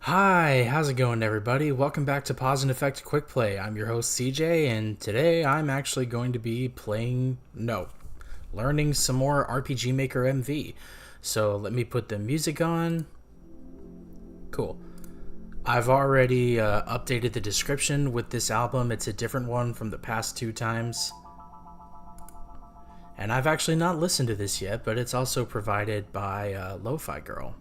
Hi, how's it going, everybody? Welcome back to Pause and Effect Quick Play. I'm your host, CJ, and today I'm actually going to be learning some more RPG Maker MV. So let me put the music on. Cool. I've already updated the description with this album. It's a different one from the past two times. And I've actually not listened to this yet, but it's also provided by Lofi Girl.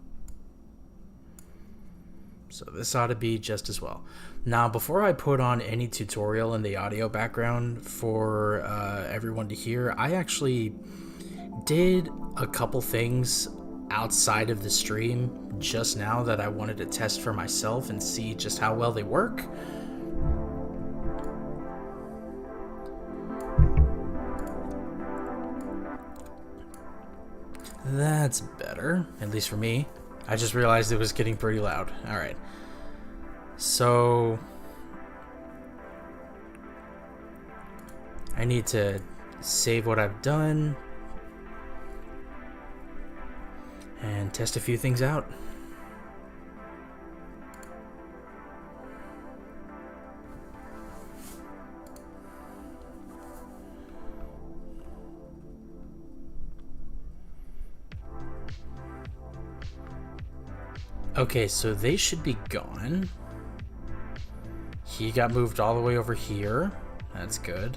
So this ought to be just as well. Now, before I put on any tutorial in the audio background for everyone to hear, I actually did a couple things outside of the stream just now that I wanted to test for myself and see just how well they work. That's better, at least for me. I just realized it was getting pretty loud. Alright. So I need to save what I've done and test a few things out. Okay, so they should be gone. He got moved all the way over here. That's good.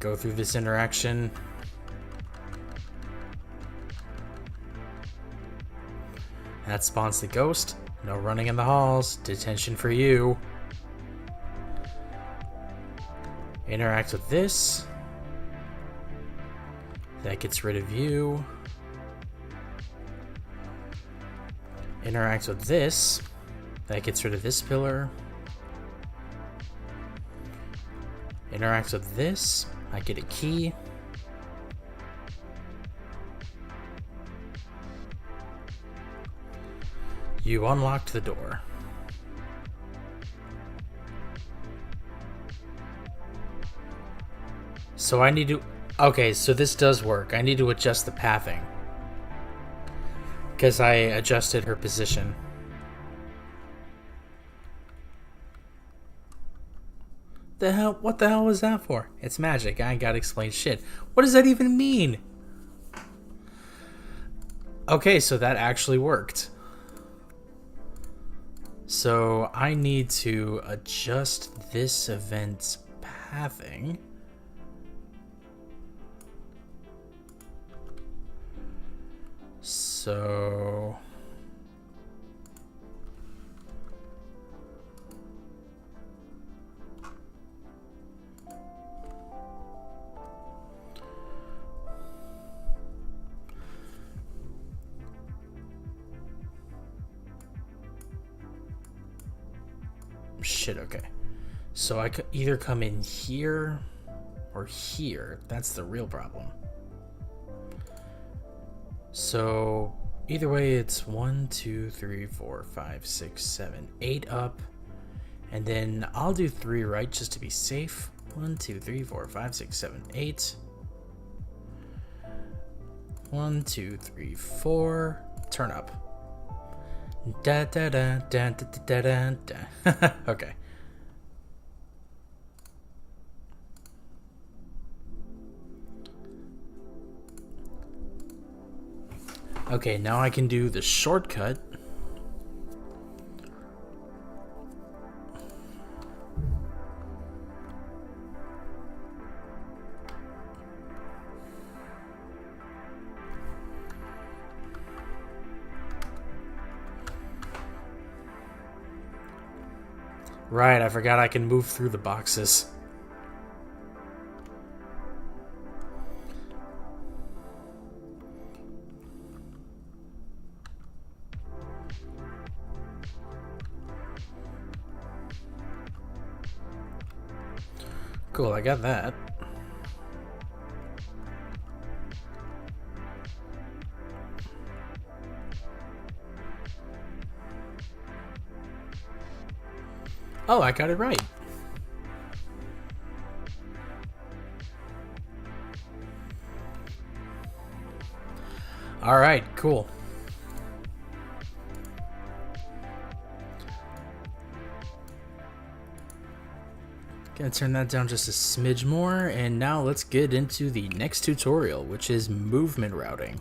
Go through this interaction. That spawns the ghost. No running in the halls. Detention for you. Interact with this. That gets rid of you. Interact with this. That gets rid of this pillar. Interact with this. I get a key. You unlocked the door. So I need to... Okay, so this does work. I need to adjust the pathing. Because I adjusted her position. The hell? What the hell was that for? It's magic. I ain't gotta explain shit. What does that even mean? Okay, so that actually worked. So I need to adjust this event's pathing. So shit, okay. So I could either come in here or here. That's the real problem. So either way, it's 1, 2, 3, 4, 5, 6, 7, 8 up. And then I'll do 3 right just to be safe. 1, 2, 3, 4, 5, 6, 7, 8. 1, 2, 3, 4. Turn up. Da da da da da da da da. Okay. Okay, now I can do the shortcut. Right, I forgot I can move through the boxes. Cool, I got that. Oh, I got it right. All right, cool. Gonna turn that down just a smidge more, and now let's get into the next tutorial, which is movement routing.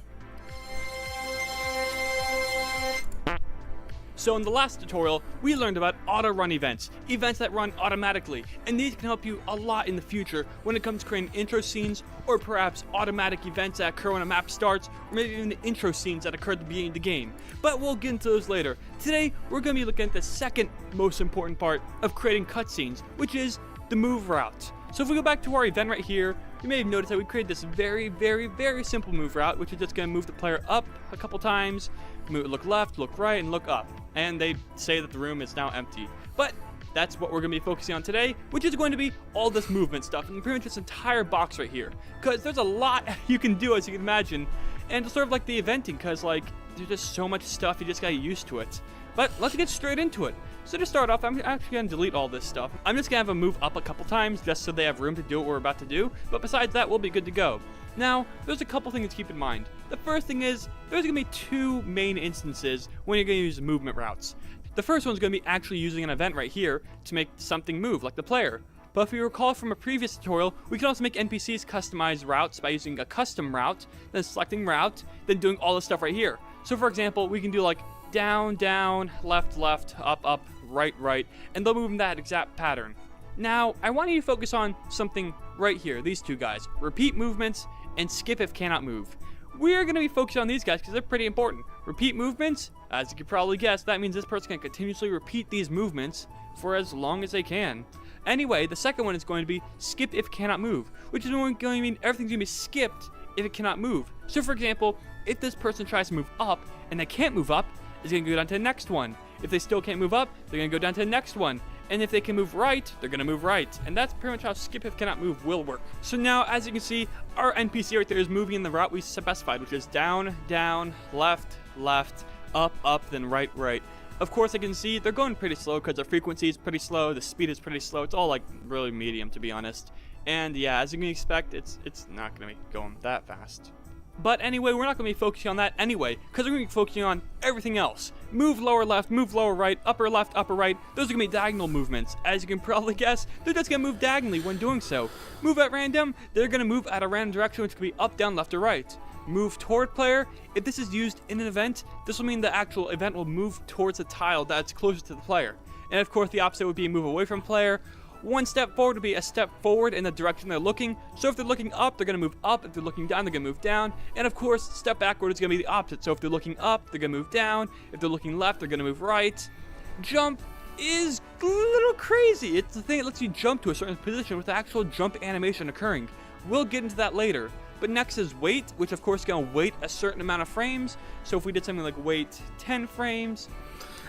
So in the last tutorial, we learned about auto-run events that run automatically, and these can help you a lot in the future when it comes to creating intro scenes, or perhaps automatic events that occur when a map starts, or maybe even the intro scenes that occur at the beginning of the game. But we'll get into those later. Today, we're going to be looking at the second most important part of creating cutscenes, which is the move route. So if we go back to our event right here, you may have noticed that we created this very simple move route, which is just going to move the player up a couple times, look left, look right, and look up. And they say that the room is now empty. But that's what we're going to be focusing on today, which is going to be all this movement stuff, and pretty much this entire box right here. Because there's a lot you can do, as you can imagine, and it's sort of like the eventing, because like there's just so much stuff, you just got used to it. But let's get straight into it. So to start off, I'm actually going to delete all this stuff. I'm just going to have them move up a couple times just so they have room to do what we're about to do. But besides that, we'll be good to go. Now, there's a couple things to keep in mind. The first thing is, there's going to be two main instances when you're going to use movement routes. The first one's going to be actually using an event right here to make something move, like the player. But if you recall from a previous tutorial, we can also make NPCs customize routes by using a custom route, then selecting route, then doing all this stuff right here. So for example, we can do like down, down, left, left, up, up, right, right, and they'll move in that exact pattern. Now, I want you to focus on something right here, these two guys, repeat movements and skip if cannot move. We are going to be focused on these guys because they're pretty important. Repeat movements, as you could probably guess, that means this person can continuously repeat these movements for as long as they can. Anyway, the second one is going to be skip if cannot move, which is going to mean everything's going to be skipped if it cannot move. So for example, if this person tries to move up and they can't move up, it's going to go down to the next one. If they still can't move up, they're going to go down to the next one. And if they can move right, they're going to move right. And that's pretty much how skip if cannot move will work. So now, as you can see, our NPC right there is moving in the route we specified, which is down, down, left, left, up, up, then right, right. Of course, I can see they're going pretty slow because their frequency is pretty slow, the speed is pretty slow. It's all like really medium, to be honest. And yeah, as you can expect, it's not going to be going that fast. But anyway, we're not going to be focusing on that anyway, because we're going to be focusing on everything else. Move lower left, move lower right, upper left, upper right. Those are going to be diagonal movements. As you can probably guess, they're just going to move diagonally when doing so. Move at random, they're going to move at a random direction, which could be up, down, left, or right. Move toward player, if this is used in an event, this will mean the actual event will move towards a tile that's closer to the player. And of course, the opposite would be move away from player. One step forward would be a step forward in the direction they're looking. So if they're looking up, they're going to move up. If they're looking down, they're going to move down. And of course, step backward is going to be the opposite. So if they're looking up, they're going to move down. If they're looking left, they're going to move right. Jump is a little crazy. It's the thing that lets you jump to a certain position with the actual jump animation occurring. We'll get into that later. But next is wait, which of course is going to wait a certain amount of frames. So if we did something like wait 10 frames.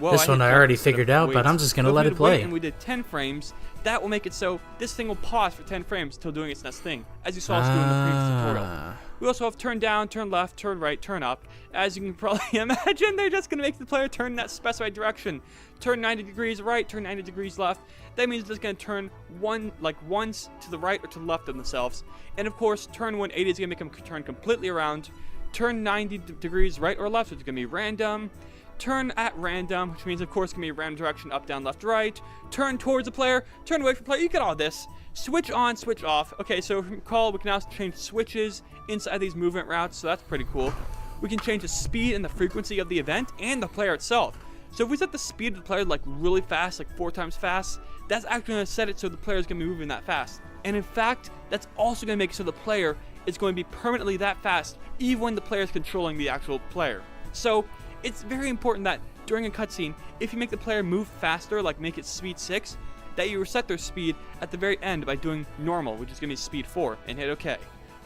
Well, this one I already figured out, but I'm just going to let it play. And we did 10 frames. That will make it so this thing will pause for 10 frames until doing its next thing, as you saw us do in the previous tutorial. We also have turn down, turn left, turn right, turn up. As you can probably imagine, they're just going to make the player turn in that specified direction. Turn 90 degrees right, turn 90 degrees left. That means it's going to turn once to the right or to the left of themselves. And of course, turn 180 is going to make them turn completely around. Turn 90 degrees right or left, which is going to be random. Turn at random, which means of course it's going to be a random direction, up, down, left, right. Turn towards the player, turn away from the player. You get all this. Switch on, switch off. Okay, so recall we can also change switches inside these movement routes, so that's pretty cool. We can change the speed and the frequency of the event and the player itself. So if we set the speed of the player like really fast, like 4 times fast, that's actually going to set it so the player is going to be moving that fast. And in fact, that's also going to make it so the player is going to be permanently that fast, even when the player is controlling the actual player. So it's very important that during a cutscene, if you make the player move faster, like make it speed 6, that you reset their speed at the very end by doing normal, which is going to be speed 4, and hit OK.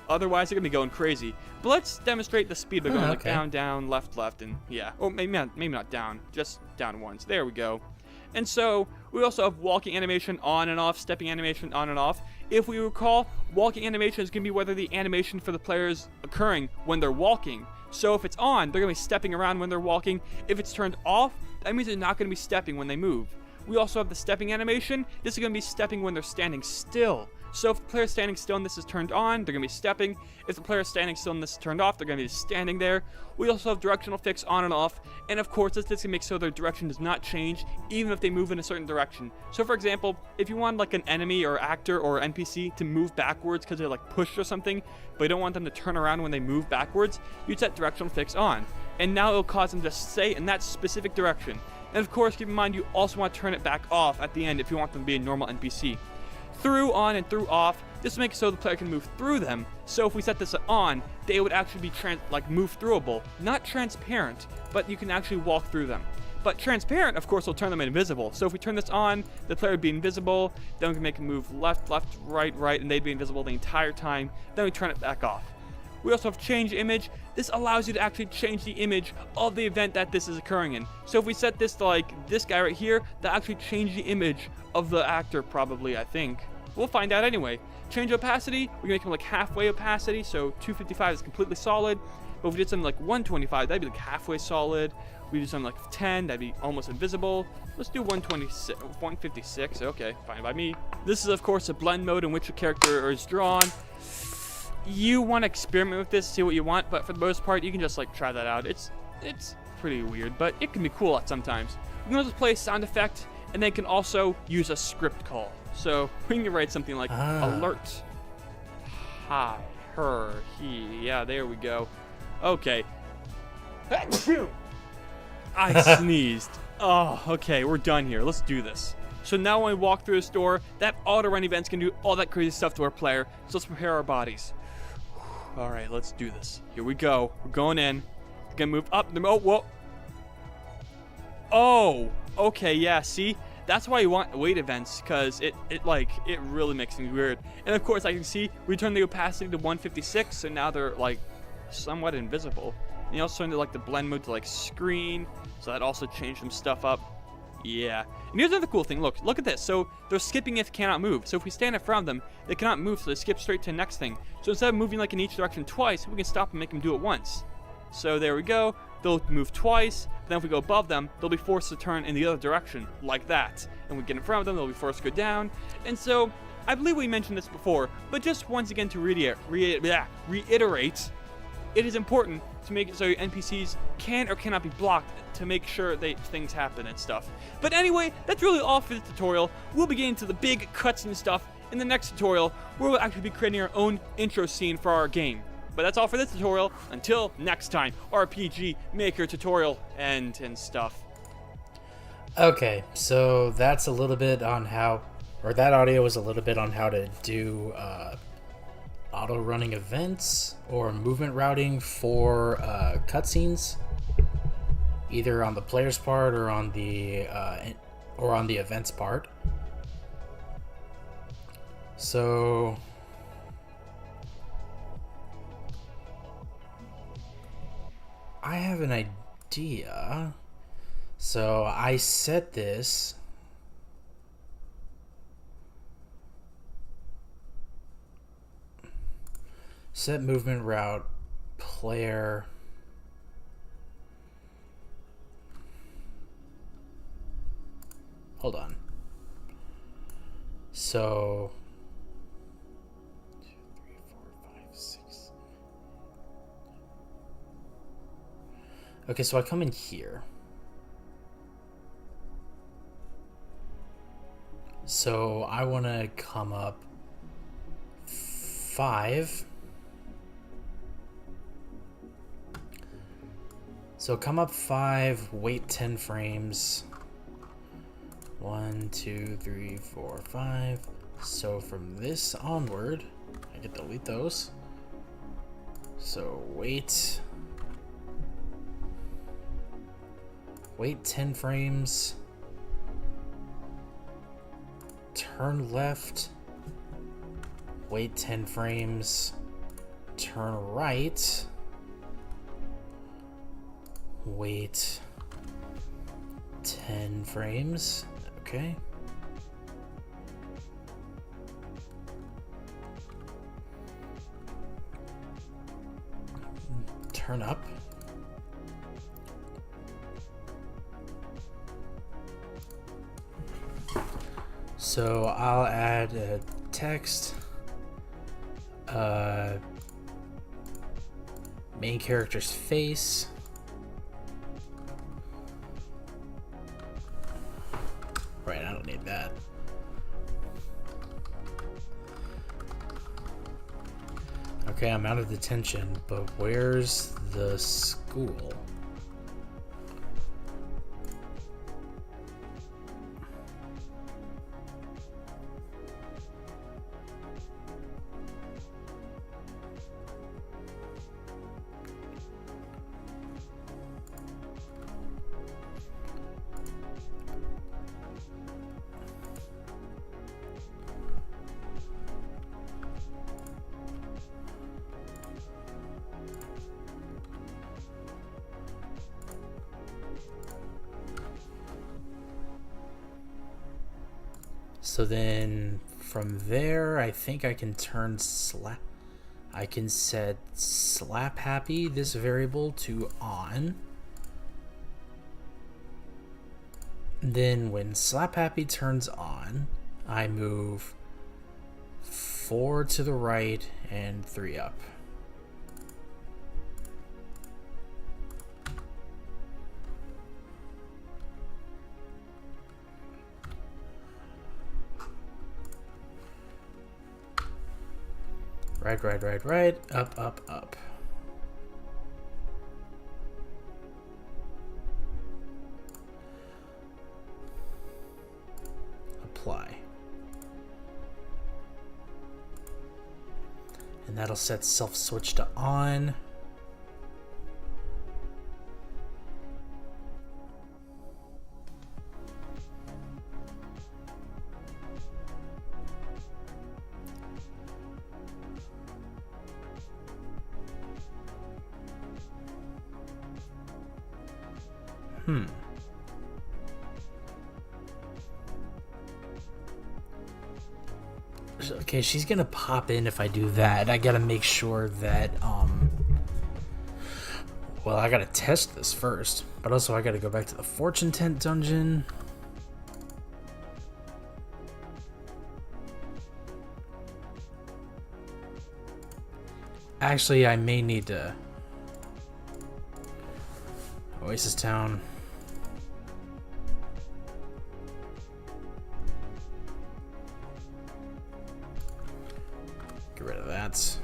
Otherwise, they're going to be going crazy. But let's demonstrate the speed. They're going like down, down, left, left, and yeah. Or maybe not down, just down once. There we go. And so we also have walking animation on and off, stepping animation on and off. If we recall, walking animation is going to be whether the animation for the player is occurring when they're walking. So if it's on, they're going to be stepping around when they're walking. If it's turned off, that means they're not going to be stepping when they move. We also have the stepping animation. This is going to be stepping when they're standing still. So if the player is standing still and this is turned on, they're going to be stepping. If the player is standing still and this is turned off, they're going to be standing there. We also have directional fix on and off, and of course this can make so their direction does not change even if they move in a certain direction. So for example, if you want like an enemy or actor or NPC to move backwards because they're like pushed or something, but you don't want them to turn around when they move backwards, you'd set directional fix on, and now it'll cause them to stay in that specific direction. And of course, keep in mind you also want to turn it back off at the end if you want them to be a normal NPC. Through, on, and through, off, this will make it so the player can move through them. So if we set this on, they would actually be move throughable. Not transparent, but you can actually walk through them. But transparent, of course, will turn them invisible. So if we turn this on, the player would be invisible. Then we can make them move left, left, right, right, and they'd be invisible the entire time. Then we turn it back off. We also have change image. This allows you to actually change the image of the event that this is occurring in. So if we set this to like this guy right here, that actually change the image of the actor probably, I think. We'll find out anyway. Change opacity, we can make them like halfway opacity, so 255 is completely solid. But if we did something like 125, that'd be like halfway solid. We do something like 10, that'd be almost invisible. Let's do 156, okay, fine by me. This is of course a blend mode in which a character is drawn. You want to experiment with this, see what you want, but for the most part, you can just like try that out. It's pretty weird, but it can be cool at sometimes. We can also play a sound effect, and they can also use a script call. So we can write something like alert, hi, her, he. Yeah, there we go. Okay. I sneezed. Oh, okay, we're done here. Let's do this. So now when we walk through this door, that auto run event's gonna do all that crazy stuff to our player. So let's prepare our bodies. All right, let's do this. Here we go. We're going in. We're gonna move up. Oh, whoa. Oh, okay, yeah. See, that's why you want weight events, because it really makes things weird. And of course, I can see we turn the opacity to 156, so now they're like somewhat invisible. And you also turn like the blend mode to like screen, so that also changed some stuff up. Yeah. And here's another cool thing. Look at this. So they're skipping if cannot move. So if we stand in front of them, they cannot move, so they skip straight to the next thing. So instead of moving like in each direction twice, we can stop and make them do it once. So there we go. They'll move twice. But then if we go above them, they'll be forced to turn in the other direction, like that. And we get in front of them, they'll be forced to go down. And so, I believe we mentioned this before, but just once again to reiterate, it is important to make it so your NPCs can or cannot be blocked to make sure things happen and stuff. But anyway, that's really all for this tutorial. We'll be getting to the big cutscene stuff in the next tutorial, where we'll actually be creating our own intro scene for our game. But that's all for this tutorial. Until next time, RPG Maker tutorial and stuff. Okay, so that's a little bit on how, or that audio was a little bit on how to do auto running events or movement routing for cutscenes, either on the player's part or on the event's part. So I have an idea. So I set this set movement route player hold on. So 2, 3, 4, 5, 6. Okay, so I come in here. So I want to come up 5. So come up 5, wait 10 frames. 1, 2, 3, 4, 5. So from this onward, I can delete those. So wait 10 frames. Turn left, wait 10 frames, turn right, wait 10 frames, okay. Turn up. So I'll add a text. Main character's face. Right, I don't need that. Okay, I'm out of detention, but where's the school? So then from there, I think I can turn I can set slap happy, this variable, to on. Then when slap happy turns on, I move 4 to the right and 3 up. Right, up. Apply. And that'll set self switch to on. Okay, she's gonna pop in if I do that. I gotta make sure that, well, I gotta test this first, but also I gotta go back to the fortune tent dungeon. Actually, I may need to... Oasis Town. Get rid of that.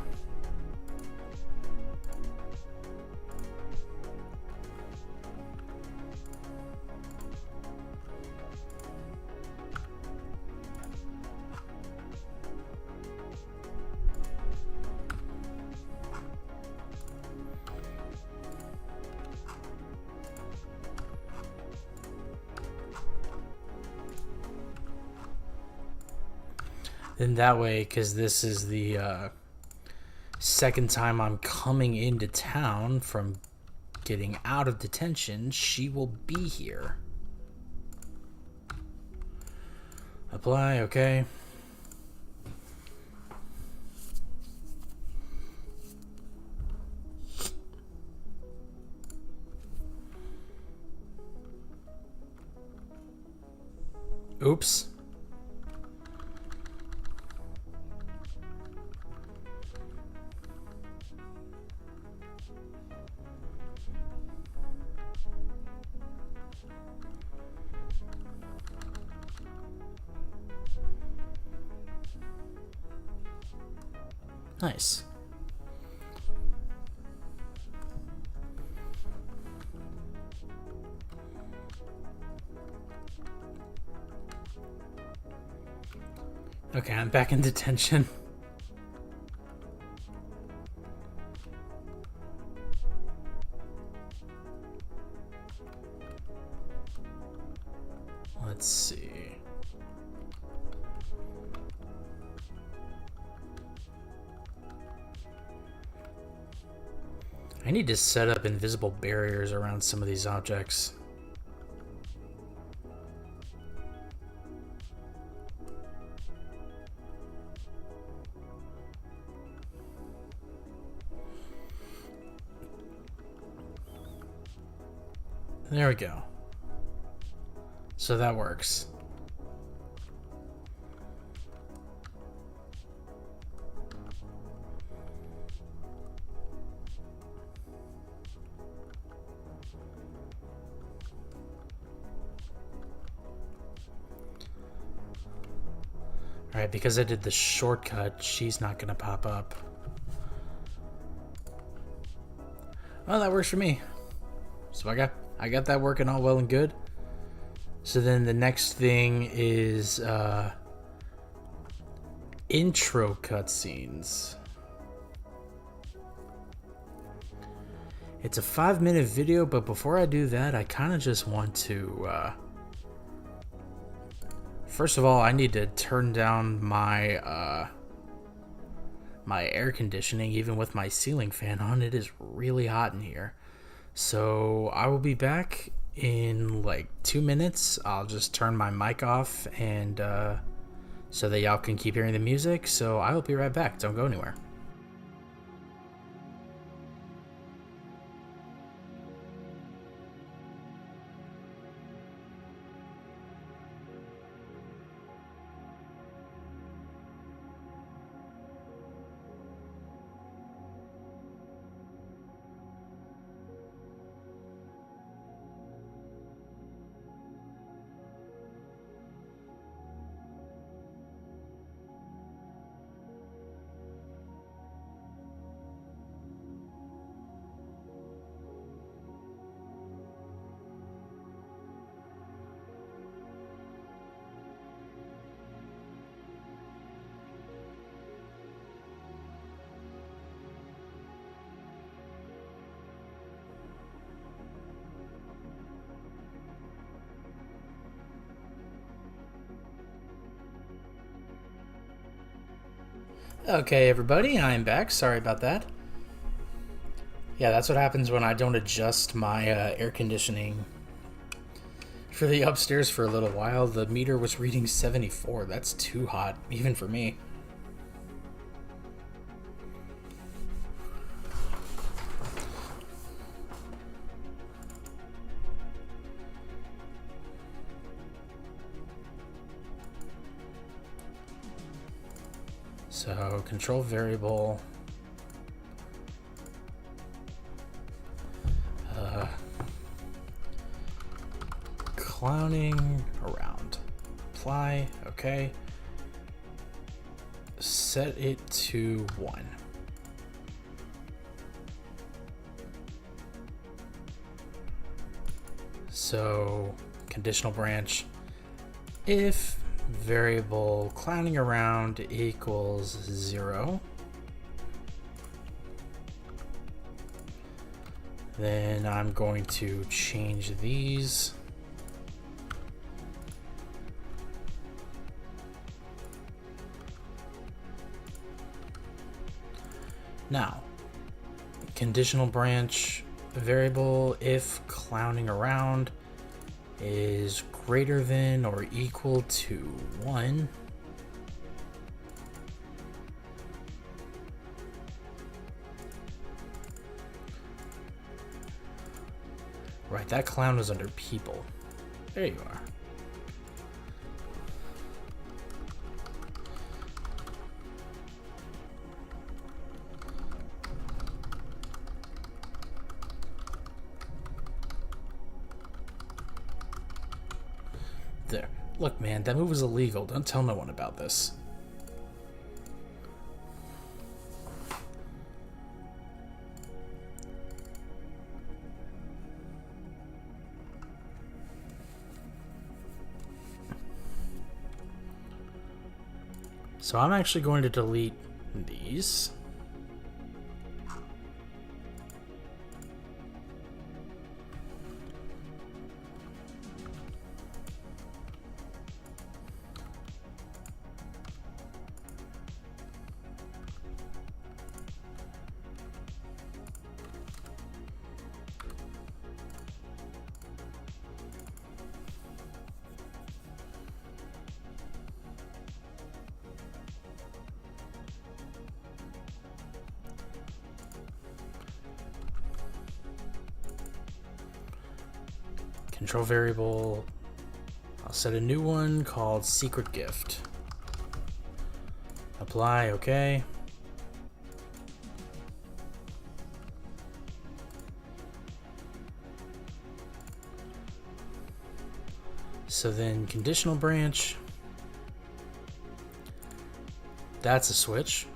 Then that way, because this is the second time I'm coming into town from getting out of detention, she will be here. Apply, okay. Oops. Nice. Okay, I'm back in detention. Let's see. I need to set up invisible barriers around some of these objects. There we go. So that works. Alright, because I did the shortcut, she's not gonna pop up. Well, that works for me. So I got that working all well and good. So then the next thing is intro cutscenes. It's a 5-minute video, but before I do that, I kind of just want to first of all, I need to turn down my my air conditioning. Even with my ceiling fan on, it is really hot in here. So I will be back in like 2 minutes. I'll just turn my mic off and so that y'all can keep hearing the music. So I will be right back. Don't go anywhere. Okay, everybody, I'm back. Sorry about that. Yeah, that's what happens when I don't adjust my air conditioning for the upstairs for a little while. The meter was reading 74. That's too hot, even for me. So, control variable. Clowning around. Apply, okay. Set it to 1. So, conditional branch. If variable clowning around equals 0, then I'm going to change these. Now, conditional branch variable if clowning around is greater than or equal to 1, right, that clown was under people. There you are. There. Look, man, that move was illegal. Don't tell no one about this. So I'm actually going to delete these. Control variable, I'll set a new one called secret gift. Apply, okay. So then conditional branch, That's a switch.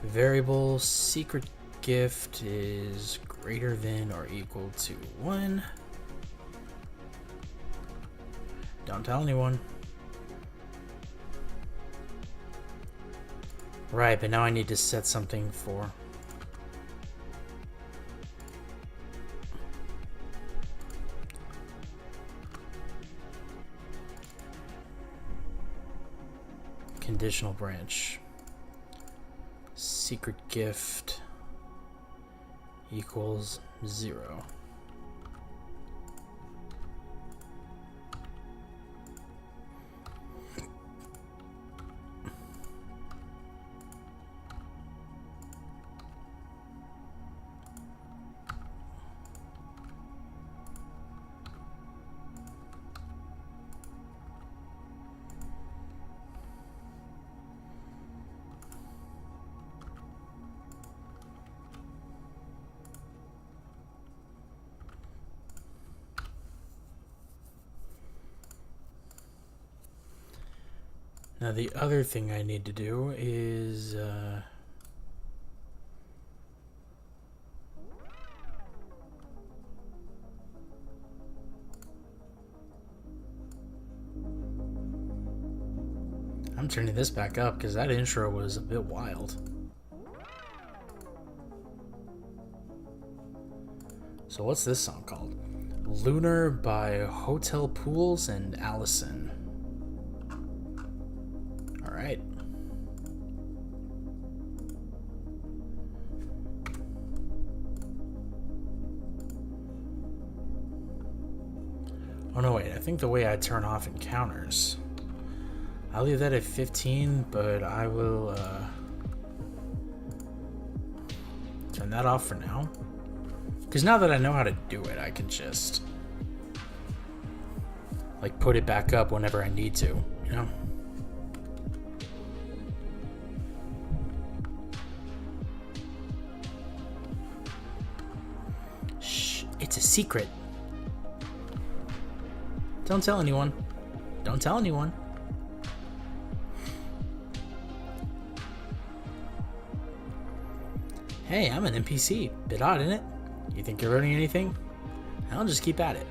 Variable secret gift is greater than or equal to 1. Don't tell anyone. Right, but now I need to set something for... Conditional branch. Secret gift equals 0. Now the other thing I need to do is I'm turning this back up because that intro was a bit wild. So what's this song called? Lunar by Hotel Pools and Allison. Alright. Oh no, wait, I think the way I turn off encounters. I'll leave that at 15, but I will turn that off for now. Because now that I know how to do it, I can just like put it back up whenever I need to, you know? Shh, it's a secret. Don't tell anyone. Don't tell anyone. Hey, I'm an NPC. Bit odd, isn't it? You think you're learning anything? I'll just keep at it.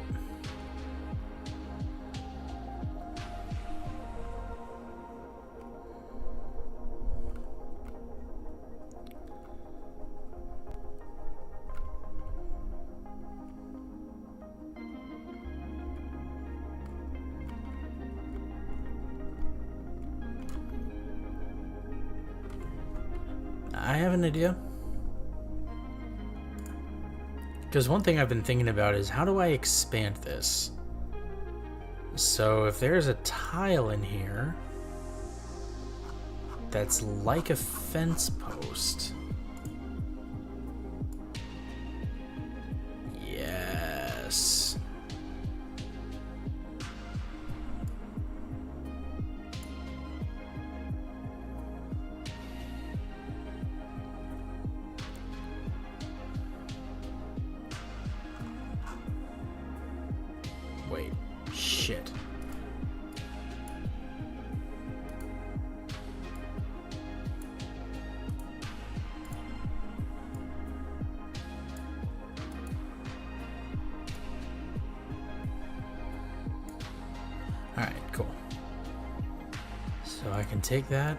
I have an idea. Because one thing I've been thinking about is how do I expand this? So if there's a tile in here that's like a fence post. Yes. Wait, shit. Alright, cool. So I can take that.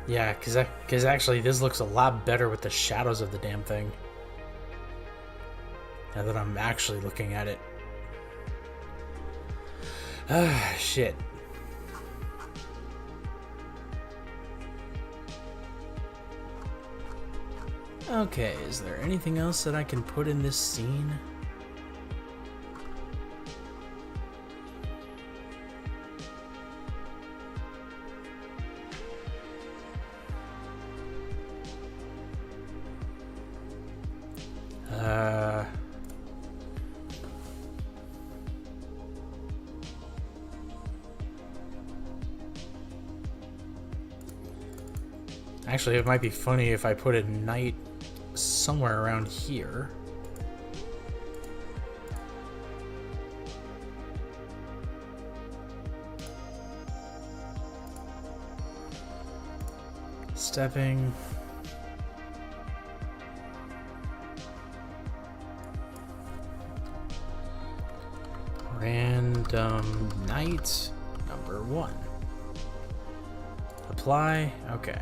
Yeah, because actually this looks a lot better with the shadows of the damn thing. Now that I'm actually looking at it. Ah, shit. Okay, is there anything else that I can put in this scene? Actually, it might be funny if I put a night somewhere around here. Stepping. Random night number 1. Apply. Okay.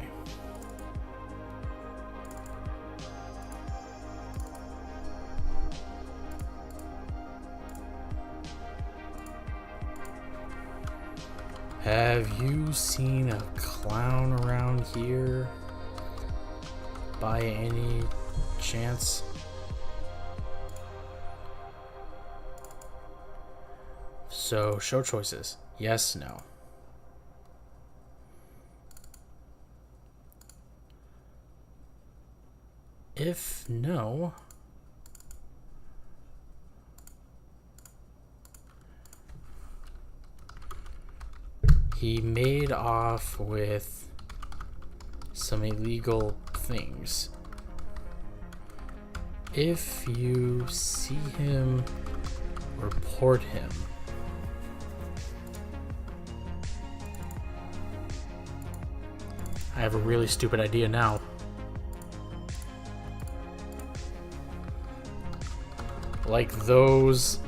Have you seen a clown around here by any chance? So, show choices. Yes, no. If no, he made off with some illegal things. If you see him, report him. I have a really stupid idea now. Like those,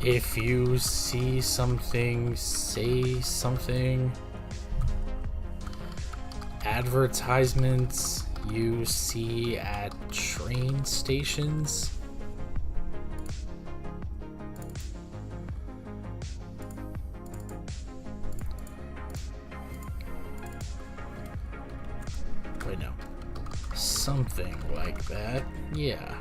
if you see something, say something. Advertisements you see at train stations. Wait, no. Something like that, yeah.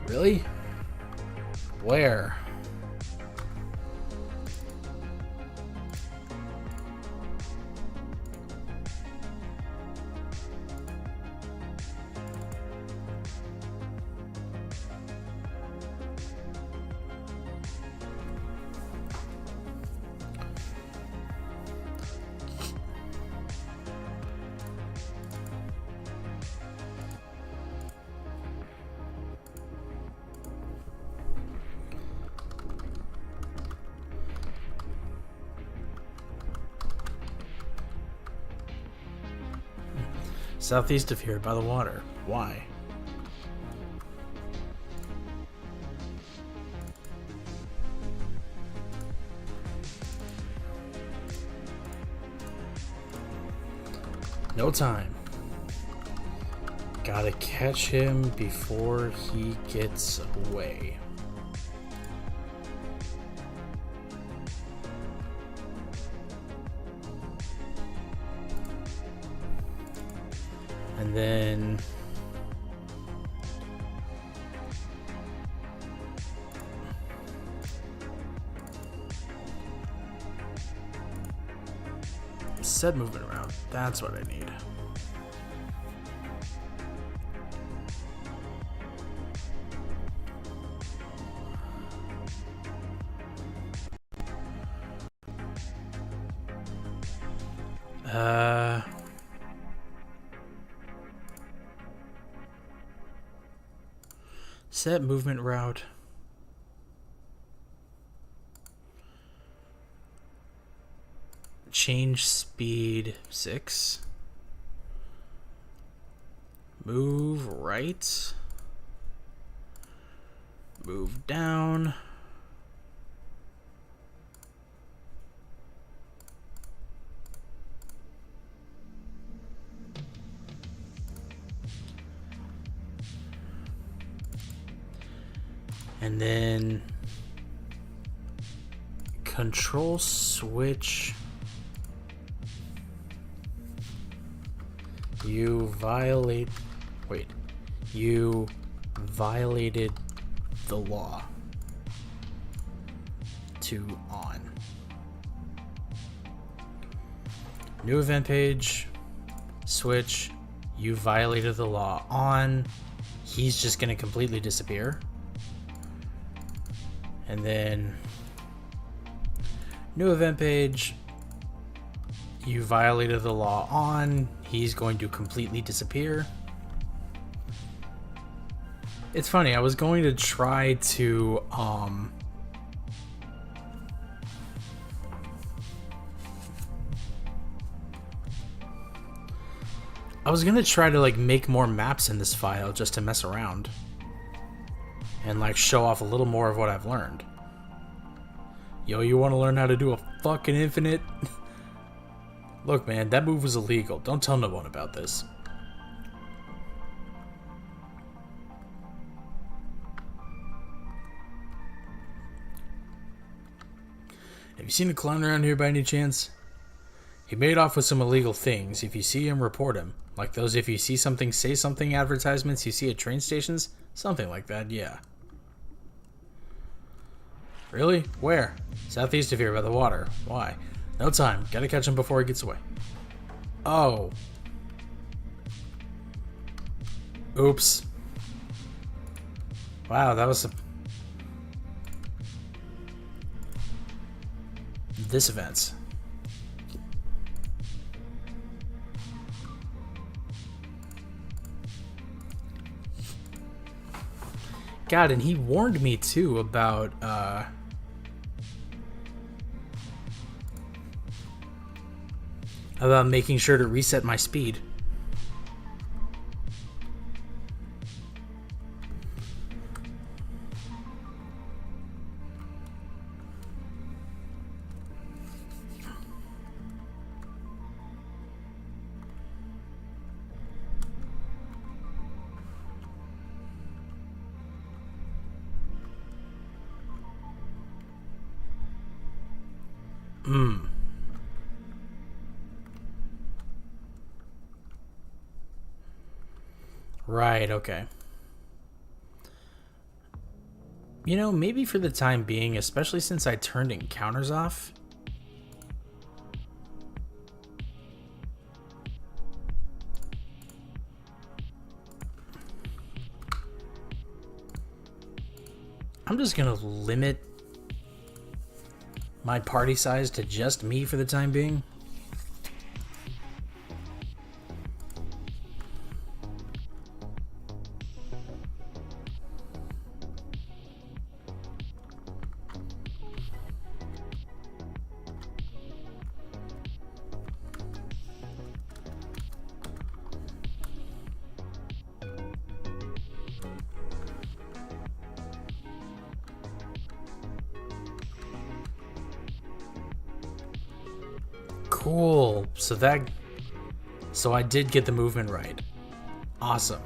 Really? Where? Southeast of here, by the water. Why? No time. Gotta catch him before he gets away. And then set movement around. That's what I need. Set movement route. Change speed 6. Move right. Move down. And then control switch. You violated the law. To on. New event page. Switch. You violated the law. On. He's just gonna completely disappear. And then new event page. You violated the law on. He's going to completely disappear. It's funny, I was going to try to like make more maps in this file just to mess around and like show off a little more of what I've learned. Yo, you want to learn how to do a fucking infinite? Look, man, that move was illegal. Don't tell no one about this. Have you seen a clown around here by any chance? He made off with some illegal things. If you see him, report him. Like those if you see something, say something advertisements you see at train stations? Something like that, yeah. Really? Where? Southeast of here by the water. Why? No time. Gotta catch him before he gets away. Oh. Oops. Wow, that was this event. God, and he warned me too about making sure to reset my speed. Right, okay. You know, maybe for the time being, especially since I turned encounters off. I'm just gonna limit my party size to just me for the time being. Cool. So I did get the movement right. Awesome.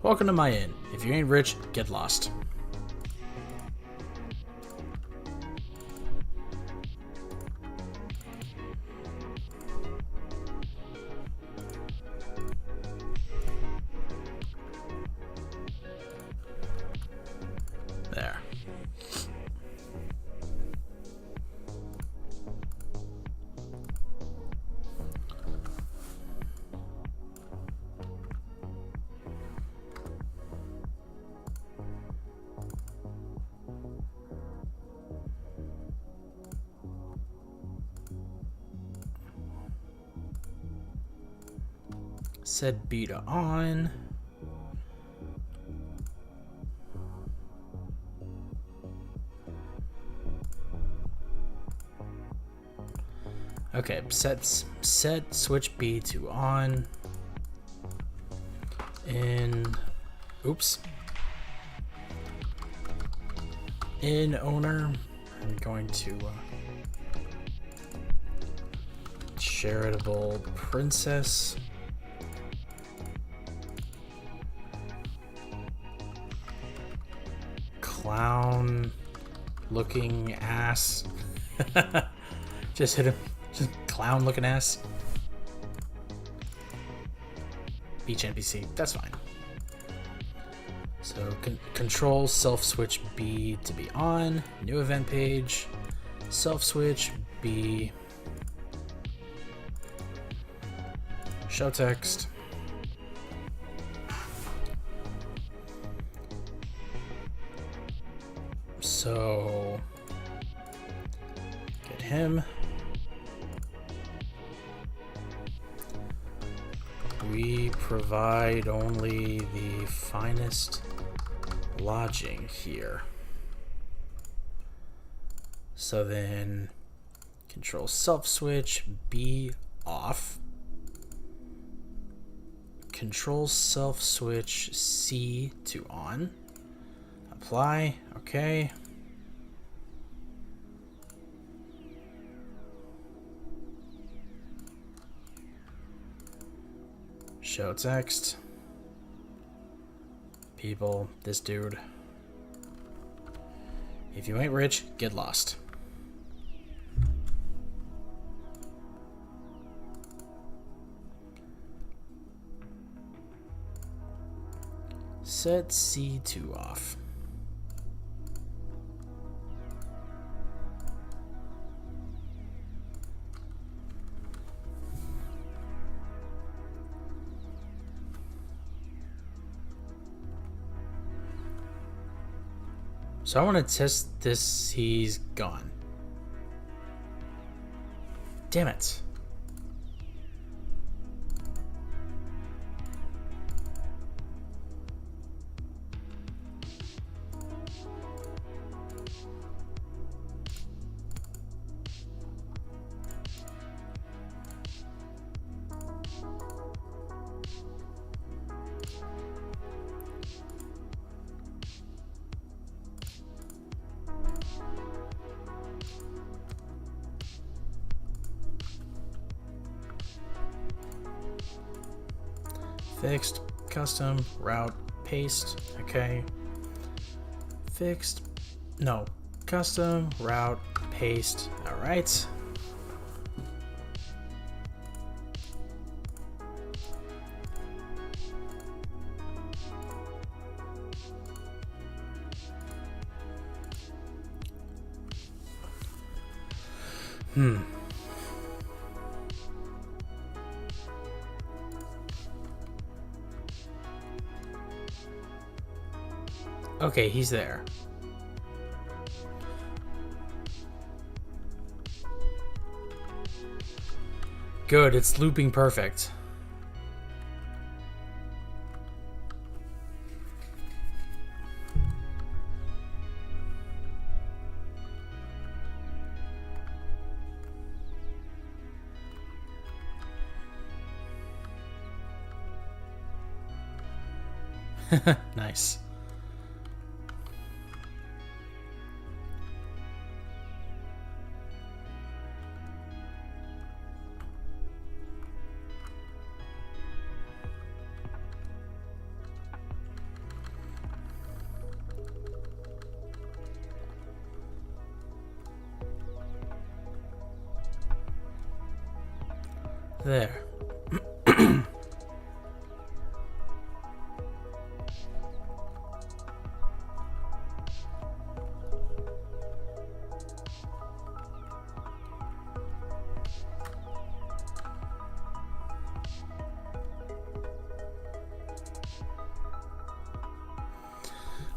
Welcome to my inn. If you ain't rich, get lost. There. Set beta on. Okay, set switch B to on. Oops. In owner, I'm going to charitable princess. Clown looking ass. Just hit him. Just clown looking ass. Beach NPC. That's fine. So control self switch B to be on. New event page. Self switch B. Show text. So get him. We provide only the finest lodging here. So then control self switch B off. Control self switch C to on. Apply. Okay. Show text. People, this dude. If you ain't rich, get lost. Set C2 off. So I want to test this. He's gone. Damn it. Fixed, custom, route, paste, okay. Fixed, no, custom, route, paste, all right. Okay, he's there. Good, it's looping perfect. Nice. There.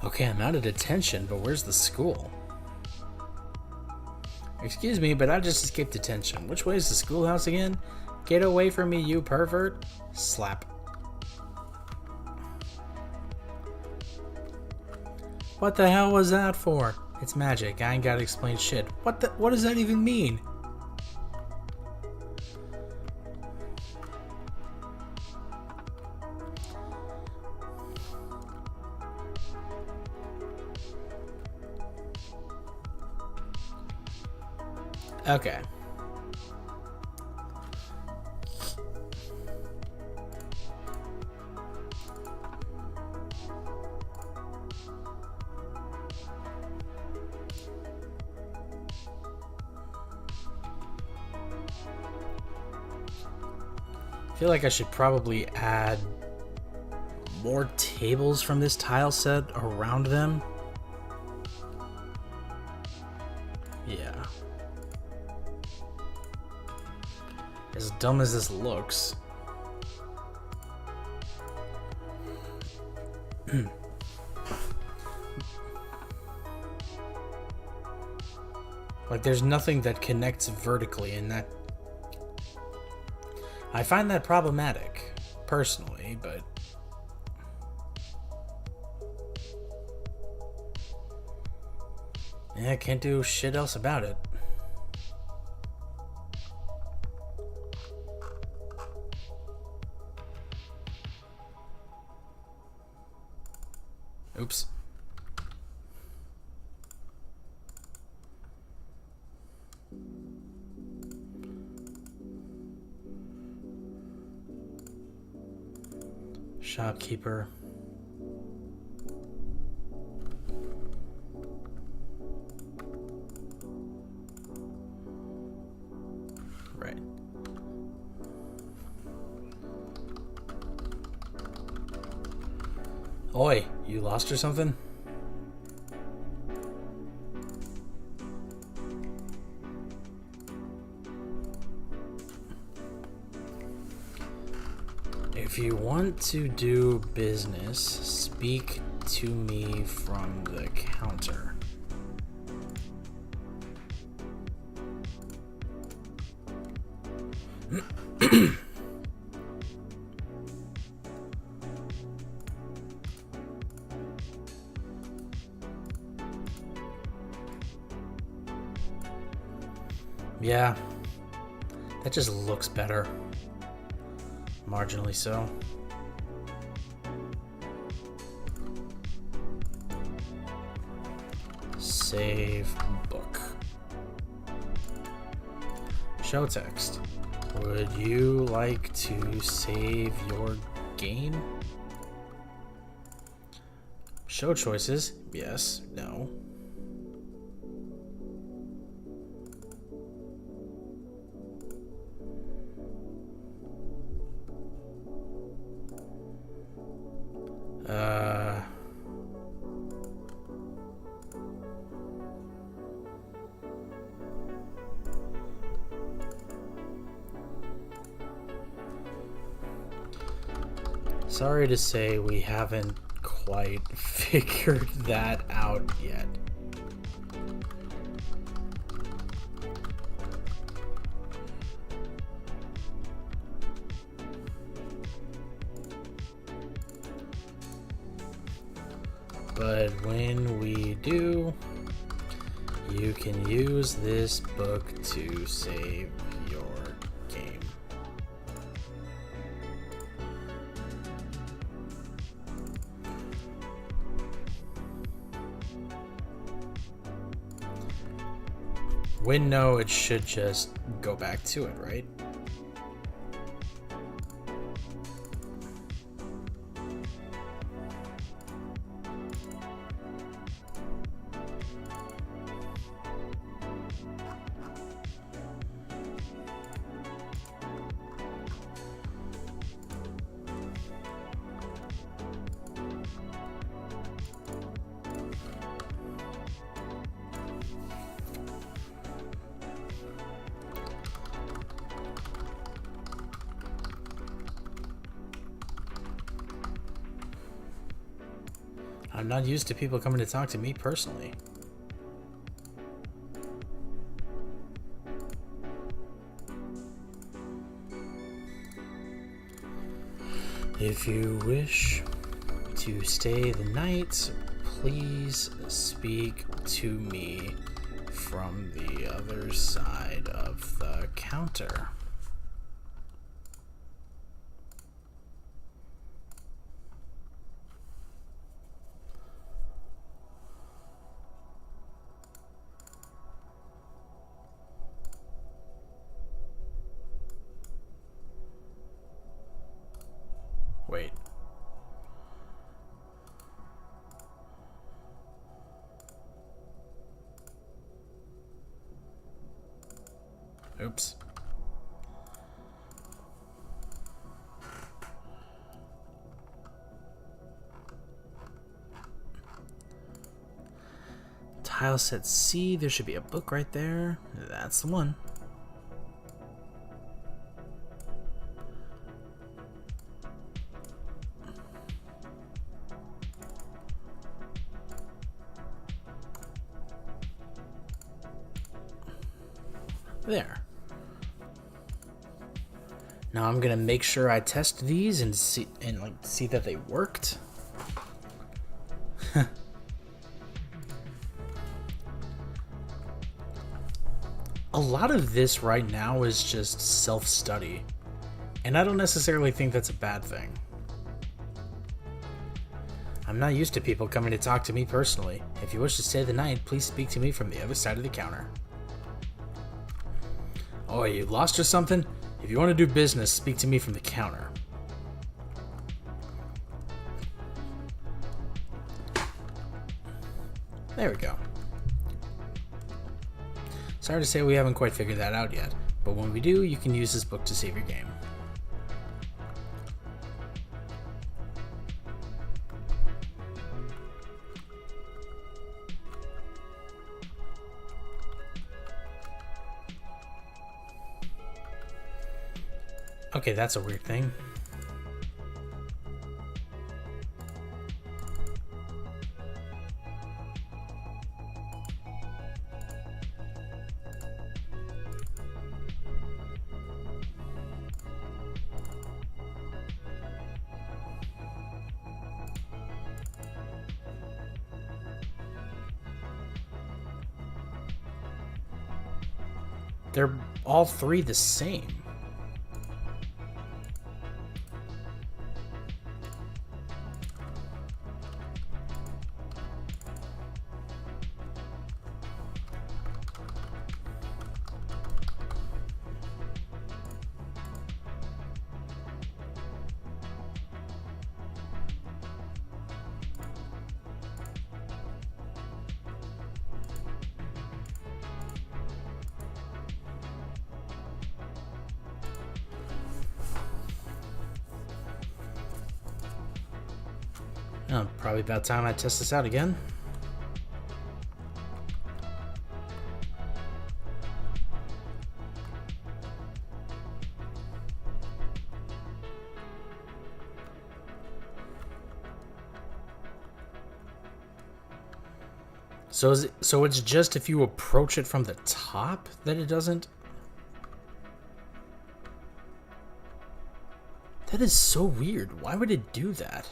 Okay, I'm out of detention, but where's the school? Excuse me, but I just escaped detention. Which way is the schoolhouse again? Get away from me, you pervert. Slap. What the hell was that for? It's magic. I ain't gotta explain shit. What does that even mean? Okay. I feel like I should probably add more tables from this tile set around them. Yeah. As dumb as this looks. Like, there's nothing that connects vertically, and that... I find that problematic, personally, but... yeah, I can't do shit else about it. Oops. Shopkeeper. Right. Oi, you lost or something? If you want to do business, speak to me from the counter. Yeah, that just looks better. Marginally so. Save book. Show text. Would you like to save your game? Show choices. Yes. No. Sorry to say we haven't quite figured that out yet. But when we do, you can use this book to save your game. When no, it should just go back to it, right? I'm not used to people coming to talk to me personally. If you wish to stay the night, please speak to me from the other side of the counter. Wait. Oops. Tile set C, there should be a book right there. That's the one. There. Now I'm gonna make sure I test these and see that they worked. A lot of this right now is just self-study, and I don't necessarily think that's a bad thing. I'm not used to people coming to talk to me personally. If you wish to stay the night, please speak to me from the other side of the counter. Oh, you lost or something? If you want to do business, speak to me from the counter. There we go. Sorry to say we haven't quite figured that out yet, but when we do, you can use this book to save your game. Okay, that's a weird thing. They're all three the same. Oh, probably about time I test this out again. So it's just if you approach it from the top that it doesn't? That is so weird. Why would it do that?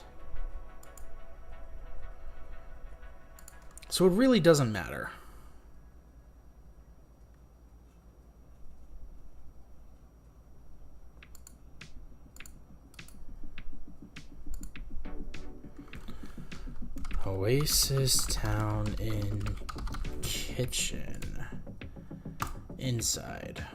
So it really doesn't matter. Oasis Town in kitchen. Inside.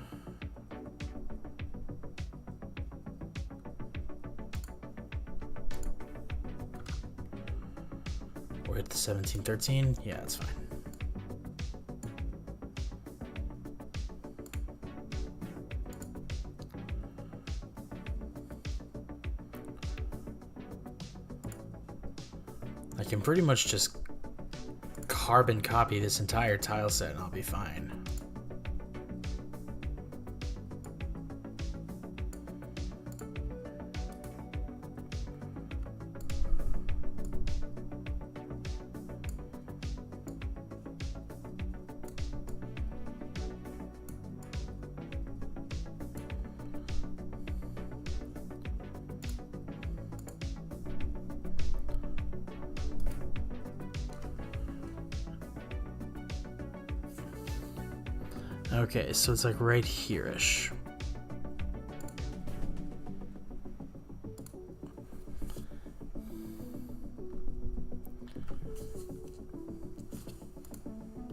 We're at the 1713. Yeah, that's fine. I can pretty much just carbon copy this entire tile set and I'll be fine. Okay, so it's like right here-ish.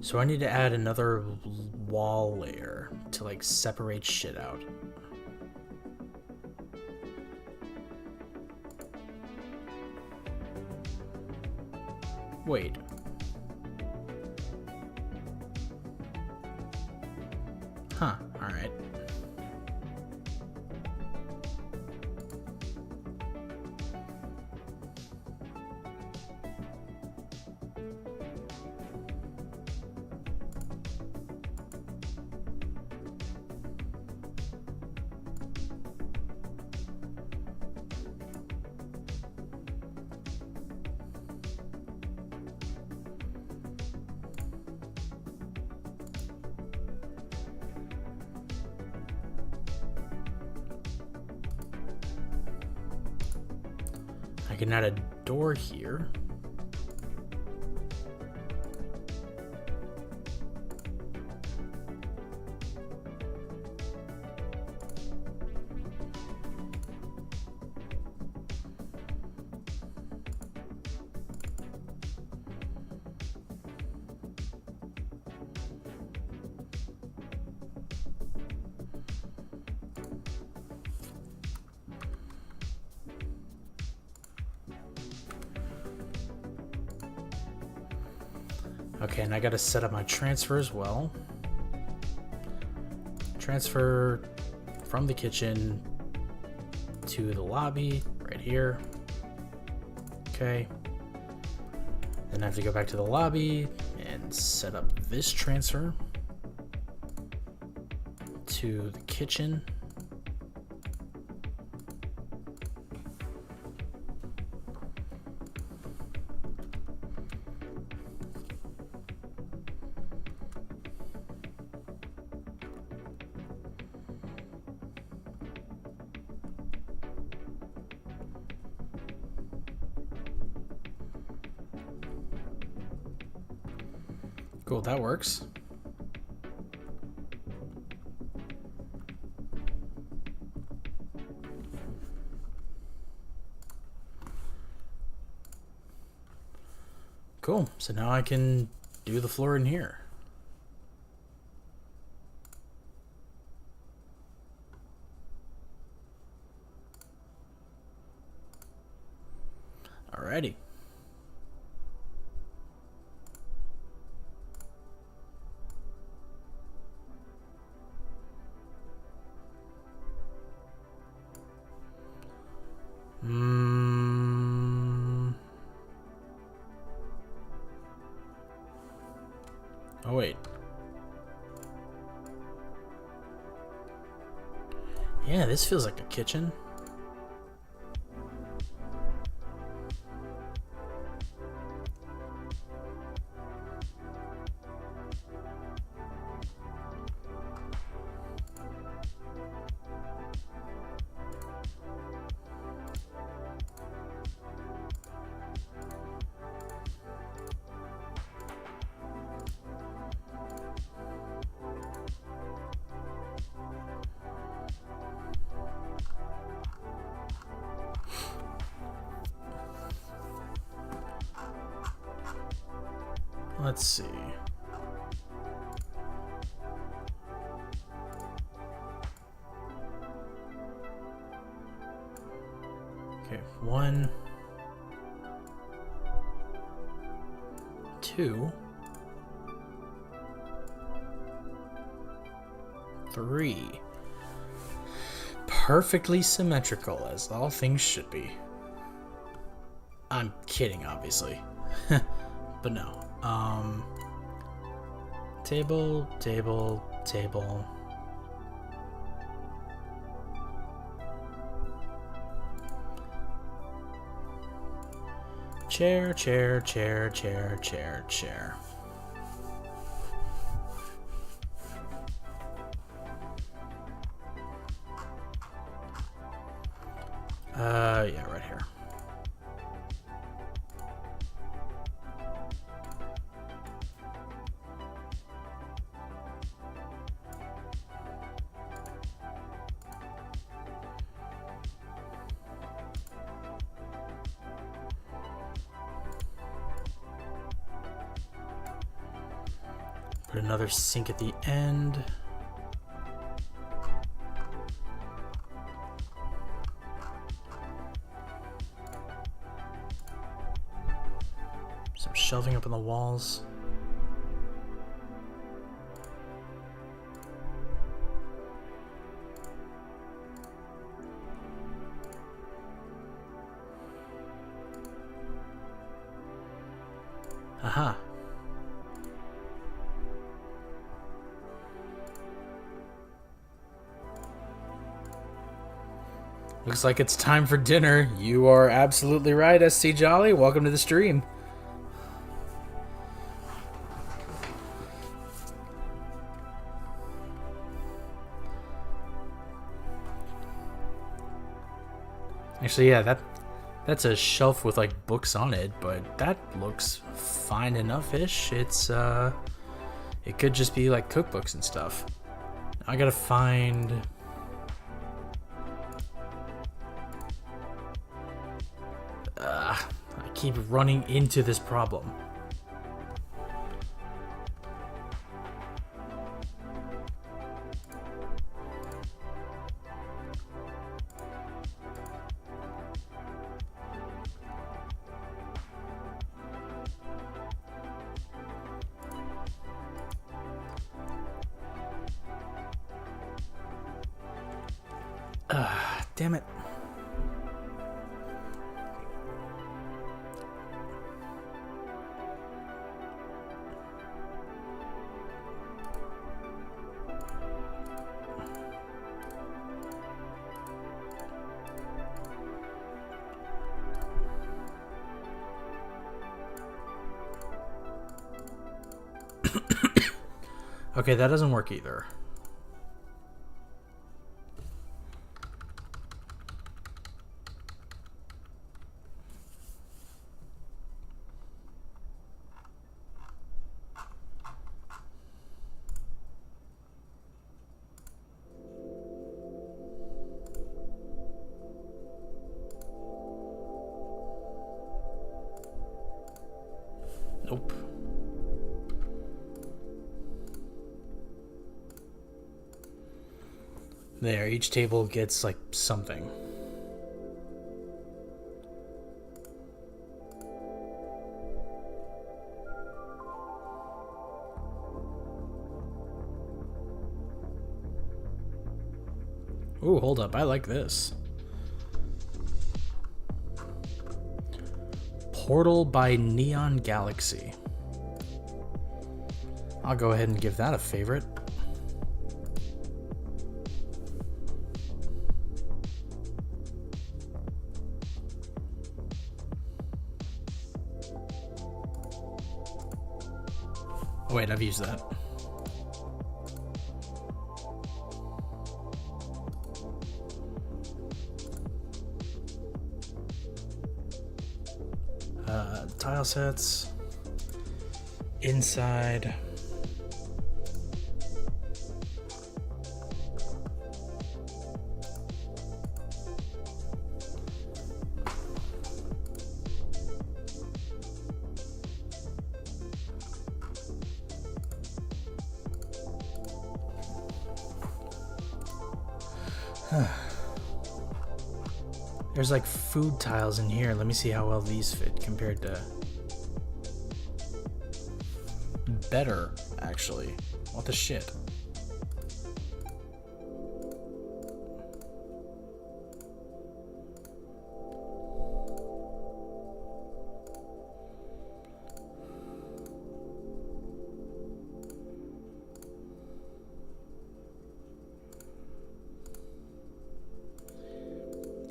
So I need to add another wall layer to like separate shit out. Wait. Huh, alright. I can add a door here. Okay, and I gotta set up my transfer as well. Transfer from the kitchen to the lobby, right here. Okay. Then I have to go back to the lobby and set up this transfer to the kitchen. Cool, that works. Cool, so now I can do the floor in here. Alrighty. Oh, wait. Yeah, this feels like a kitchen. Let's see. Okay, 1, 2, 3. Perfectly symmetrical, as all things should be. I'm kidding, obviously. But no. Table, table, table. Chair, chair, chair, chair, chair, chair. Yeah, right here. Put another sink at the end. Some shelving up on the walls. Aha. Looks like it's time for dinner. You are absolutely right, SC Jolly. Welcome to the stream. Actually, yeah, That's a shelf with like books on it, but that looks fine enough-ish. It could just be like cookbooks and stuff. I gotta find... I keep running into this problem. Damn it. Okay, that doesn't work either. Nope. There, each table gets like something. Ooh, hold up, I like this. Portal by Neon Galaxy. I'll go ahead and give that a favorite. Oh wait, I've used that. Tile sets. Inside. There's like food tiles in here. Let me see how well these fit compared to... Better, actually. What the shit?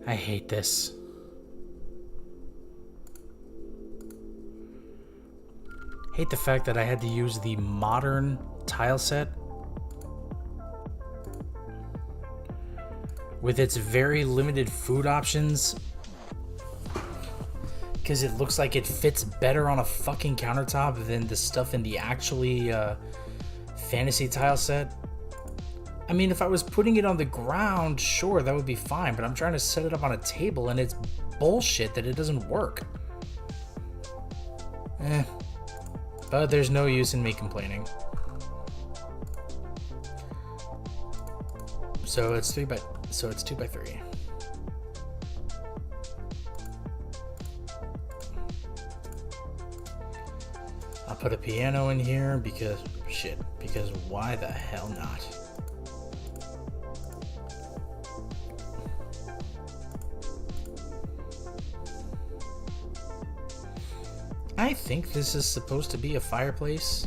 I hate this. Hate the fact that I had to use the modern tile set with its very limited food options, because it looks like it fits better on a fucking countertop than the stuff in the actually fantasy tile set. I mean, if I was putting it on the ground, sure, that would be fine, but I'm trying to set it up on a table and it's bullshit that it doesn't work. But there's no use in me complaining. So it's 2 by 3. I'll put a piano in here because why the hell not? I think this is supposed to be a fireplace.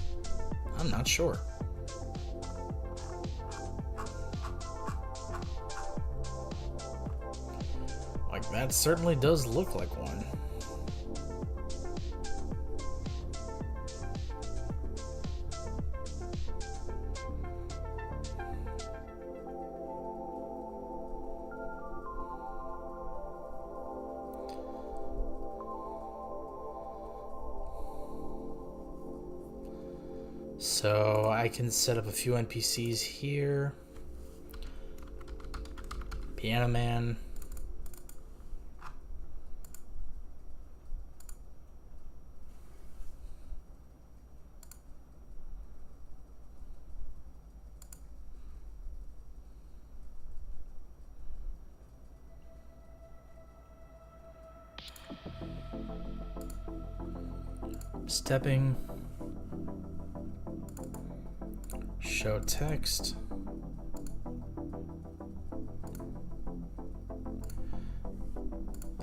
I'm not sure. Like, that certainly does look like one. So I can set up a few NPCs here. Piano Man. Stepping. Show text.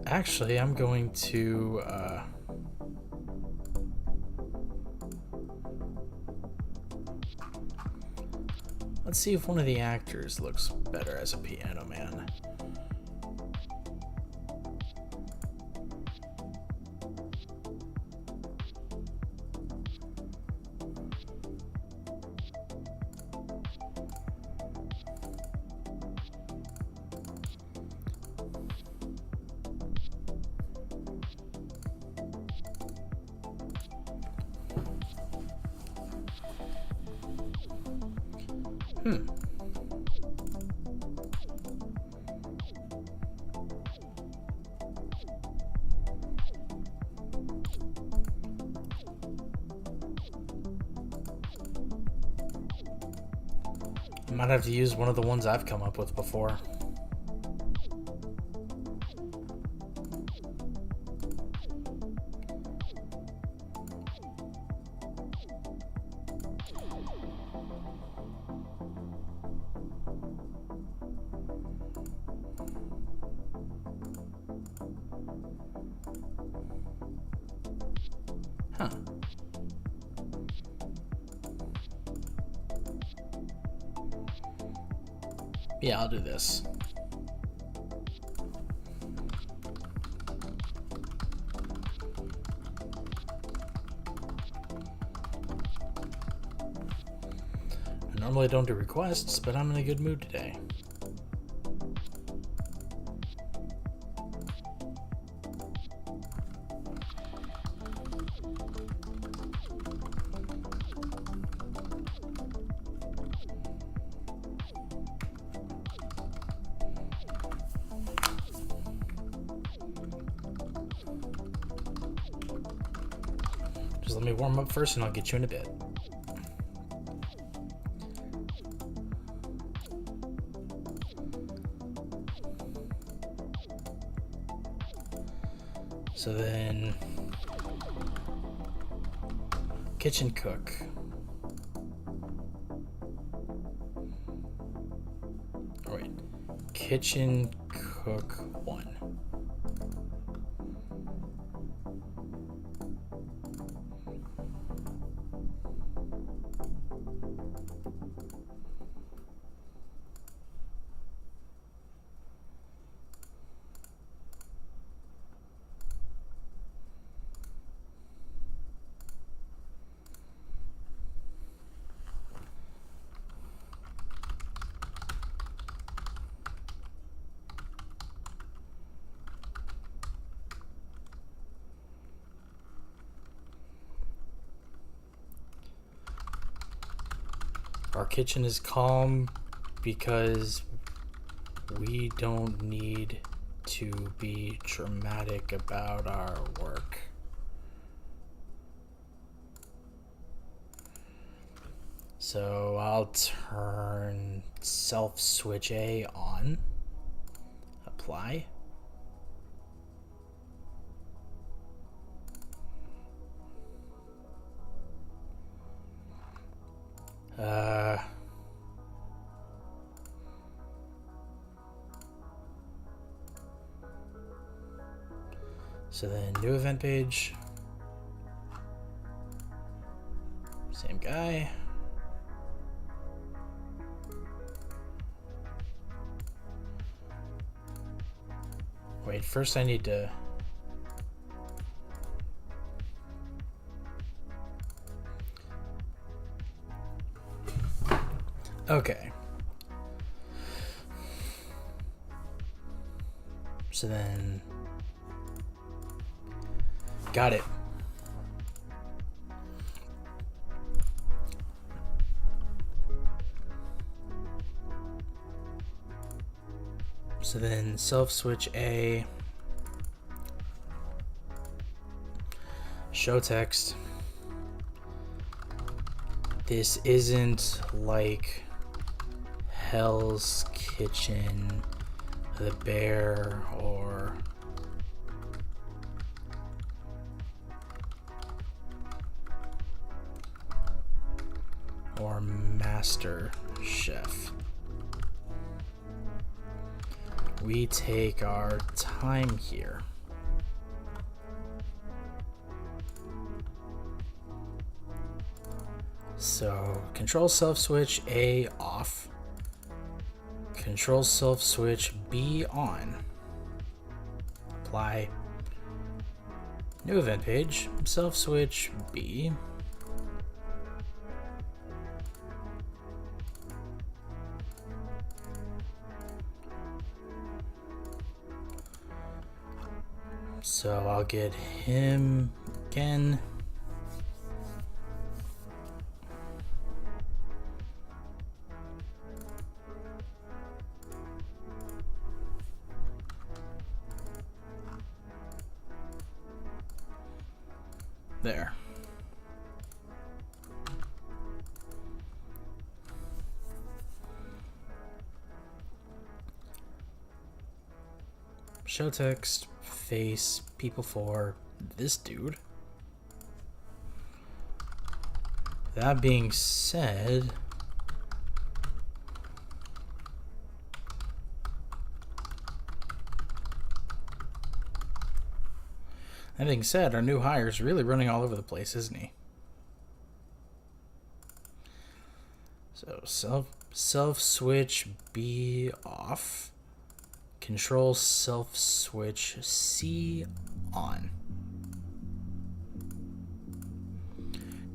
Actually, I'm going to let's see if one of the actors looks better as a Piano Man. I might have to use one of the ones I've come up with before. Huh. Yeah, I'll do this. I normally don't do requests, but I'm in a good mood today. Just let me warm up first and I'll get you in a bit. So then, kitchen cook. Oh wait, kitchen cook 1. Our kitchen is calm because we don't need to be dramatic about our work. So I'll turn self switch A on. Apply. So then new event page. Same guy. Wait, first I need to... Okay. So then... Got it. So then self switch A, show text. This isn't like Hell's Kitchen, The Bear, or Master Chef. We take our time here. So control self switch A off, control self switch B on, apply, new event page, self switch B, so I'll get him again. There. Show text, face, people for this dude. That being said, our new hire is really running all over the place, isn't he? So self switch B off, control self switch C on.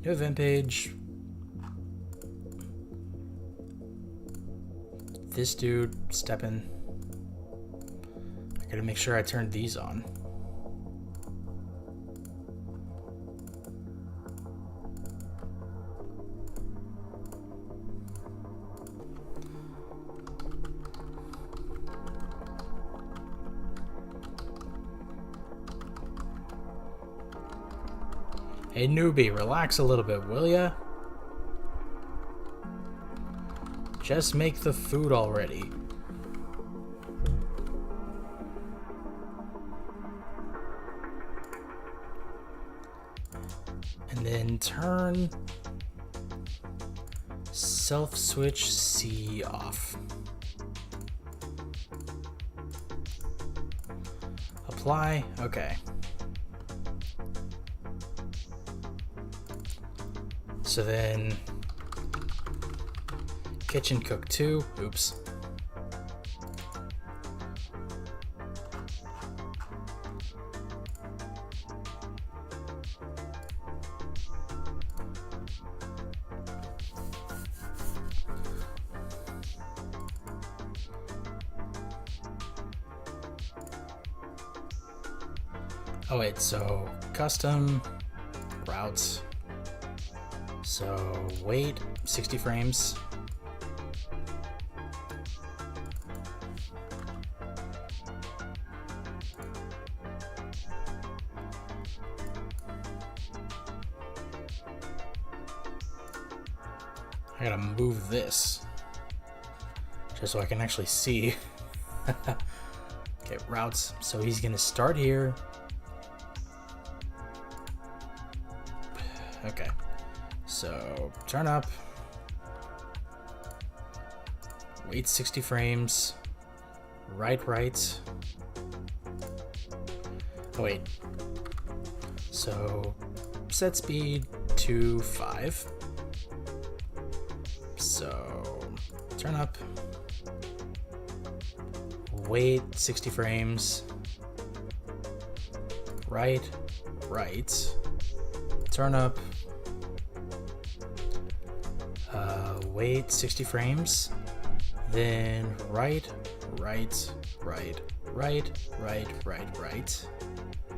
New event page. This dude stepping. I gotta make sure I turn these on. Hey newbie, relax a little bit, will ya? Just make the food already. And then turn self switch C off. Apply, okay. So then kitchen cook 2, oops. Oh wait, so custom routes. So wait 60 frames. I gotta move this just so I can actually see. Okay, routes. So he's gonna start here. Okay. So turn up, wait 60 frames, right. Oh wait, so set speed to 5. So turn up, wait 60 frames, right, turn up, wait 60 frames, then right.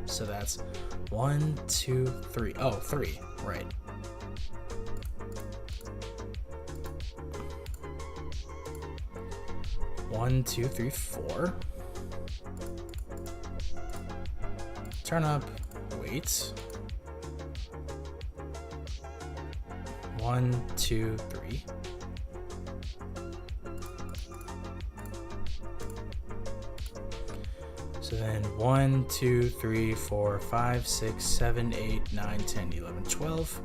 So that's 1, 2, 3. Oh, 3, right. 1, 2, 3, 4. Turn up. Wait. 1, 2, 3. So then 1, 2, 3, 4, 5, 6, 7, 8, 9, 10, 11, 12.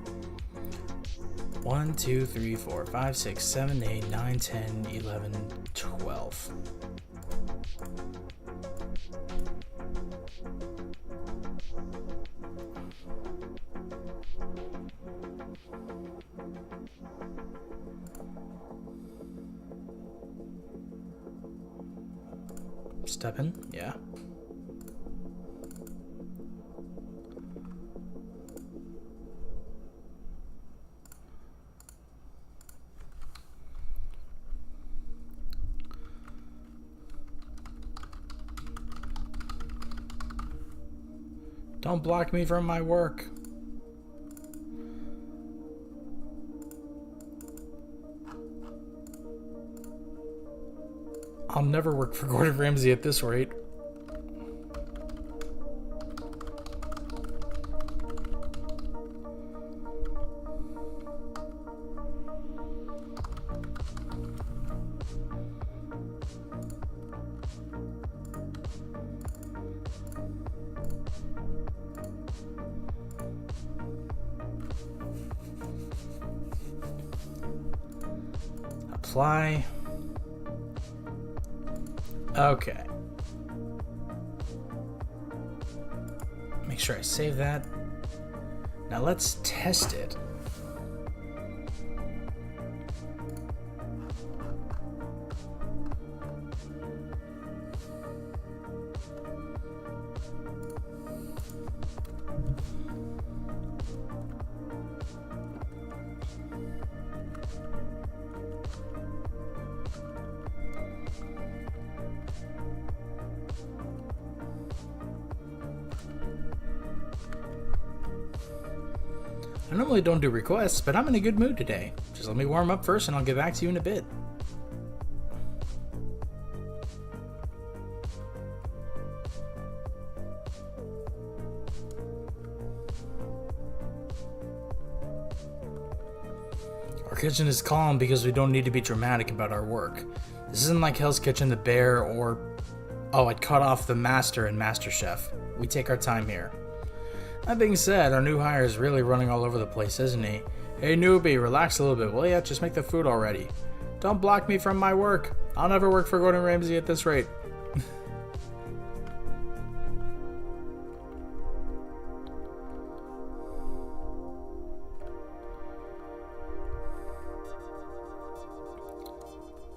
1, 2, 3, 4, 5, 6, 7, 8, 9, 10, 11, 12. Step in, yeah. Don't block me from my work. I'll never work for Gordon Ramsay at this rate. Apply. Okay. Make sure I save that. Now let's test it. I normally don't do requests, but I'm in a good mood today. Just let me warm up first and I'll get back to you in a bit. Our kitchen is calm because we don't need to be dramatic about our work. This isn't like Hell's Kitchen, The Bear, or... oh, I'd cut off the Master and MasterChef. We take our time here. That being said, our new hire is really running all over the place, isn't he? Hey newbie, relax a little bit, will ya? Just make the food already. Don't block me from my work. I'll never work for Gordon Ramsay at this rate.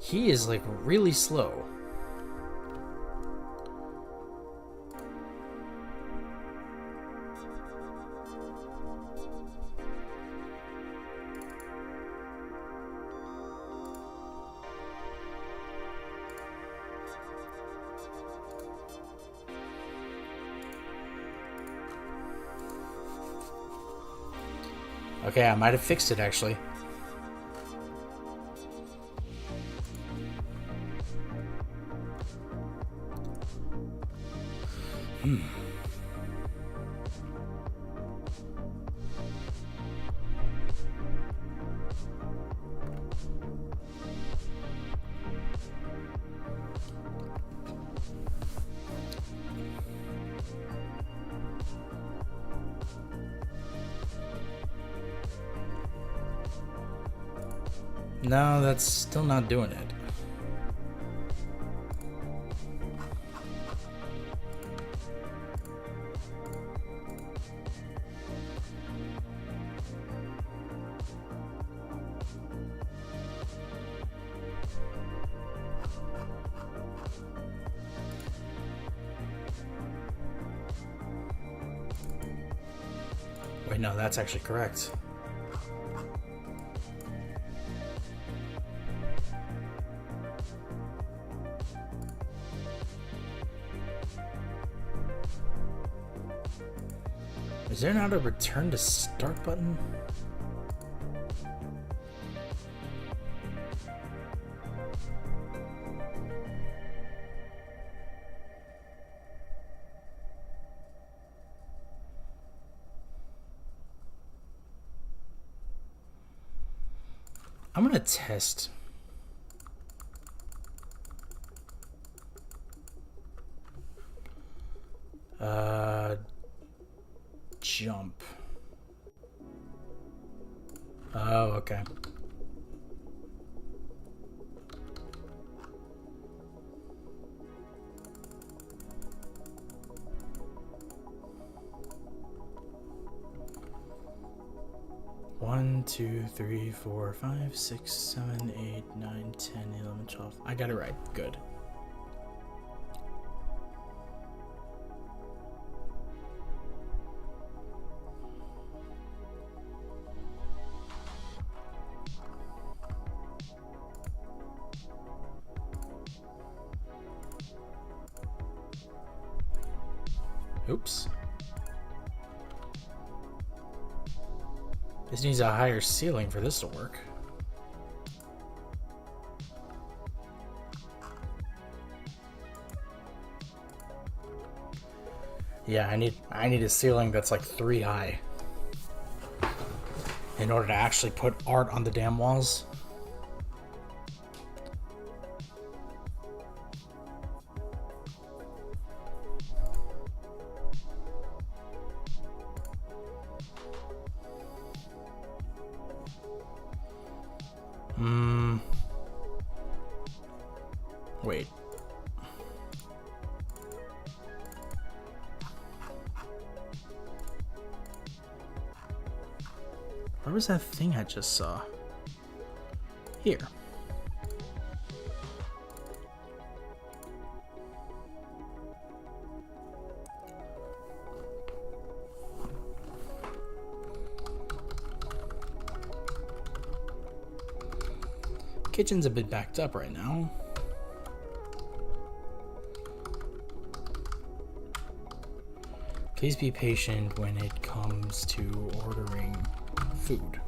He is like really slow. Okay, I might have fixed it actually. No, that's still not doing it. Wait, no, that's actually correct. Is there not a return to start button? I'm gonna test. Jump. Oh, okay. One, 2, 3, 4, 5, 6, 7, 8, 9, 10, 11, 12. I got it right. Good. Oops. This needs a higher ceiling for this to work. Yeah, I need a ceiling that's like 3 high in order to actually put art on the damn walls. Wait. Where was that thing I just saw? Here. Kitchen's a bit backed up right now. Please be patient when it comes to ordering food.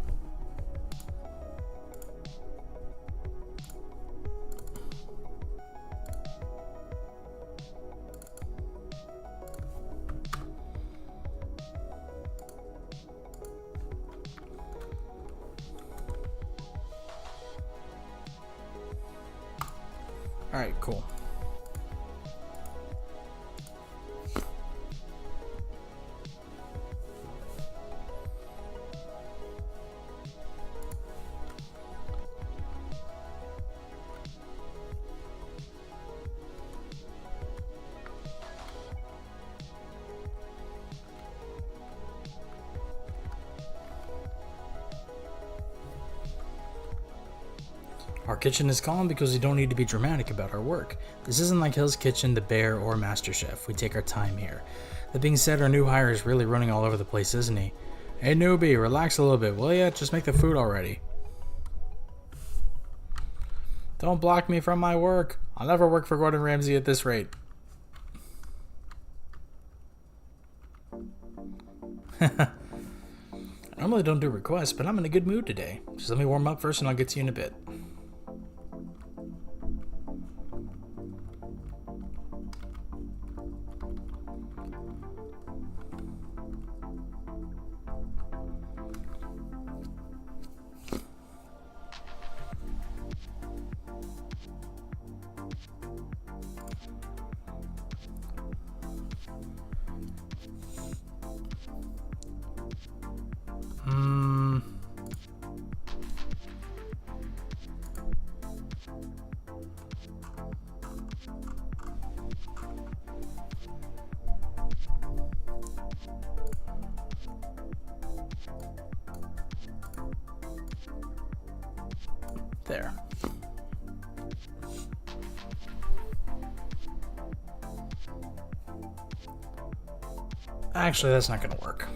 All right, cool. Our kitchen is calm because we don't need to be dramatic about our work. This isn't like Hill's Kitchen, The Bear, or MasterChef. We take our time here. That being said, our new hire is really running all over the place, isn't he? Hey newbie, relax a little bit, will ya? Just make the food already. Don't block me from my work. I'll never work for Gordon Ramsay at this rate. I normally don't do requests, but I'm in a good mood today. Just let me warm up first and I'll get to you in a bit. There. Actually, that's not going to work.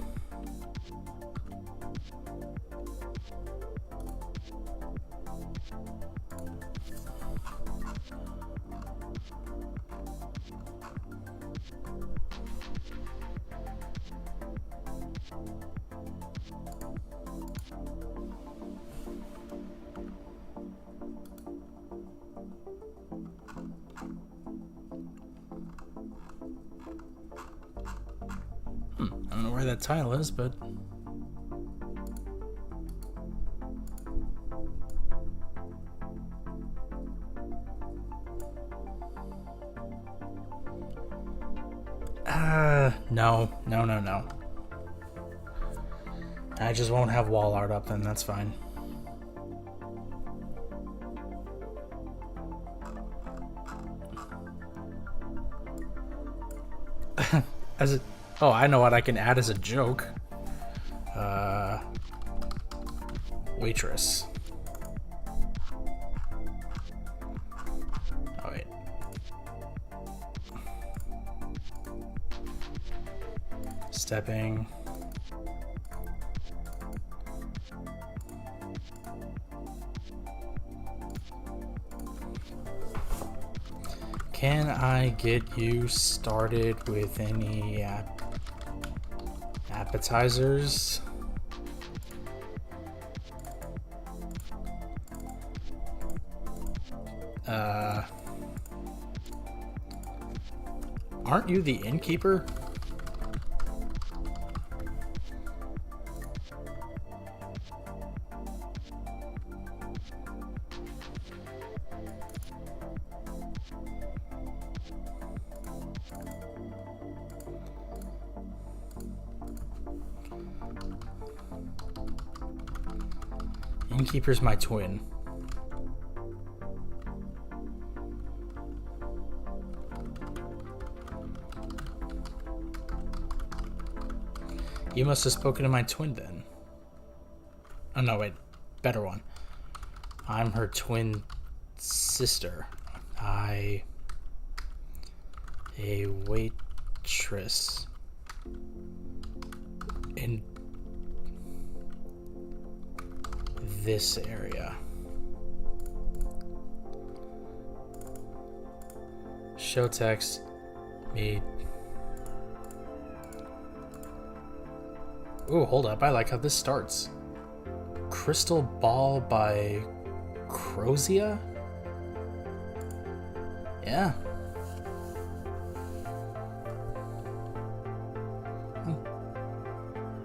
I don't know where that tile is, but... No. I just won't have wall art up then, that's fine. Oh, I know what I can add as a joke. Waitress. Oh, wait. Stepping. Can I get you started with any appetizers? Aren't you the innkeeper? Innkeeper's my twin. You must have spoken to my twin then. Oh no, wait. Better one. I'm her twin sister. A waitress in this area. Show text me. Ooh, hold up. I like how this starts. Crystal Ball by Crozia? Yeah.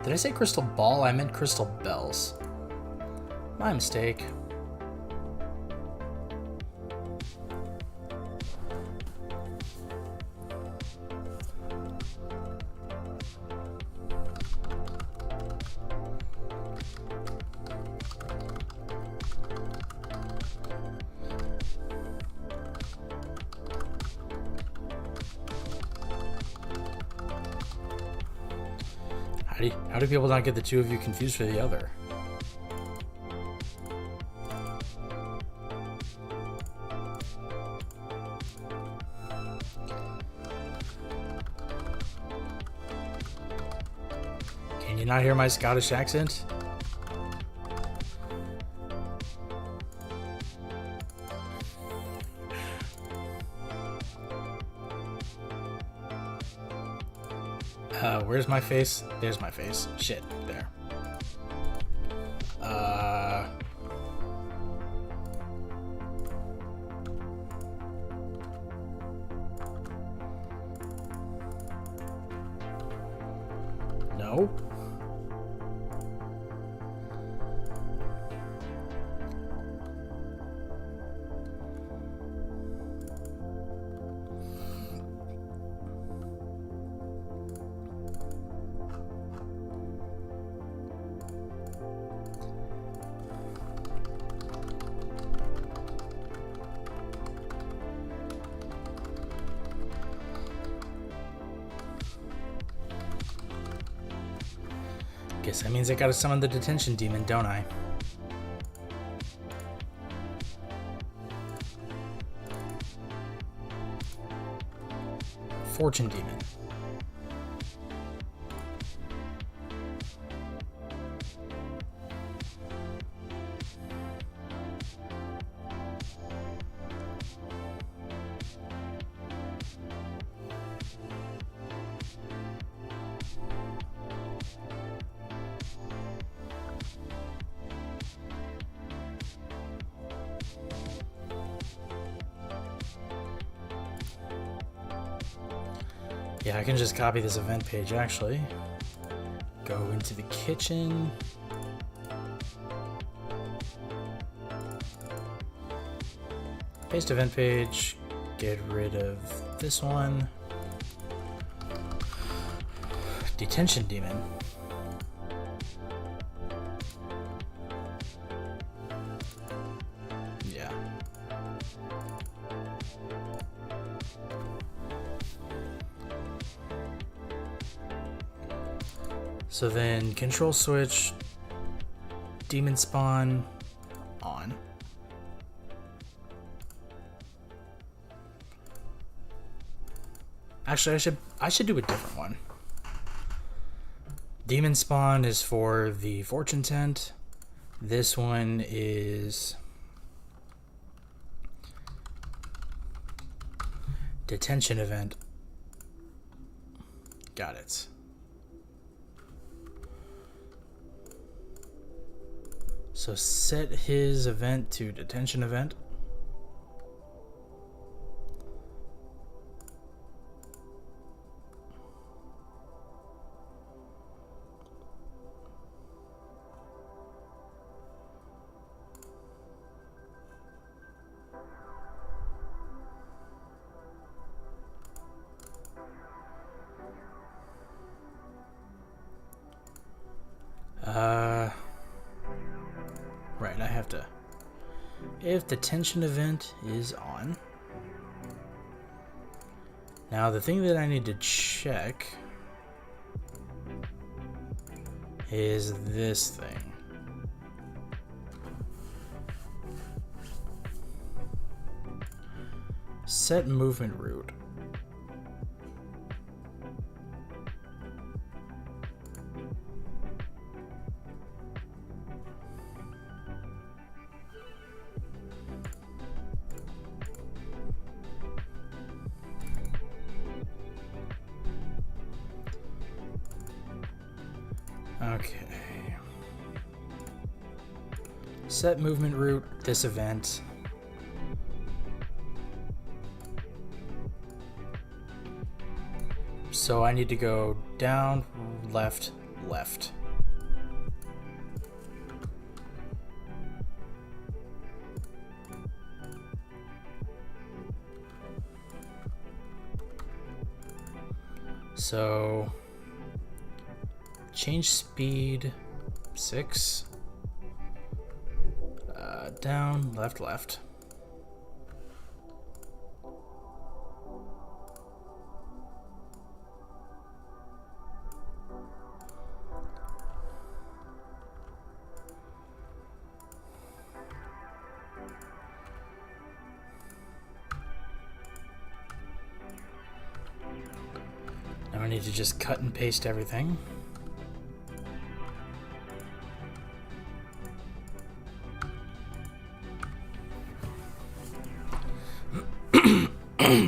Did I say crystal ball? I meant crystal bells. My mistake. How do people not get the two of you confused for the other? Can you not hear my Scottish accent? Where's my face? There's my face. Shit, there. No. Guess that means I gotta summon the detention demon, don't I? Fortune demon. Yeah, I can just copy this event page actually. Go into the kitchen. Paste event page. Get rid of this one. Detention demon. Yeah. So then control switch, demon spawn, on. Actually, I should do a different one. Demon spawn is for the fortune tent. This one is detention event. Got it. So set his event to detention event. Right, I have to. If detention event is on. Now the thing that I need to check is this thing. Set movement route. Okay. Set movement route, this event. So I need to go down, left, left. So change speed 6, down, left, left. Now I need to just cut and paste everything.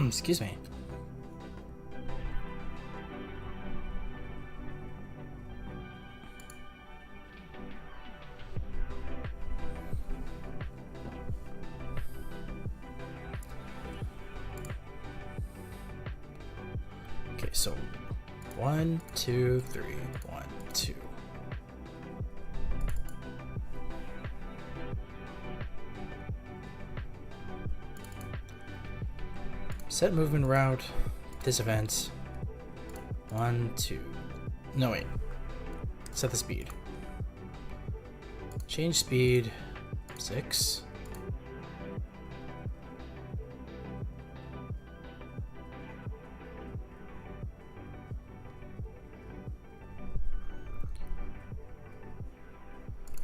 Excuse me. Okay, so 1, 2, 3, 1, 2. Set movement route, this event. 1, 2. No, wait. Set the speed. Change speed 6.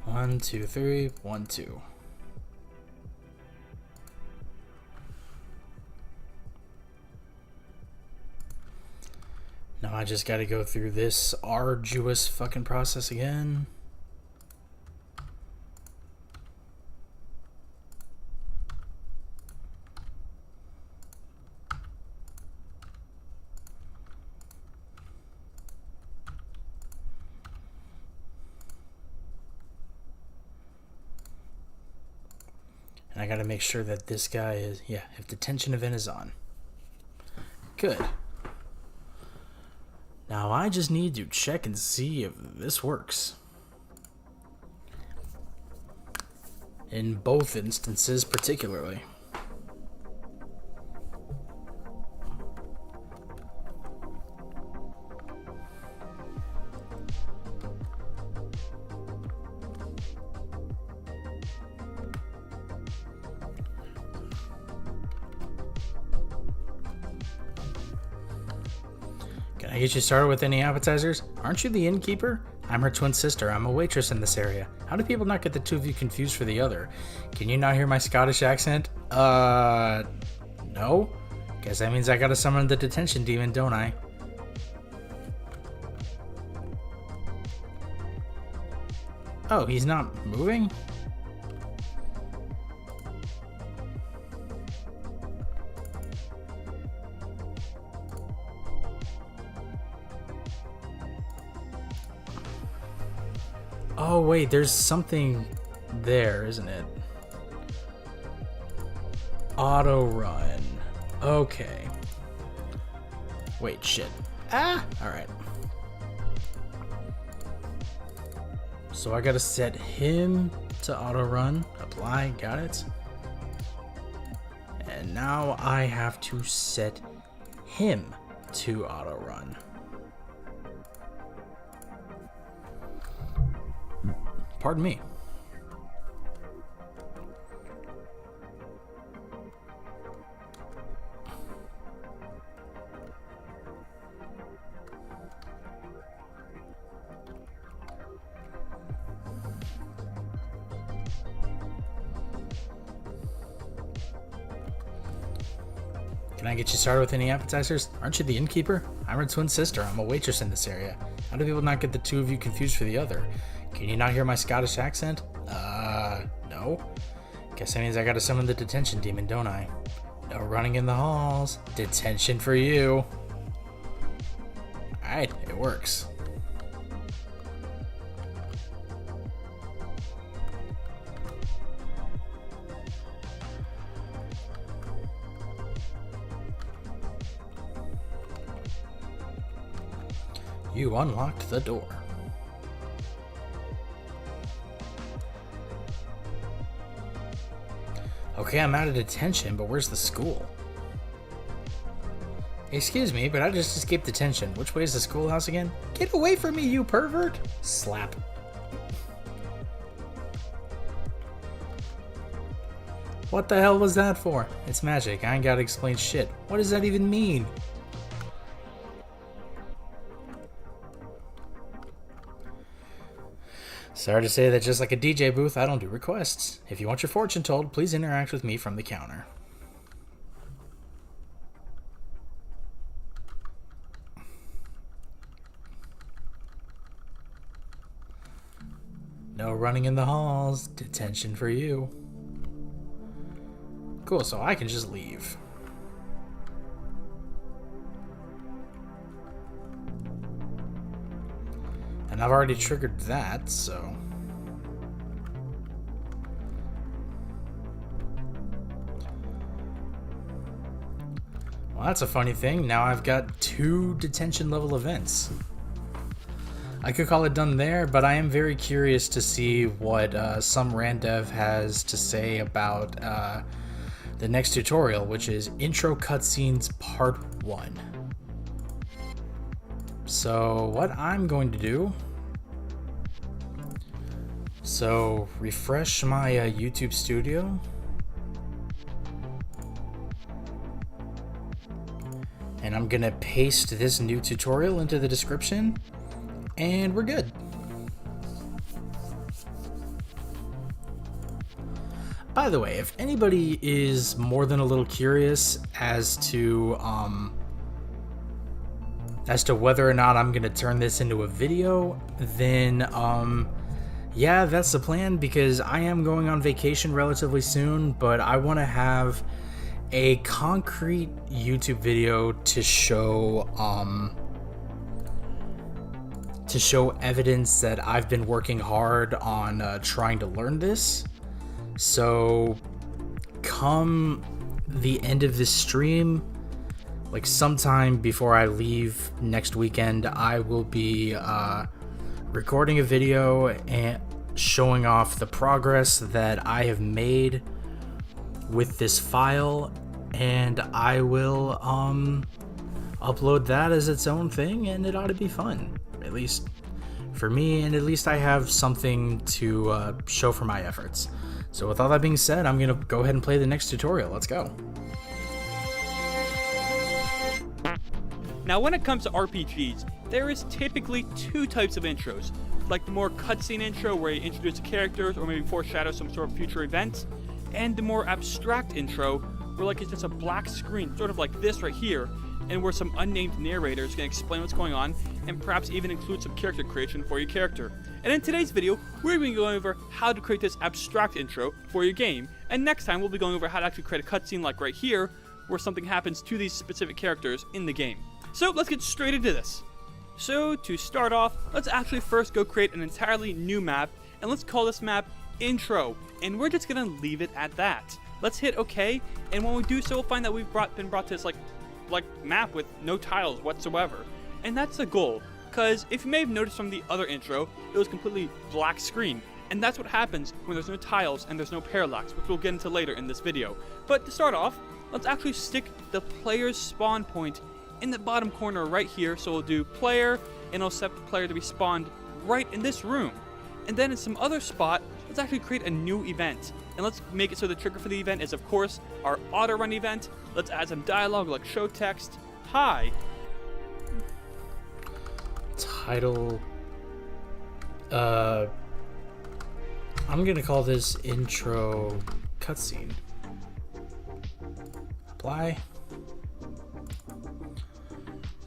One, two, three, 1, 2. Now I just gotta go through this arduous fucking process again. And I gotta make sure that this guy is, yeah, if detention event is on. Good. Now I just need to check and see if this works. In both instances particularly. I get you started with any appetizers? Aren't you the innkeeper? I'm her twin sister. I'm a waitress in this area. How do people not get the two of you confused for the other? Can you not hear my Scottish accent? No? Guess that means I gotta summon the detention demon, don't I? Oh, he's not moving? Oh wait, there's something there, isn't it? Auto run. Okay. Wait, shit. Ah! Alright. So I gotta set him to auto run. Apply, got it. And now I have to set him to auto run. Pardon me. Can I get you started with any appetizers? Aren't you the innkeeper? I'm her twin sister. I'm a waitress in this area. How do people not get the two of you confused for the other? Can you not hear my Scottish accent? No. Guess that means I gotta summon the detention demon, don't I? No running in the halls. Detention for you. Alright, it works. You unlocked the door. Okay, I'm out of detention, but where's the school? Excuse me, but I just escaped detention. Which way is the schoolhouse again? Get away from me, you pervert! Slap. What the hell was that for? It's magic. I ain't gotta explain shit. What does that even mean? Sorry to say that just like a DJ booth, I don't do requests. If you want your fortune told, please interact with me from the counter. No running in the halls. Detention for you. Cool, so I can just leave. And I've already triggered that, so... Well, that's a funny thing. Now I've got 2 detention level events. I could call it done there, but I am very curious to see what some randev has to say about the next tutorial, which is Intro Cutscenes Part 1. So what I'm going to do, so refresh my YouTube studio, and I'm gonna paste this new tutorial into the description, and we're good. By the way, if anybody is more than a little curious as to whether or not I'm gonna turn this into a video, then yeah, that's the plan, because I am going on vacation relatively soon, but I want to have a concrete YouTube video to show evidence that I've been working hard on trying to learn this. So come the end of this stream, like sometime before I leave next weekend, I will be recording a video and showing off the progress that I have made with this file, and I will upload that as its own thing, and it ought to be fun, at least for me, and at least I have something to show for my efforts. So with all that being said, I'm gonna go ahead and play the next tutorial. Let's go. Now when it comes to RPGs, there is typically two types of intros, like the more cutscene intro where you introduce the characters or maybe foreshadow some sort of future event, and the more abstract intro where like it's just a black screen, sort of like this right here, and where some unnamed narrator is going to explain what's going on and perhaps even include some character creation for your character. And in today's video, we're going to be going over how to create this abstract intro for your game, and next time we'll be going over how to actually create a cutscene like right here, where something happens to these specific characters in the game. So let's get straight into this. So to start off, let's actually first go create an entirely new map, and let's call this map Intro, and we're just going to leave it at that. Let's hit OK, and when we do so, we'll find that we've been brought to this like map with no tiles whatsoever. And that's the goal, because if you may have noticed from the other intro, it was completely black screen. And that's what happens when there's no tiles and there's no parallax, which we'll get into later in this video. But to start off, let's actually stick the player's spawn point in the bottom corner right here. So we'll do player, and it'll set the player to be spawned right in this room. And then in some other spot, let's actually create a new event. And let's make it so the trigger for the event is, of course, our auto run event. Let's add some dialogue like show text. Hi. Title. I'm gonna call this intro cutscene. Apply.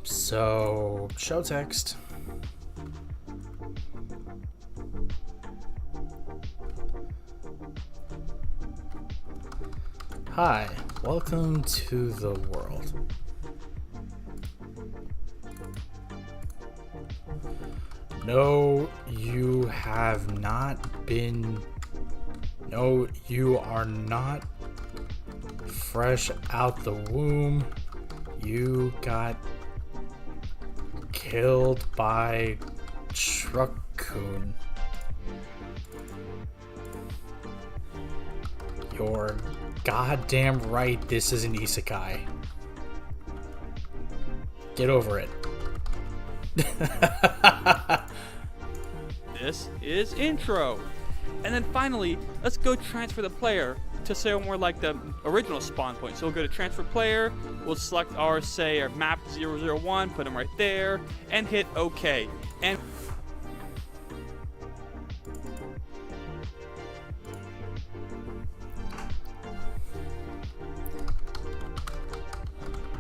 So, show text. Hi, welcome to the world. No, you have not been. No, you are not fresh out the womb. You got killed by Truck-kun. You're goddamn right, this is an isekai. Get over it. This is intro. And then finally, let's go transfer the player to somewhere like the original spawn point. So we'll go to transfer player, we'll select our, say, our map 001, put them right there, and hit OK. And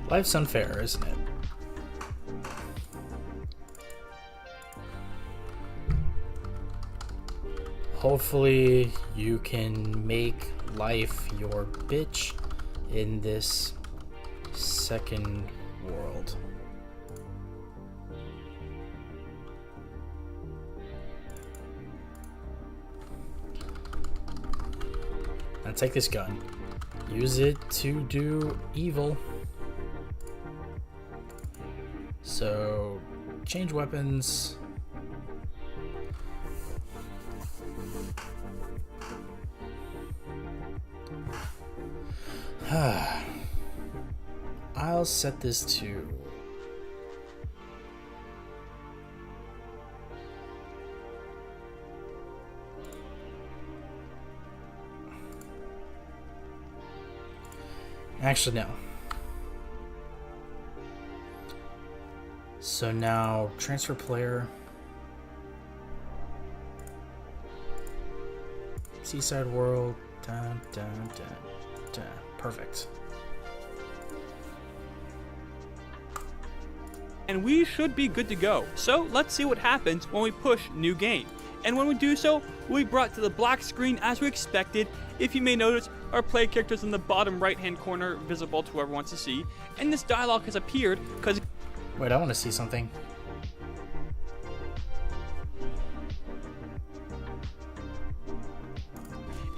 Life's unfair, isn't it? Hopefully you can make life your bitch in this second world. Now take this gun. Use it to do evil. So, change weapons. I'll set this to actually no. So now transfer player, seaside world, dun, dun, dun, dun. Perfect. And we should be good to go. So let's see what happens when we push new game. And when we do so, we'll be brought to the black screen as we expected. If you may notice, our player characters in the bottom right hand corner visible to whoever wants to see. And this dialogue has appeared because... Wait, I want to see something.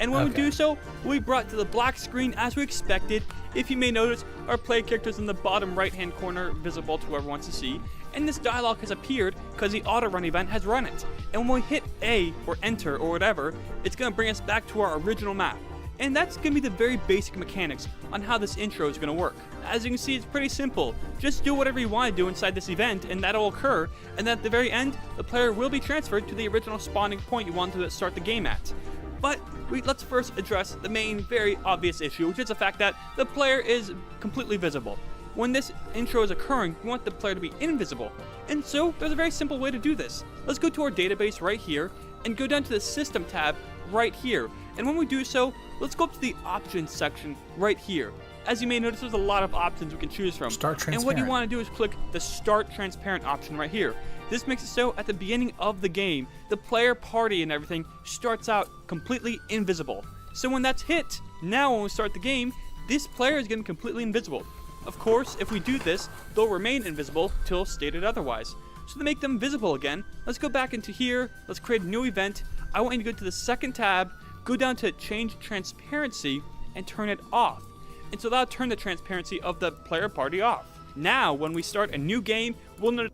And when we do so, we'll be brought to the black screen as we expected. If you may notice, our player characters in the bottom right hand corner visible to whoever wants to see. And this dialogue has appeared because the auto run event has run it. And when we hit A or enter or whatever, it's going to bring us back to our original map. And that's going to be the very basic mechanics on how this intro is going to work. As you can see, it's pretty simple. Just do whatever you want to do inside this event and that'll occur, and then at the very end, the player will be transferred to the original spawning point you wanted to start the game at. But let's first address the main, very obvious issue, which is the fact that the player is completely visible. when this intro is occurring, we want the player to be invisible. And so there's a very simple way to do this. Let's go to our database right here and go down to the System tab right here. And when we do so, let's go up to the Options section right here. As you may notice, there's a lot of options we can choose from. Start transparent. And what you want to do is click the Start Transparent option right here. This makes it so at the beginning of the game, the player party and everything starts out completely invisible. So when that's hit, now when we start the game, this player is getting completely invisible. Of course, if we do this, they'll remain invisible till stated otherwise. So to make them visible again, let's go back into here, let's create a new event. I want you to go to the second tab, go down to Change Transparency, and turn it off. And so that'll turn the transparency of the player party off. Now, when we start a new game, we'll notice.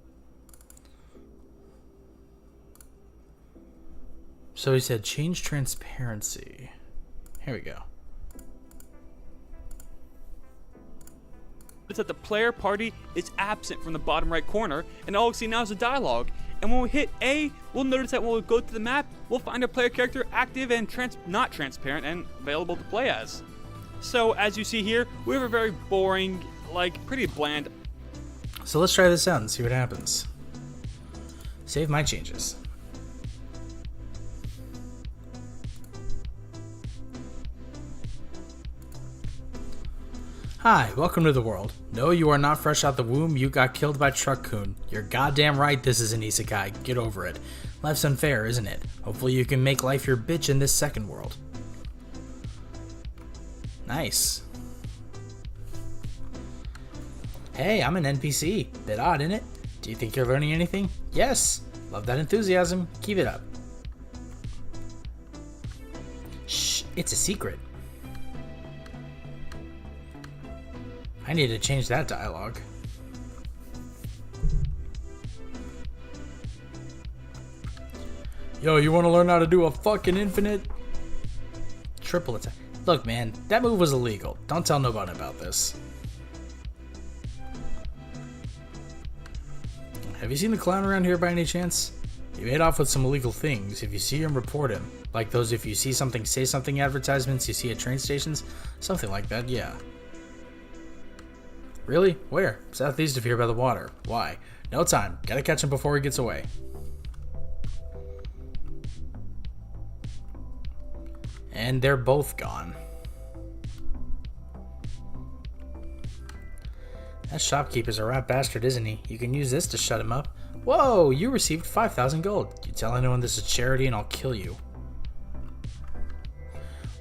So he said change transparency. Here we go. That the player party is absent from the bottom right corner, and all we see now is a dialogue. And when we hit A, we'll notice that when we go to the map, we'll find our player character active and not transparent and available to play as. So as you see here, we have a very boring, pretty bland. So let's try this out and see what happens. Save my changes. Hi, welcome to the world. No, you are not fresh out the womb, you got killed by Truck-kun. You're goddamn right this is an isekai, get over it. Life's unfair, isn't it? Hopefully you can make life your bitch in this second world. Nice. Hey, I'm an NPC. Bit odd, isn't it? Do you think you're learning anything? Yes. Love that enthusiasm. Keep it up. Shh, it's a secret. I need to change that dialogue. Yo, you want to learn how to do a fucking infinite triple attack? Look, man, that move was illegal. Don't tell nobody about this. Have you seen the clown around here by any chance? He made off with some illegal things. If you see him, report him. Like those if you see something, say something advertisements you see at train stations. Something like that, yeah. Really? Where? Southeast of here by the water. Why? No time. Gotta catch him before he gets away. And they're both gone. That shopkeeper's a rat bastard, isn't he? You can use this to shut him up. Whoa, you received 5,000 gold. You tell anyone this is charity and I'll kill you.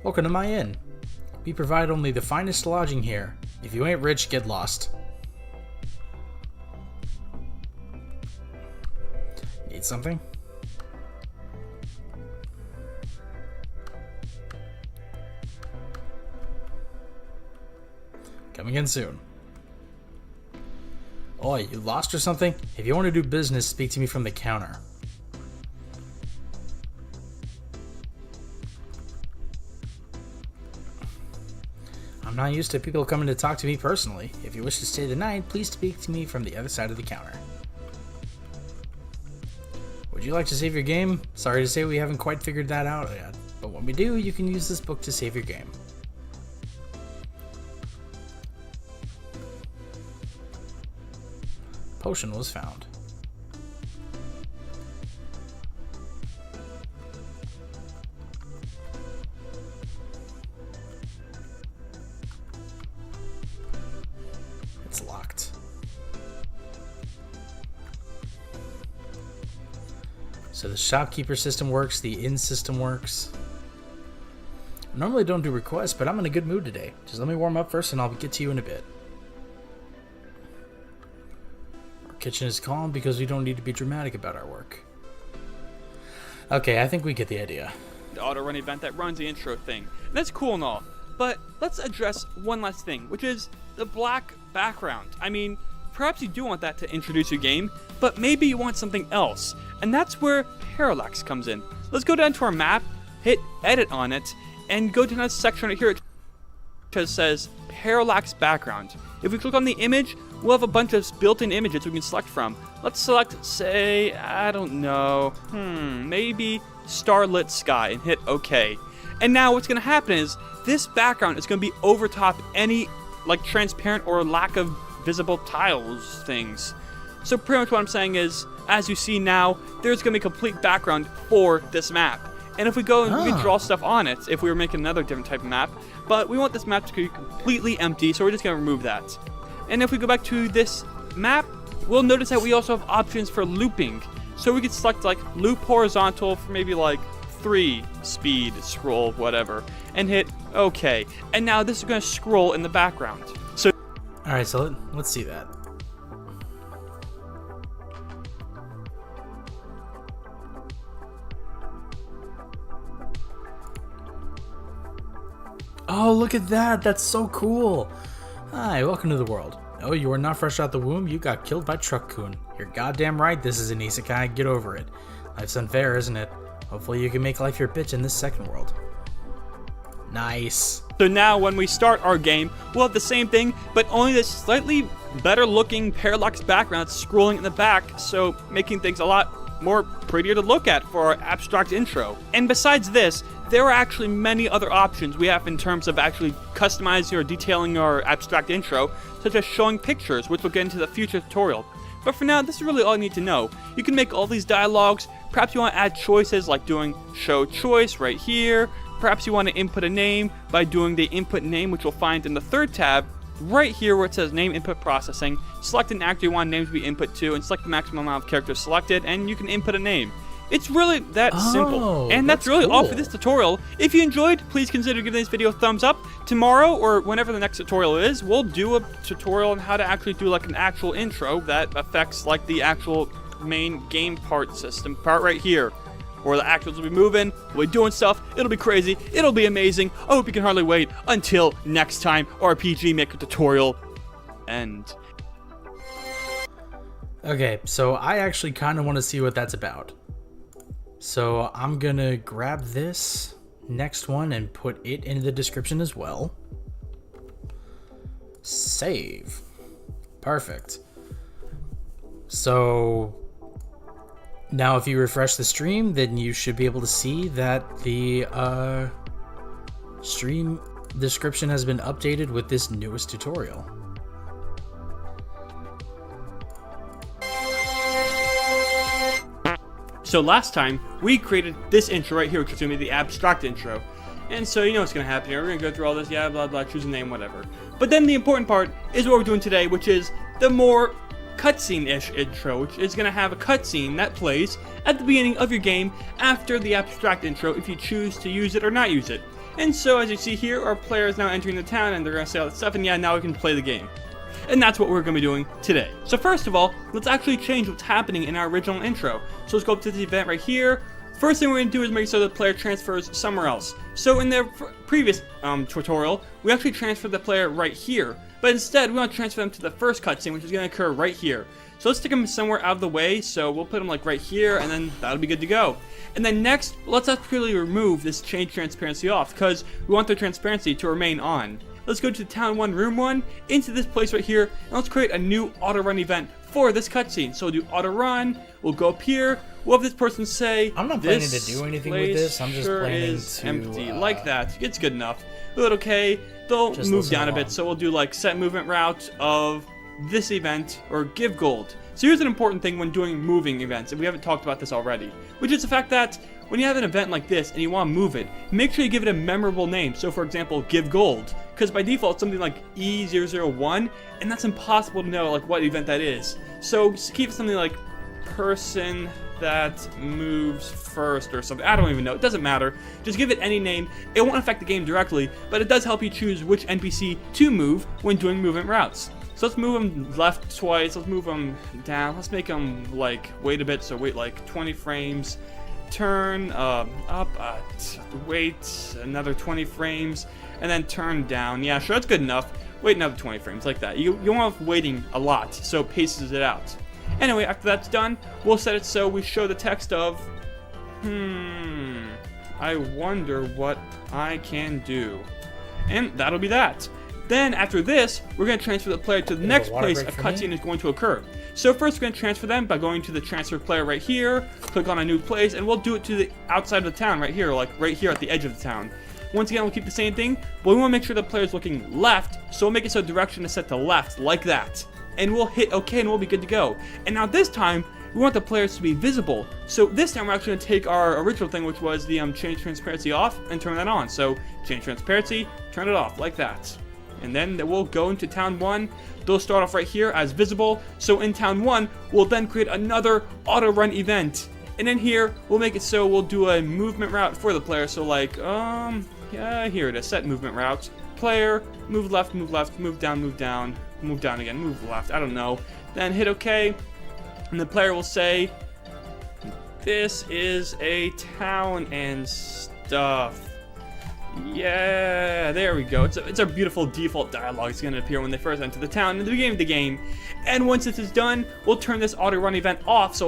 Welcome to my inn. We provide only the finest lodging here. If you ain't rich, get lost. Need something? Coming in soon. Oi, you lost or something? If you want to do business, speak to me from the counter. I'm not used to people coming to talk to me personally. If you wish to stay the night, please speak to me from the other side of the counter. Would you like to save your game? Sorry to say we haven't quite figured that out yet, but when we do, you can use this book to save your game. Potion was found. It's locked. So the shopkeeper system works, the inn system works. I normally don't do requests, but I'm in a good mood today. Just let me warm up first and I'll get to you in a bit. Our kitchen is calm because we don't need to be dramatic about our work. Okay, I think we get the idea. The auto run event that runs the intro thing. And that's cool and all. But let's address one last thing, which is the black background. I mean, perhaps you do want that to introduce your game, but maybe you want something else. And that's where parallax comes in. Let's go down to our map, hit edit on it, and go to another section right here that says parallax background. If we click on the image, we'll have a bunch of built-in images we can select from. Let's select, say, I don't know, maybe starlit sky and hit OK. And now what's going to happen is this background is going to be over top any transparent or lack of visible tiles things. So pretty much what I'm saying is, as you see now, there's going to be a complete background for this map. And if we go and we can draw stuff on it, if we were making another different type of map, but we want this map to be completely empty, so we're just going to remove that. And if we go back to this map, we'll notice that we also have options for looping. So we could select like loop horizontal for maybe like 3 speed, scroll, whatever, and hit OK. And now this is going to scroll in the background. So, alright, so let's see that. Oh, look at that. That's so cool. Hi, welcome to the world. Oh, you are not fresh out the womb? You got killed by Truck-kun. You're goddamn right, this is an isekai. Get over it. Life's unfair, isn't it? Hopefully you can make life your bitch in this second world. Nice. So now when we start our game, we'll have the same thing, but only this slightly better looking parallax background scrolling in the back, so making things a lot more prettier to look at for our abstract intro. And besides this, there are actually many other options we have in terms of actually customizing or detailing our abstract intro, such as showing pictures, which we'll get into the future tutorial. But for now, this is really all you need to know. You can make all these dialogues. Perhaps you want to add choices like doing show choice right here. Perhaps you want to input a name by doing the input name, which you'll find in the 3rd tab right here where it says name input processing. Select an actor you want name to be input to and select the maximum amount of characters selected, and you can input a name. It's really that simple. And that's really all for this tutorial. If you enjoyed, please consider giving this video a thumbs up. Tomorrow, or whenever the next tutorial is, we'll do a tutorial on how to actually do like an actual intro that affects like the actual main game part system part right here, where the actors will be moving, we'll be doing stuff. It'll be crazy. It'll be amazing. I hope you can hardly wait until next time. RPG Maker tutorial end. Okay, so I actually kind of want to see what that's about. So I'm gonna grab this next one and put it in the description as well. Save. Perfect. So now if you refresh the stream, then you should be able to see that the stream description has been updated with this newest tutorial. So last time, we created this intro right here, which is going to be the abstract intro. And so you know what's going to happen here. We're going to go through all this, yeah, blah, blah, choose a name, whatever. But then the important part is what we're doing today, which is the more cutscene-ish intro, which is going to have a cutscene that plays at the beginning of your game after the abstract intro if you choose to use it or not use it. And so as you see here, our player is now entering the town and they're going to say all that stuff, and yeah, now we can play the game. And that's what we're going to be doing today. So first of all, let's actually change what's happening in our original intro. So let's go up to the event right here. First thing we're going to do is make sure the player transfers somewhere else. So in the previous tutorial, we actually transferred the player right here. But instead, we want to transfer them to the first cutscene, which is going to occur right here. So let's stick them somewhere out of the way. So we'll put them like right here, and then that'll be good to go. And then next, let's actually remove this change transparency off, because we want the transparency to remain on. Let's go to Town 1, Room 1, into this place right here, and let's create a new auto-run event for this cutscene. So we'll do auto-run, we'll go up here, we'll have this person say, I'm not planning to do anything with this, I'm just planning to... empty, like that, it's good enough. We'll hit OK, they'll move down a bit, so we'll do like set movement route of this event, or give gold. So here's an important thing when doing moving events, and we haven't talked about this already, which is the fact that when you have an event like this and you want to move it, make sure you give it a memorable name. So for example, give gold, because by default it's something like E001, and that's impossible to know like what event that is. So just keep something like person that moves first or something. I don't even know. It doesn't matter. Just give it any name. It won't affect the game directly, but it does help you choose which NPC to move when doing movement routes. So let's move them left twice. Let's move them down. Let's make them like wait a bit. So wait like 20 frames. Turn up, wait another 20 frames, and then turn down. Yeah, sure, that's good enough. Wait another 20 frames, like that. You want waiting a lot, so it paces it out. Anyway, after that's done, we'll set it so we show the text of, I wonder what I can do. And that'll be that. Then, after this, we're going to transfer the player to the next place a cutscene is going to occur. So first, we're going to transfer them by going to the transfer player right here, click on a new place, and we'll do it to the outside of the town right here, like right here at the edge of the town. Once again, we'll keep the same thing, but we want to make sure the player is looking left, so we'll make it so direction is set to left, like that. and we'll hit OK and we'll be good to go. And now this time, we want the players to be visible. So this time we're actually going to take our original thing, which was the change transparency off, and turn that on. So change transparency, turn it off like that. And then we'll go into town 1. They'll start off right here as visible. So in town 1, we'll then create another auto run event. And then here, we'll make it so we'll do a movement route for the player. So like, yeah, here it is, set movement route. Player, move left, move down, move down again, move left, I don't know. Then hit OK. And the player will say, this is a town and stuff. Yeah, there we go. It's a beautiful default dialogue. It's going to appear when they first enter the town in the beginning of the game. And once this is done, we'll turn this auto run event off. So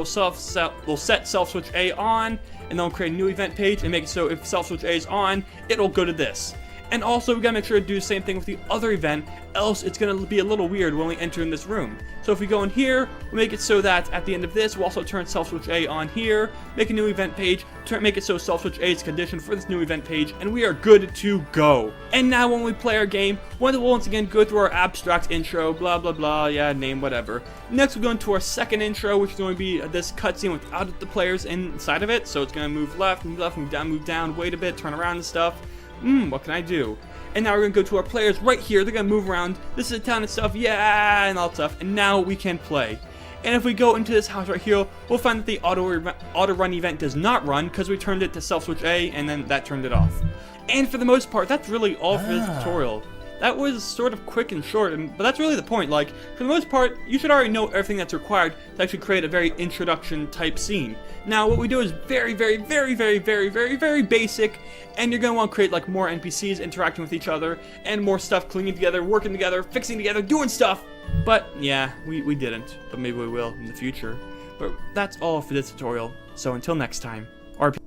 we'll set self switch A on, and then we'll create a new event page and make it so if self switch A is on, it'll go to this. And also, we gotta make sure to do the same thing with the other event, else it's gonna be a little weird when we enter in this room. So if we go in here, we'll make it so that at the end of this, we'll also turn self switch A on here, make a new event page, make it so self switch A is conditioned for this new event page, and we are good to go. And now when we play our game, we'll once again go through our abstract intro, blah blah blah, yeah, name, whatever. Next, we'll go into our second intro, which is going to be this cutscene without the players inside of it. So it's gonna move left, move down, wait a bit, turn around and stuff. What can I do? And now we're going to go to our players right here. They're going to move around. This is a town and stuff. Yeah, and all that stuff. And now we can play. And if we go into this house right here, we'll find that the auto run event does not run because we turned it to self switch A and then that turned it off. And for the most part, that's really all for this tutorial. That was sort of quick and short, but that's really the point. Like, for the most part, you should already know everything that's required to actually create a very introduction type scene. Now, what we do is very basic, and you're going to want to create like more NPCs interacting with each other, and more stuff clinging together, working together, fixing together, doing stuff. But yeah, we didn't, but maybe we will in the future. But that's all for this tutorial, so until next time, RP.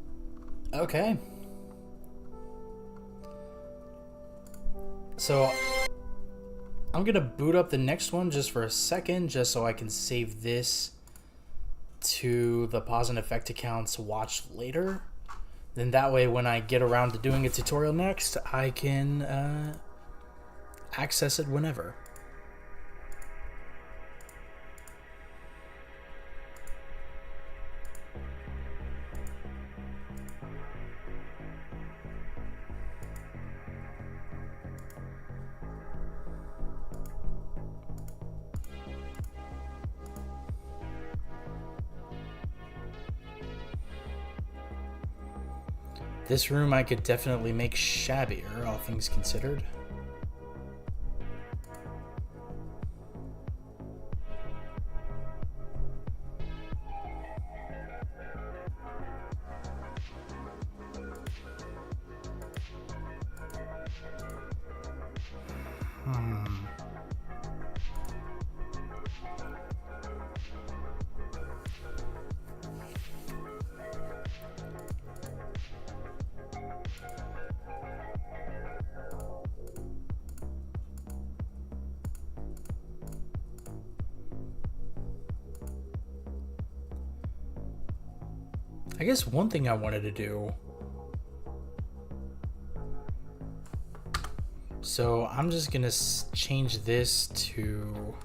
Okay. So, I'm gonna boot up the next one just for a second, just so I can save this to the pause and effect accounts watch later. Then that way, when I get around to doing a tutorial next, I can access it whenever. This room I could definitely make shabbier, all things considered. I guess one thing I wanted to do, so I'm just gonna change this to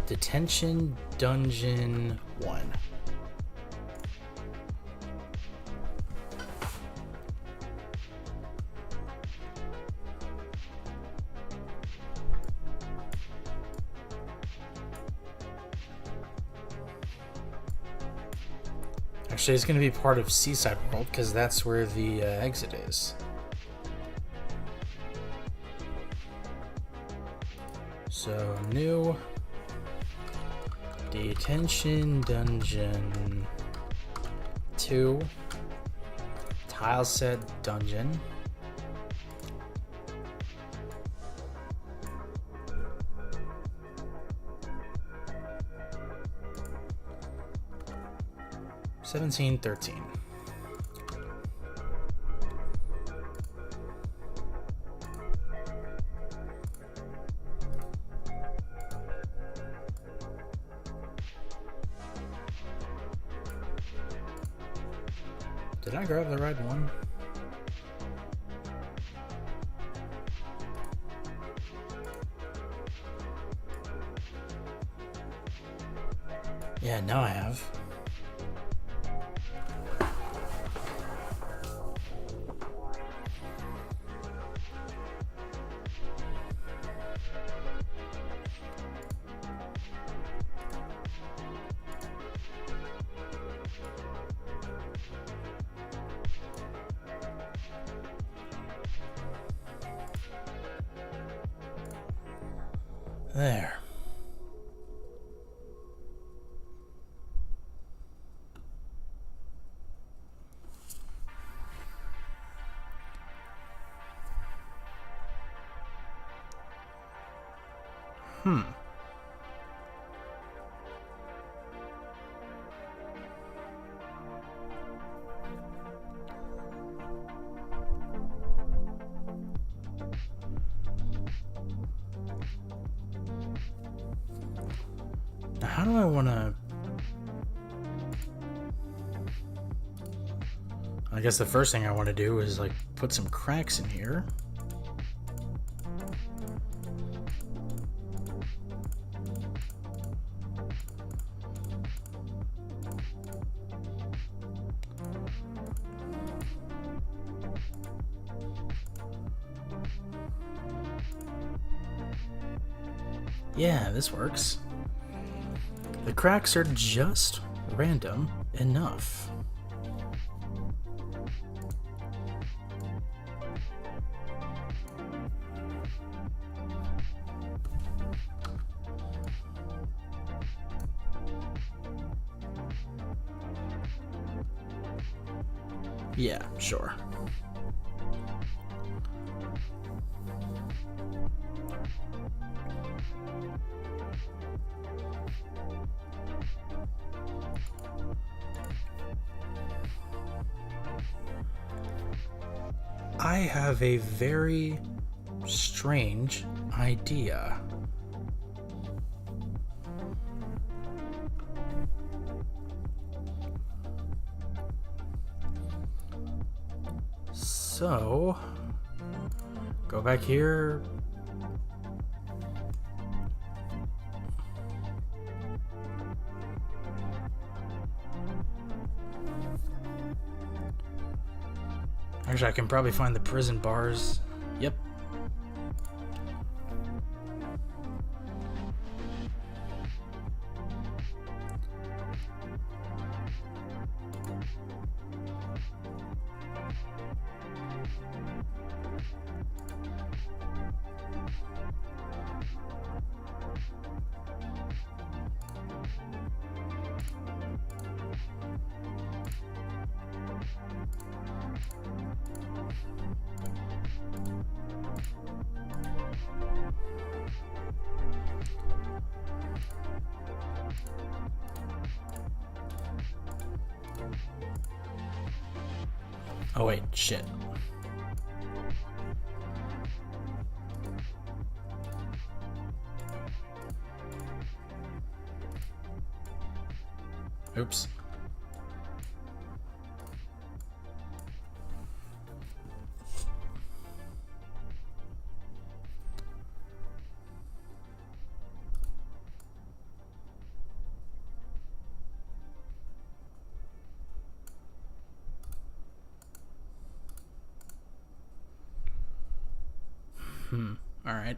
Detention Dungeon 1. Actually, it's going to be part of Seaside World because that's where the exit is. So, new Detention Dungeon 2 tile set dungeon. $17.13. Did I grab the right one? Yeah, now I have. There. Now, how do I want to... I guess the first thing I want to do is, like, put some cracks in here. Yeah, this works. The cracks are just random enough. Yeah, sure. I have a very strange idea. So, go back here. Actually, I can probably find the prison bars. Yep. Oh wait, shit. Oops. All right.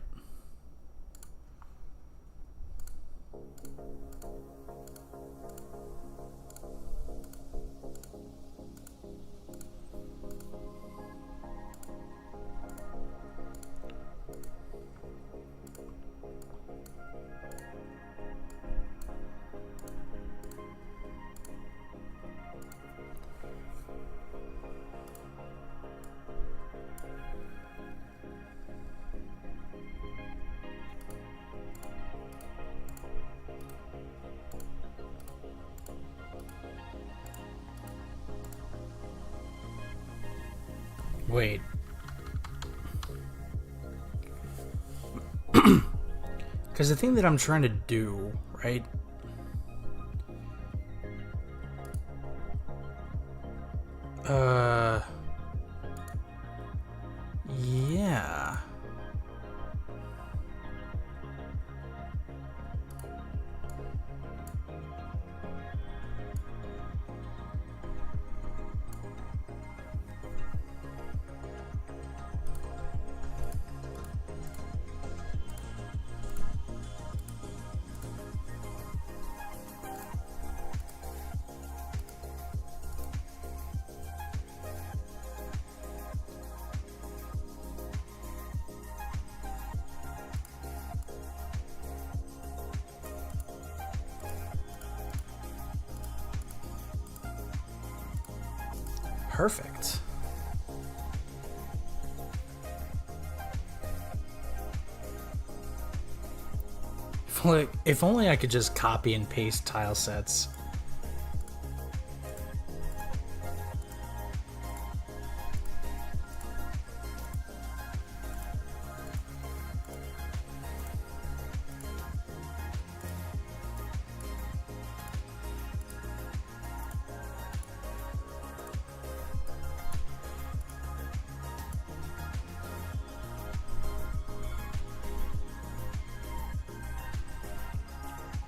Wait. Because the thing that I'm trying to do, right? Yeah. Perfect. If only I could just copy and paste tile sets.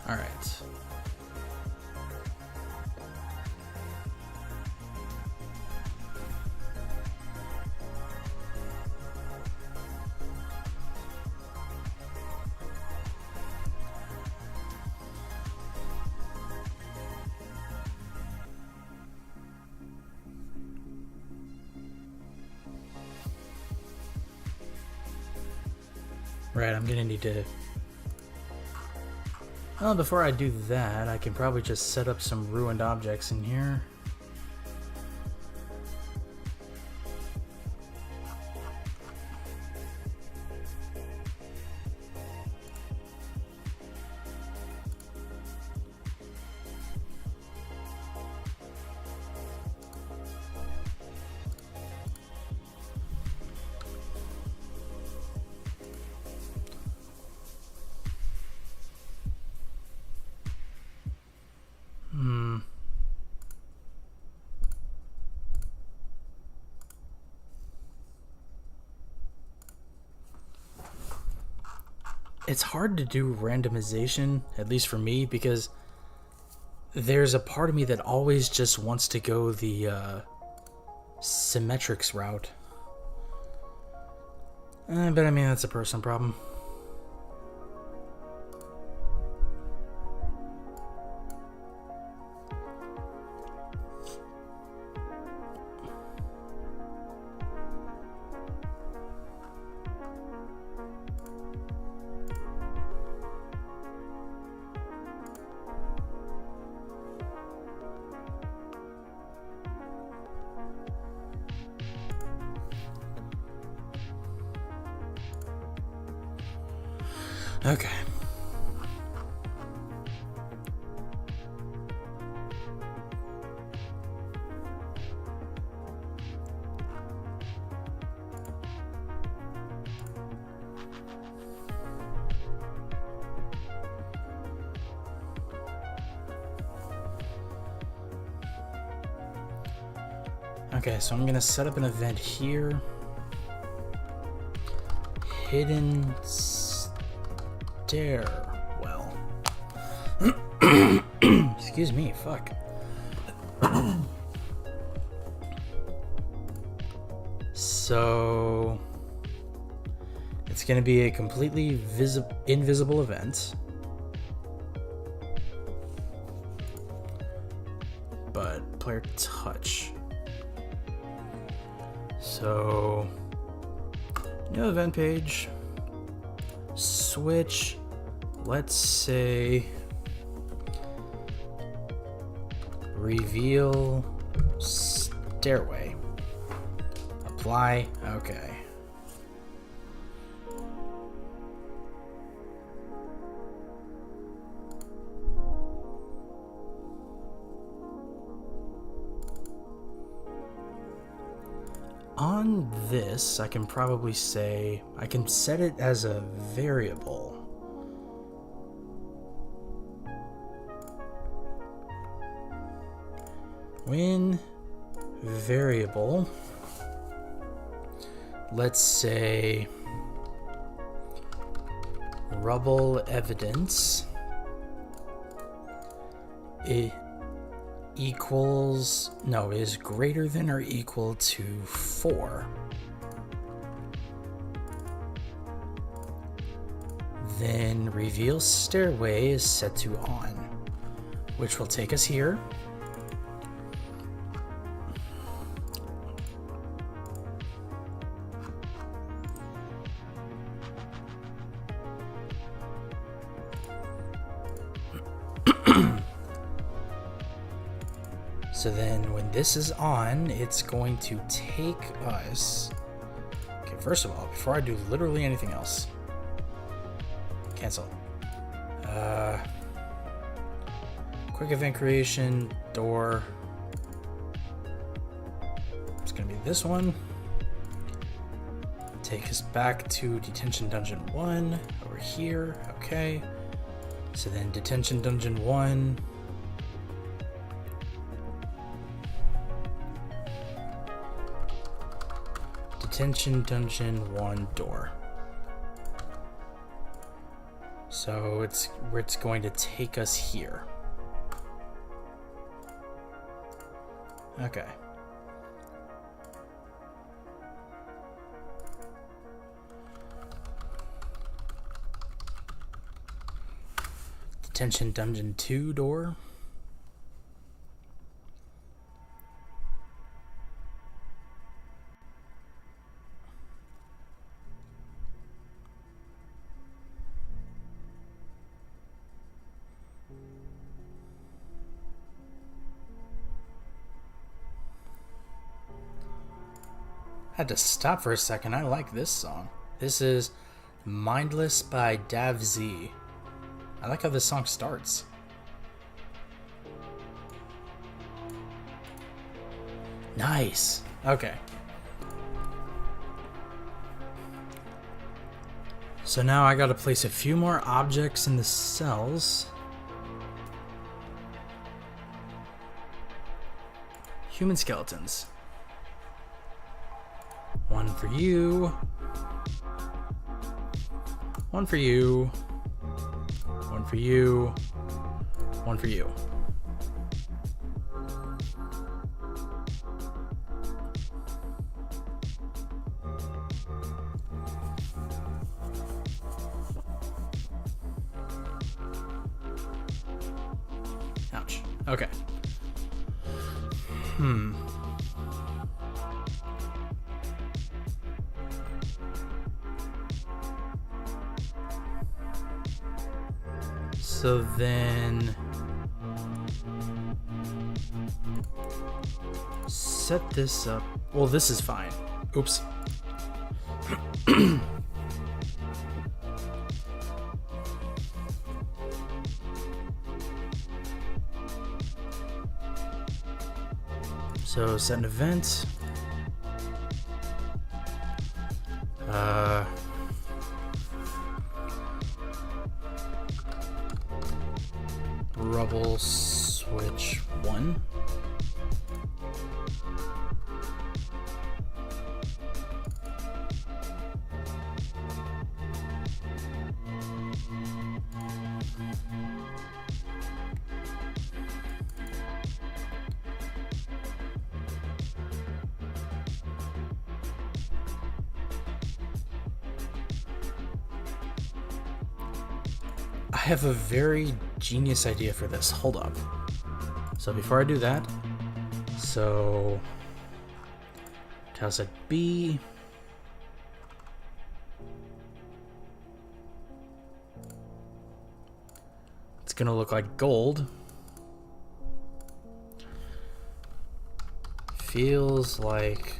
All right. Right, I'm gonna need to... Well, before I do that, I can probably just set up some ruined objects in here. It's hard to do randomization, at least for me, because there's a part of me that always just wants to go the symmetrics route. But I mean, that's a personal problem. Okay. Okay, so I'm going to set up an event here. Hidden stairwell. Excuse me, fuck. So it's going to be a completely invisible event. But player touch. So, new event page, switch, let's say, reveal stairway, apply, okay. On this, I can probably say, I can set it as a variable. When variable, let's say rubble evidence, it equals, no, is greater than or equal to 4. Then reveal stairway is set to on, which will take us here. So then when this is on, it's going to take us... Okay, first of all, before I do literally anything else, cancel. Quick event creation, door. It's gonna be this one. Take us back to Detention Dungeon 1 over here. Okay. So then Detention Dungeon 1. Detention Dungeon 1 door. So it's going to take us here. Okay. Detention Dungeon 2 door. I had to stop for a second. I like this song. This is Mindless by Dav Z. I like how this song starts. Nice. Okay. So now I gotta place a few more objects in the cells. Human skeletons. One for you. One for you. One for you. One for you. Ouch. Okay. So then set this up. Well, this is fine. Oops. So set an event. Rubble switch 1. I have a very genius idea for this. Hold up. So before I do that, so tile set B. It's gonna look like gold. Feels like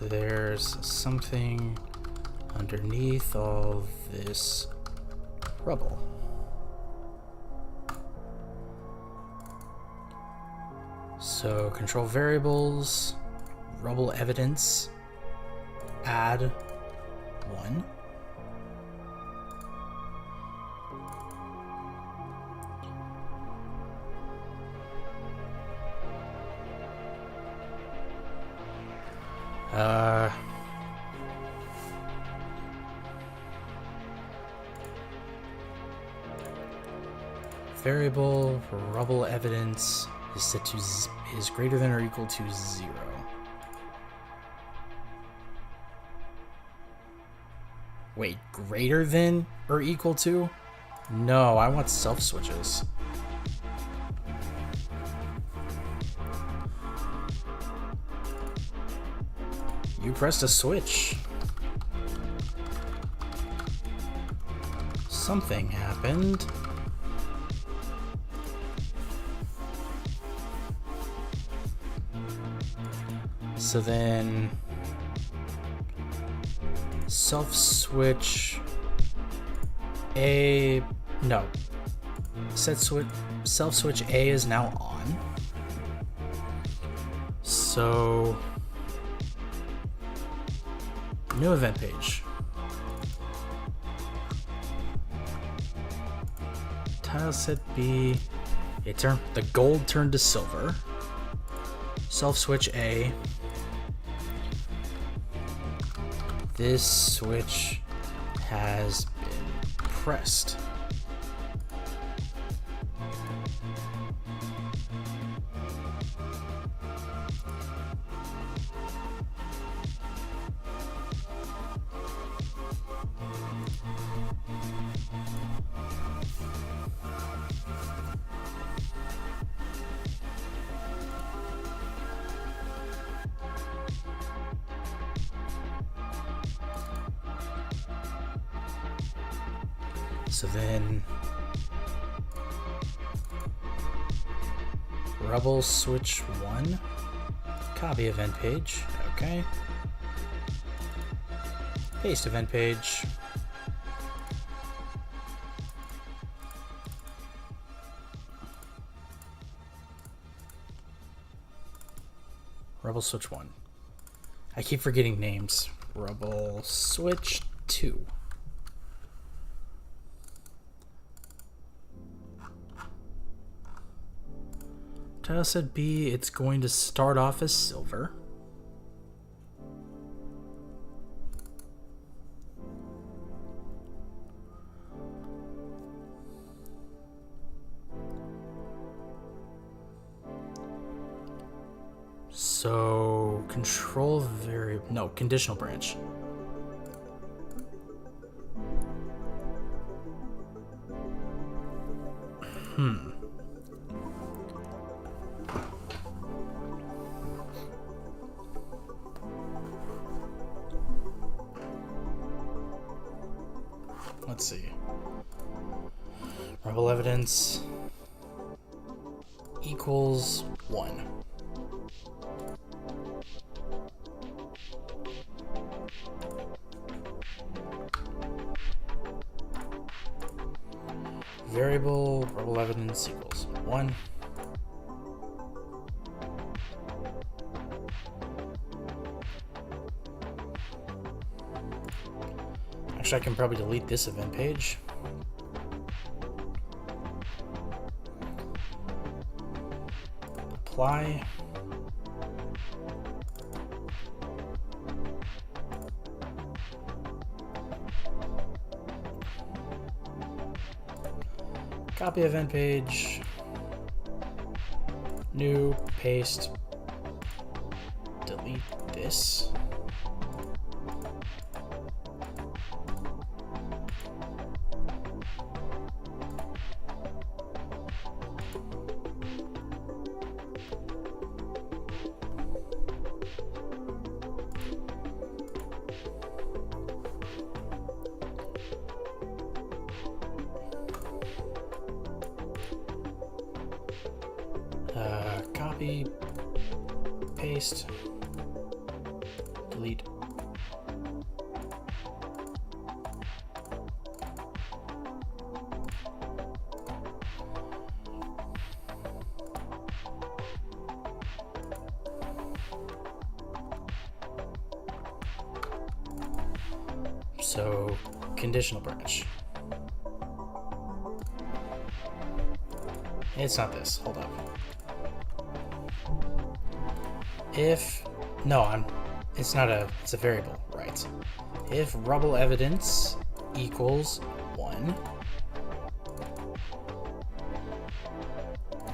there's something underneath all this rubble. So control variables, rubble evidence, add 1. Variable rubble evidence is set to is greater than or equal to 0. Wait, greater than or equal to? No, I want self switches. You pressed a switch. Something happened. So then self switch A, no, self switch A is now on. So new event page. Tile set B, the gold turned to silver. Self switch A. This switch has been pressed. So then Rebel switch 1, copy event page, okay. Paste event page. Rebel switch 1. I keep forgetting names. Rebel switch 2. Tile set B, it's going to start off as silver. So control variable, no, conditional branch. Let's see. Rebel evidence equals 1. Variable rebel evidence equals 1. Actually, I can probably delete this event page. Apply. Copy event page. New, paste. Delete this. Copy, paste, delete. So, conditional branch. It's not this. Hold up. If no, it's not a, it's a variable, right? If rebel evidence equals 1,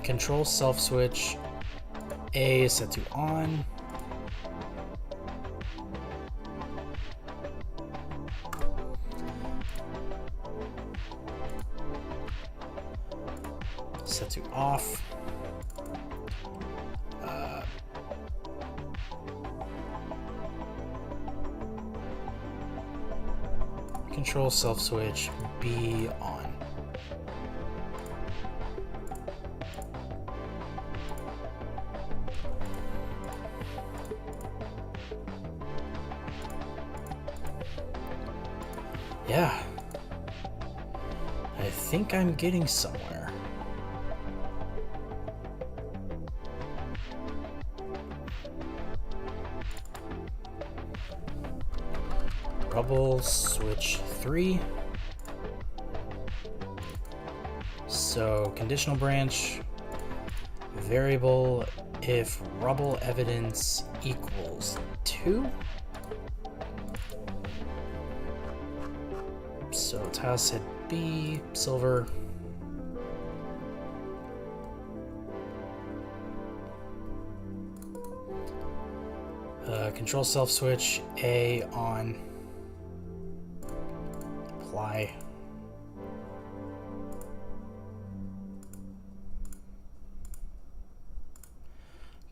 control self switch A is set to on. Set to off. Control self switch B on. Yeah. I think I'm getting somewhere. Rubble switch 3. So conditional branch, variable if rubble evidence equals 2. So tile set B, silver. Control self switch A on. Apply.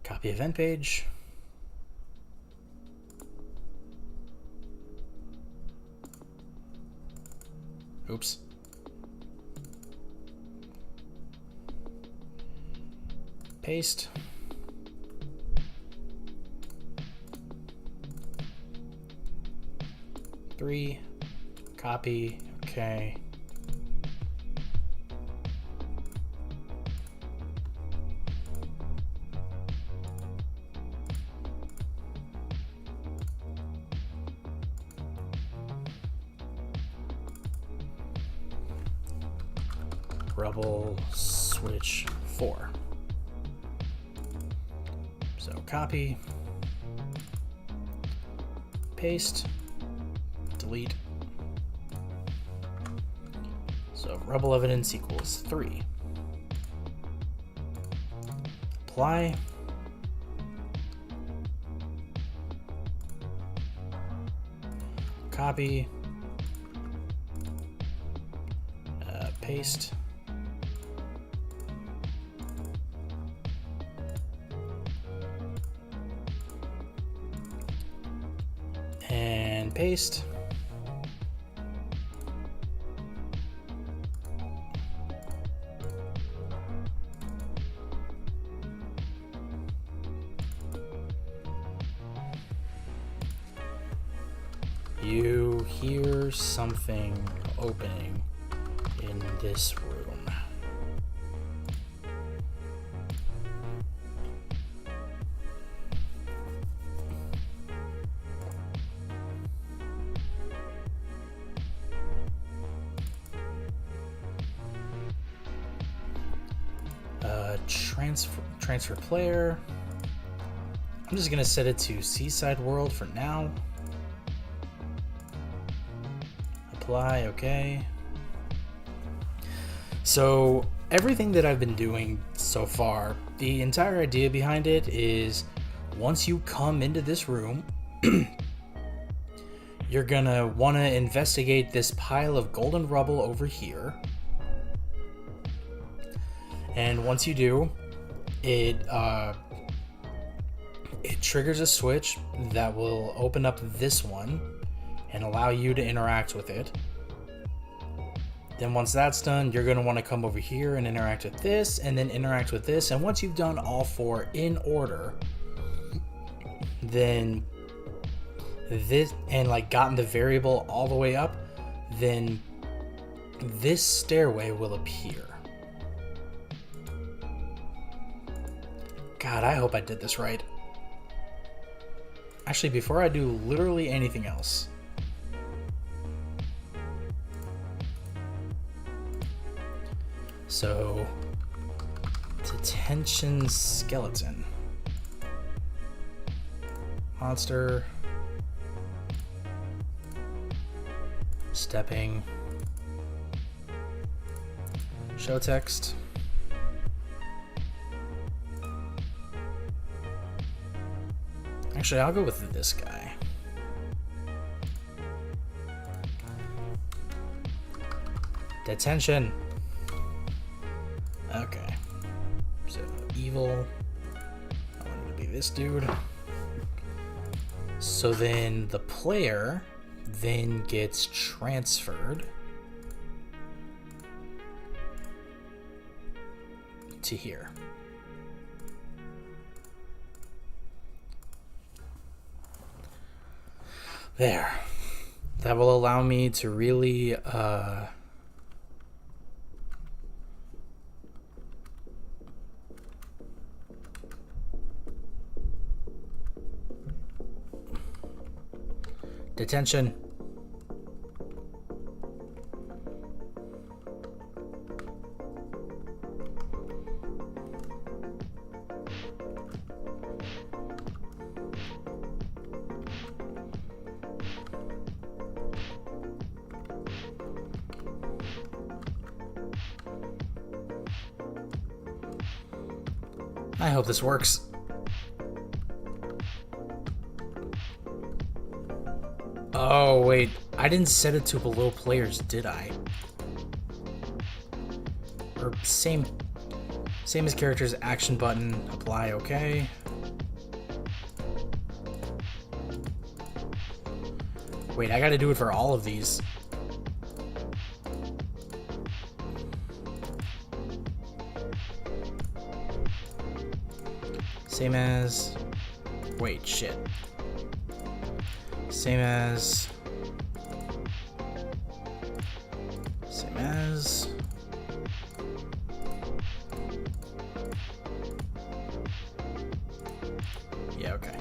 Copy event page. Oops. Paste. Three. Copy. Okay. Rubble switch 4. So copy, paste, delete. So rubble evidence equals 3. Apply. Copy, paste. And paste. You hear something opening in this room. Transfer player. I'm just gonna set it to Seaside World for now. Apply, okay. So everything that I've been doing so far, the entire idea behind it is once you come into this room, you're gonna want to investigate this pile of golden rubble over here. And once you do, it triggers a switch that will open up this one and allow you to interact with it. Then once that's done, you're going to want to come over here and interact with this, and then interact with this. And once you've done all 4 in order, then this, and like gotten the variable all the way up, then this stairway will appear. God, I hope I did this right. Actually, before I do literally anything else, so detention skeleton, monster, stepping, show text. Actually, I'll go with this guy. Detention. Okay. So, evil. I want it to be this dude. So then the player then gets transferred to here. There. that will allow me to really detention. I hope this works. Oh, wait. I didn't set it to below players, did I? Or same as characters, action button, apply, okay. Wait, I gotta do it for all of these. Same as... Wait, shit. Same as... Same as... Yeah, okay.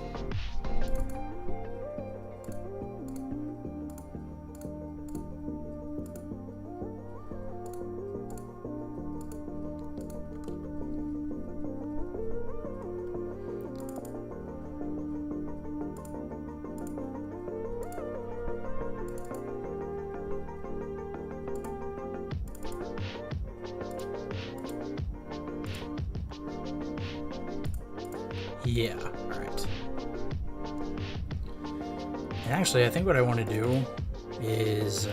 Yeah, alright. And actually, I think what I want to do is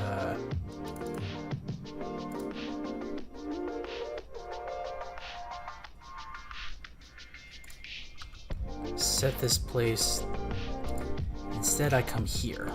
set this place. Instead, I come here.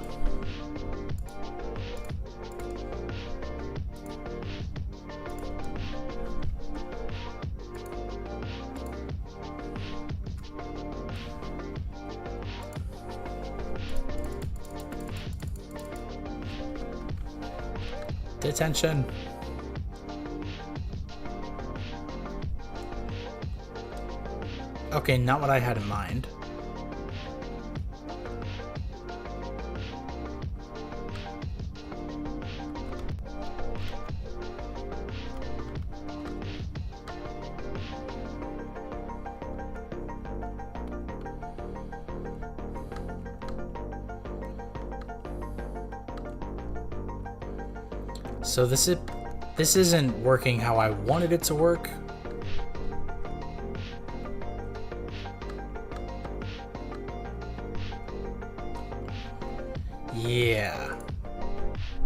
Detention. Okay, not what I had in mind. So this isn't working how I wanted it to work. Yeah.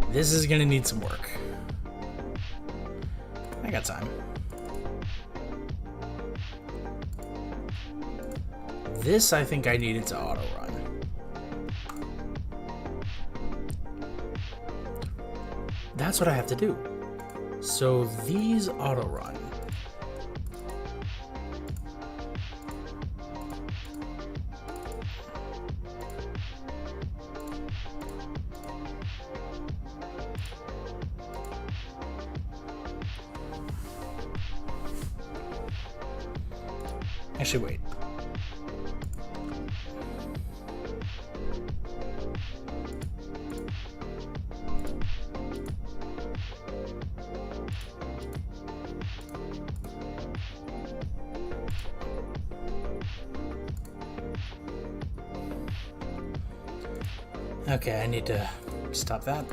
This is gonna need some work. I got time. This I think I needed to auto run. That's what I have to do. So these auto run. Actually, wait. Okay, I need to stop that.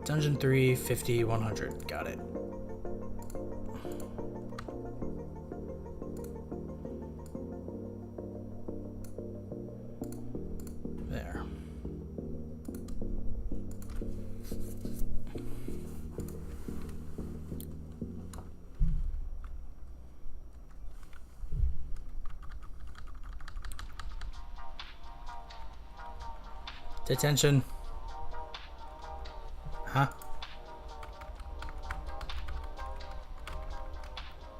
Dungeon 3, 50, 100. Got it. There. Detention. Huh?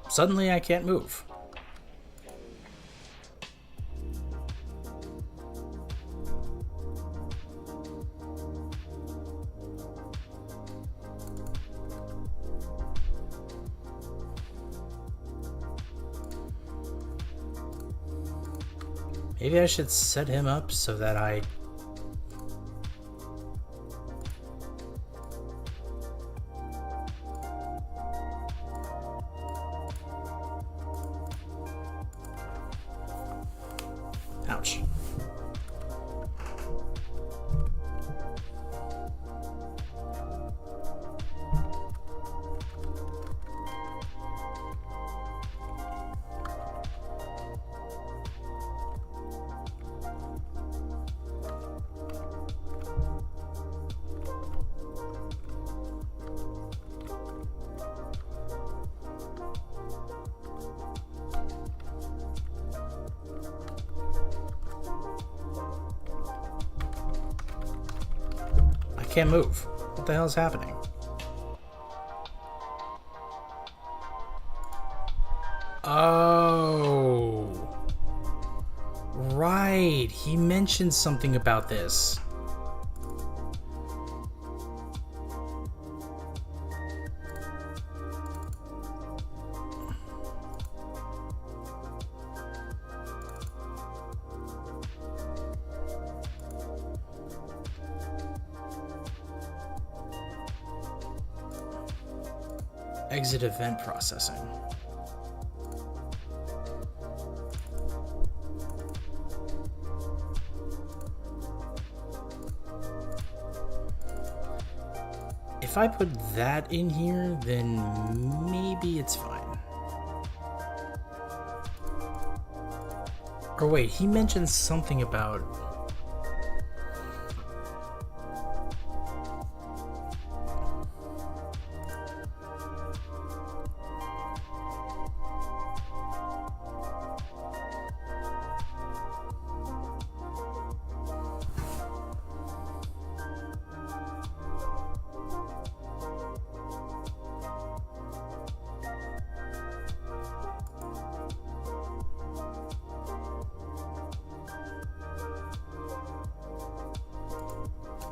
Suddenly I can't move. Maybe I should set him up so that I... Ouch. Can't move. What the hell is happening? Oh, right. He mentioned something about this. Exit event processing. If I put that in here, then maybe it's fine. Or wait, he mentioned something about...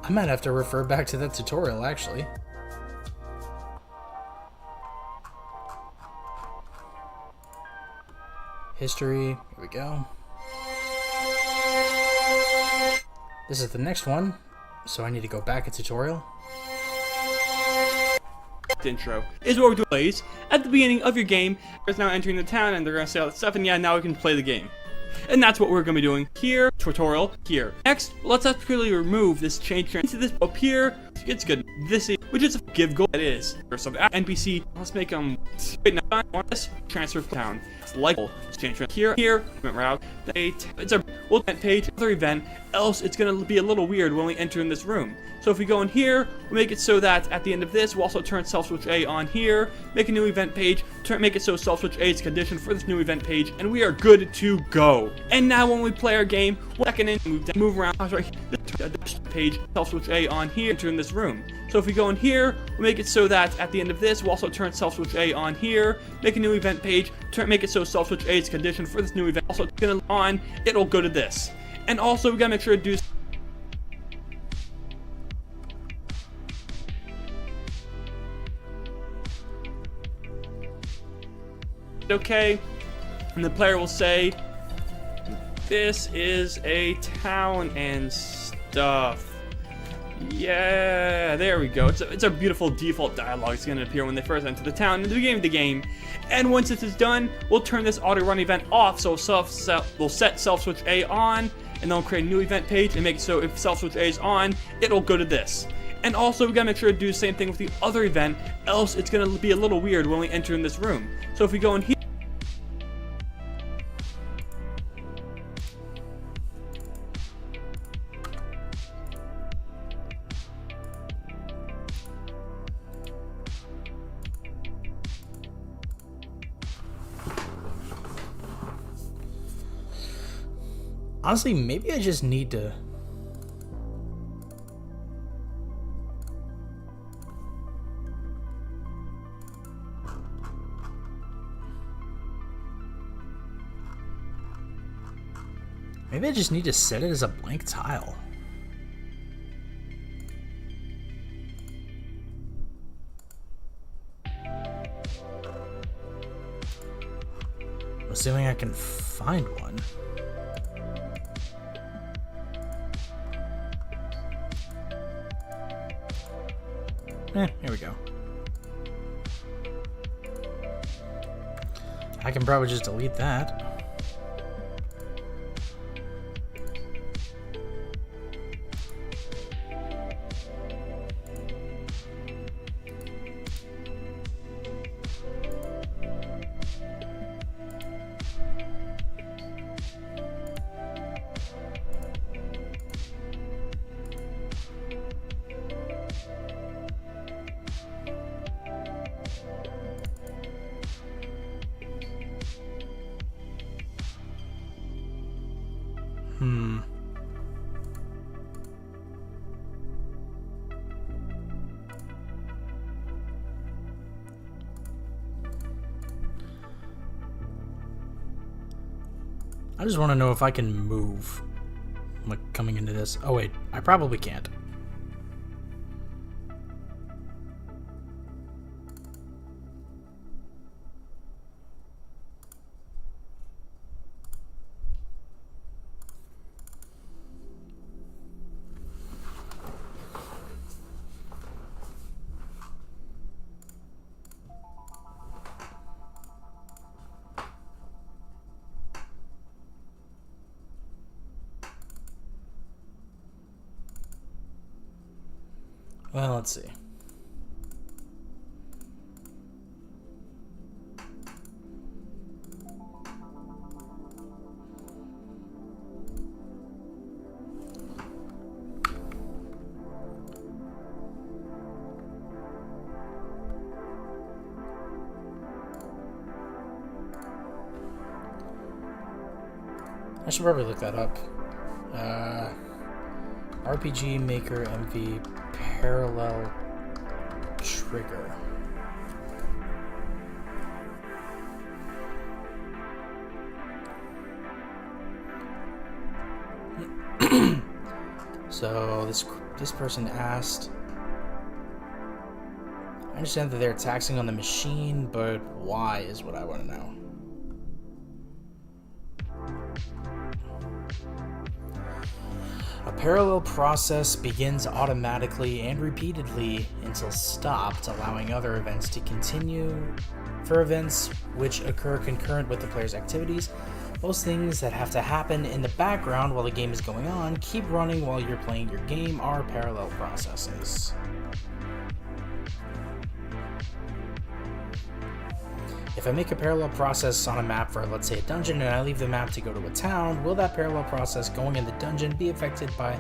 I might have to refer back to that tutorial, actually. History, here we go. This is the next one, so I need to go back a tutorial. Intro is what we're doing. Plays at the beginning of your game. It's now entering the town, and they're gonna say all that stuff, and yeah, now we can play the game. And that's what we're going to be doing here. Tutorial here. Next, let's actually remove this change into this up here. It's good. This is, which is a give goal. That is. There's some NPC. Let's make them. Wait, no, I want this. Transfer town. It's like change here. Here. Went right out. It's a event page. Other event. Else, it's going to be a little weird when we enter in this room. So if we go in here, we'll make it so that at the end of this, we'll also turn self switch A on here. Make a new event page. Make it so self switch A is conditioned for this new event page, and we are good to go. And now when we play our game, we'll second in, move around. Right, this page, self switch A on here, enter in this room. So if we go in here, we'll make it so that at the end of this, we'll also turn self switch A on here. Make a new event page. Make it so self switch A is conditioned for this new event. Also turn it on, it'll go to this. And also we gotta make sure to do. Okay, and the player will say, this is a town and stuff. Yeah, there we go. It's a beautiful default dialogue. It's going to appear when they first enter the town in the beginning of the game. And once this is done, we'll turn this auto run event off. So we'll set self switch A on, and then we'll create a new event page and make it so if self switch A is on, it'll go to this. And also, we gotta make sure to do the same thing with the other event, else it's gonna be a little weird when we enter in this room. So if we go in here. Honestly, maybe I just need to... Maybe I just need to set it as a blank tile. Assuming I can find one. Here we go. I can probably just delete that. I just want to know if I can move, like, coming into this. Oh wait, I probably can't. Well, let's see. I should probably look that up. RPG Maker MV Parallel Trigger. So this person asked, I understand that they're taxing on the machine, but why is what I want to know. A parallel process begins automatically and repeatedly until stopped, allowing other events to continue. For events which occur concurrent with the player's activities, most things that have to happen in the background while the game is going on keep running while you're playing your game are parallel processes. If I make a parallel process on a map for, let's say, a dungeon, and I leave the map to go to a town, will that parallel process going in the dungeon be affected by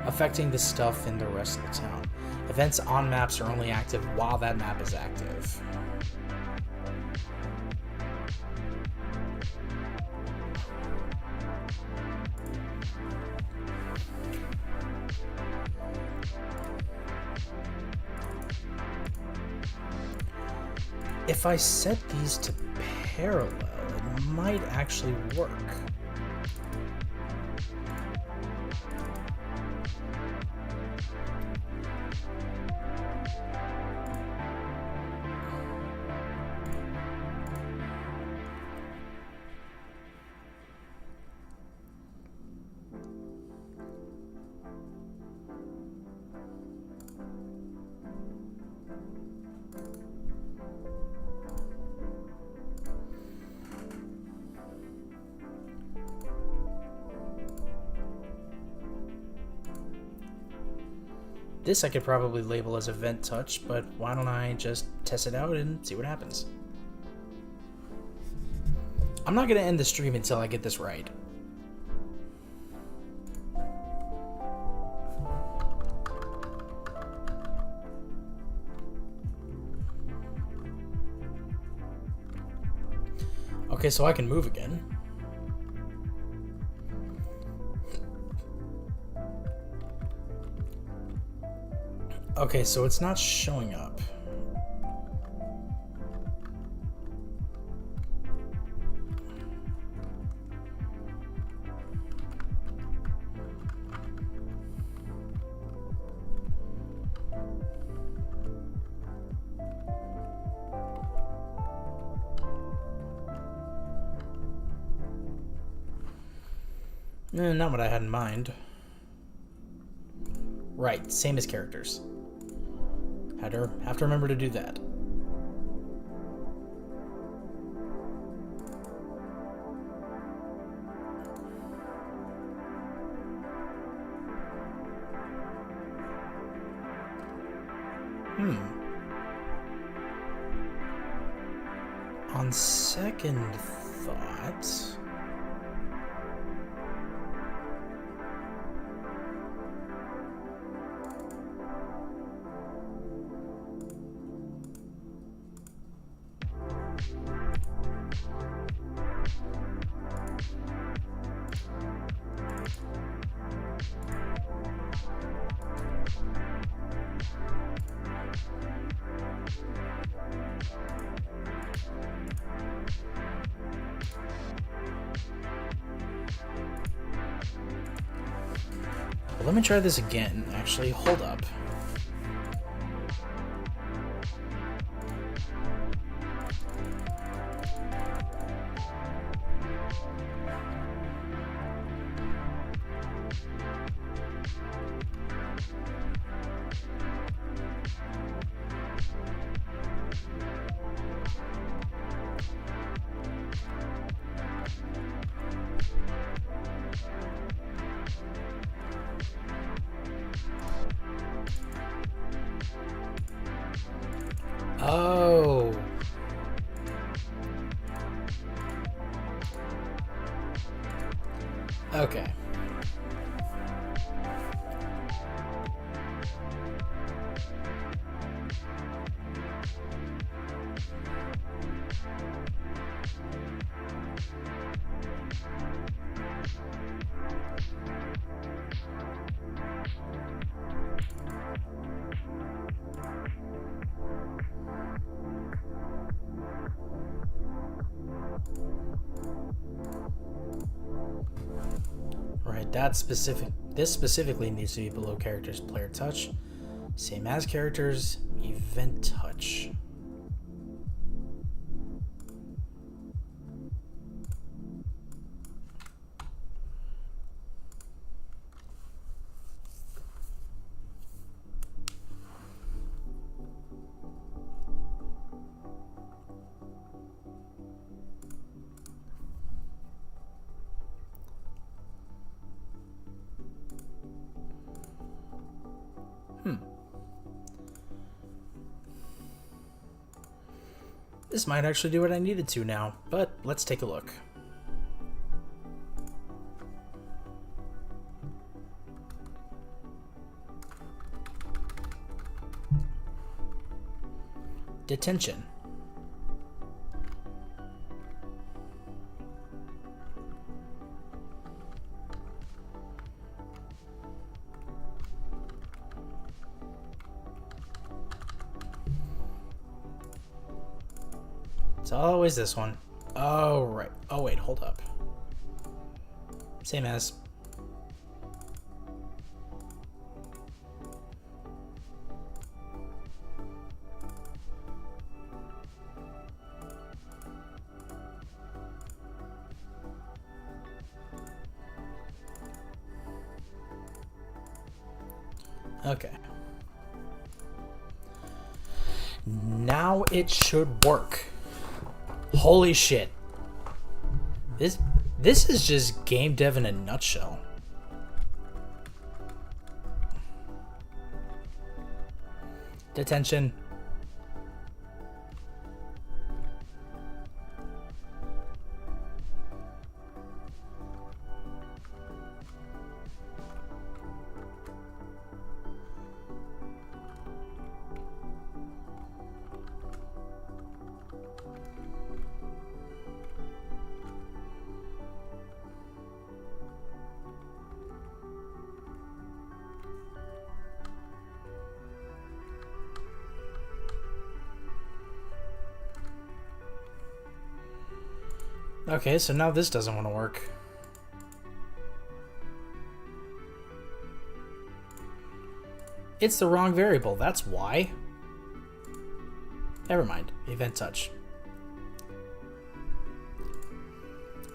affecting the stuff in the rest of the town? Events on maps are only active while that map is active. If I set these to parallel, it might actually work. This I could probably label as event touch, but why don't I just test it out and see what happens? I'm not going to end the stream until I get this right. Okay, so I can move again. Okay, so it's not showing up. Not what I had in mind. Right, same as characters. Have to remember to do that. On second thought... Let me try this again, actually. Hold up. Oh. Okay. Right, this specifically needs to be below characters player touch, same as characters event touch. This might actually do what I needed to now, but let's take a look. Detention. It's always this one. Oh, right. Oh, wait, hold up. Same as. Okay. Now it should work. Holy shit. This is just game dev in a nutshell. Detention. Okay, so now this doesn't want to work. It's the wrong variable, that's why. Never mind, event touch.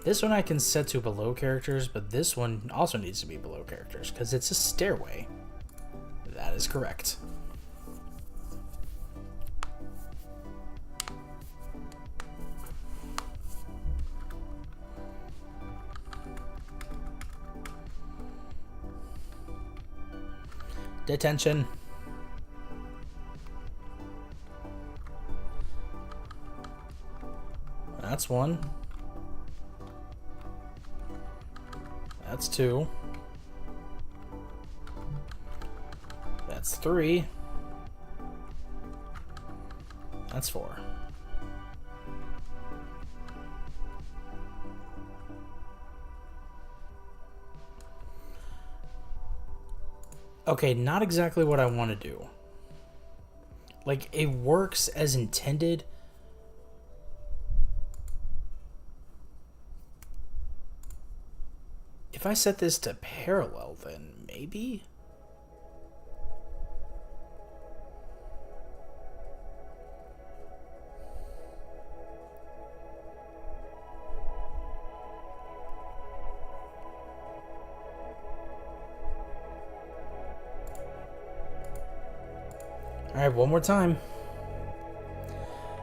This one I can set to below characters, but this one also needs to be below characters, because it's a stairway. That is correct. Detention. That's one. That's two. That's three. That's four. Okay, not exactly what I want to do. Like, it works as intended. If I set this to parallel, then maybe? Alright, one more time.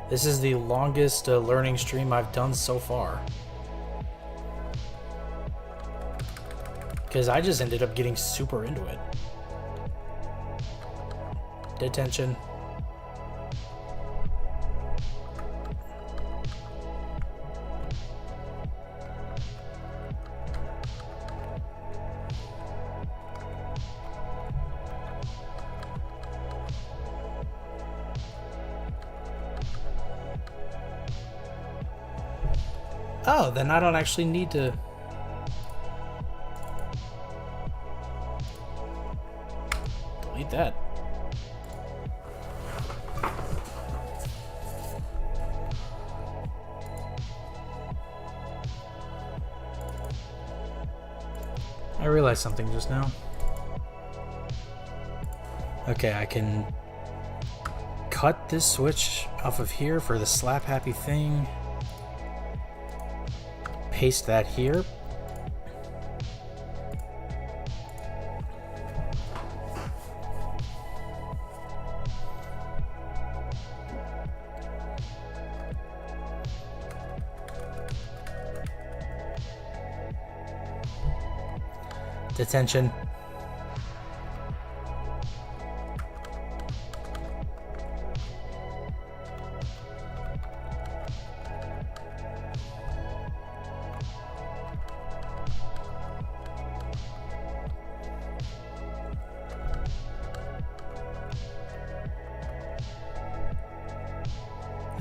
This is the longest learning stream I've done so far. Because I just ended up getting super into it. Detention. Oh, then I don't actually need to... delete that. I realized something just now. Okay, I can cut this switch off of here for the slap happy thing. Paste that here. Detention.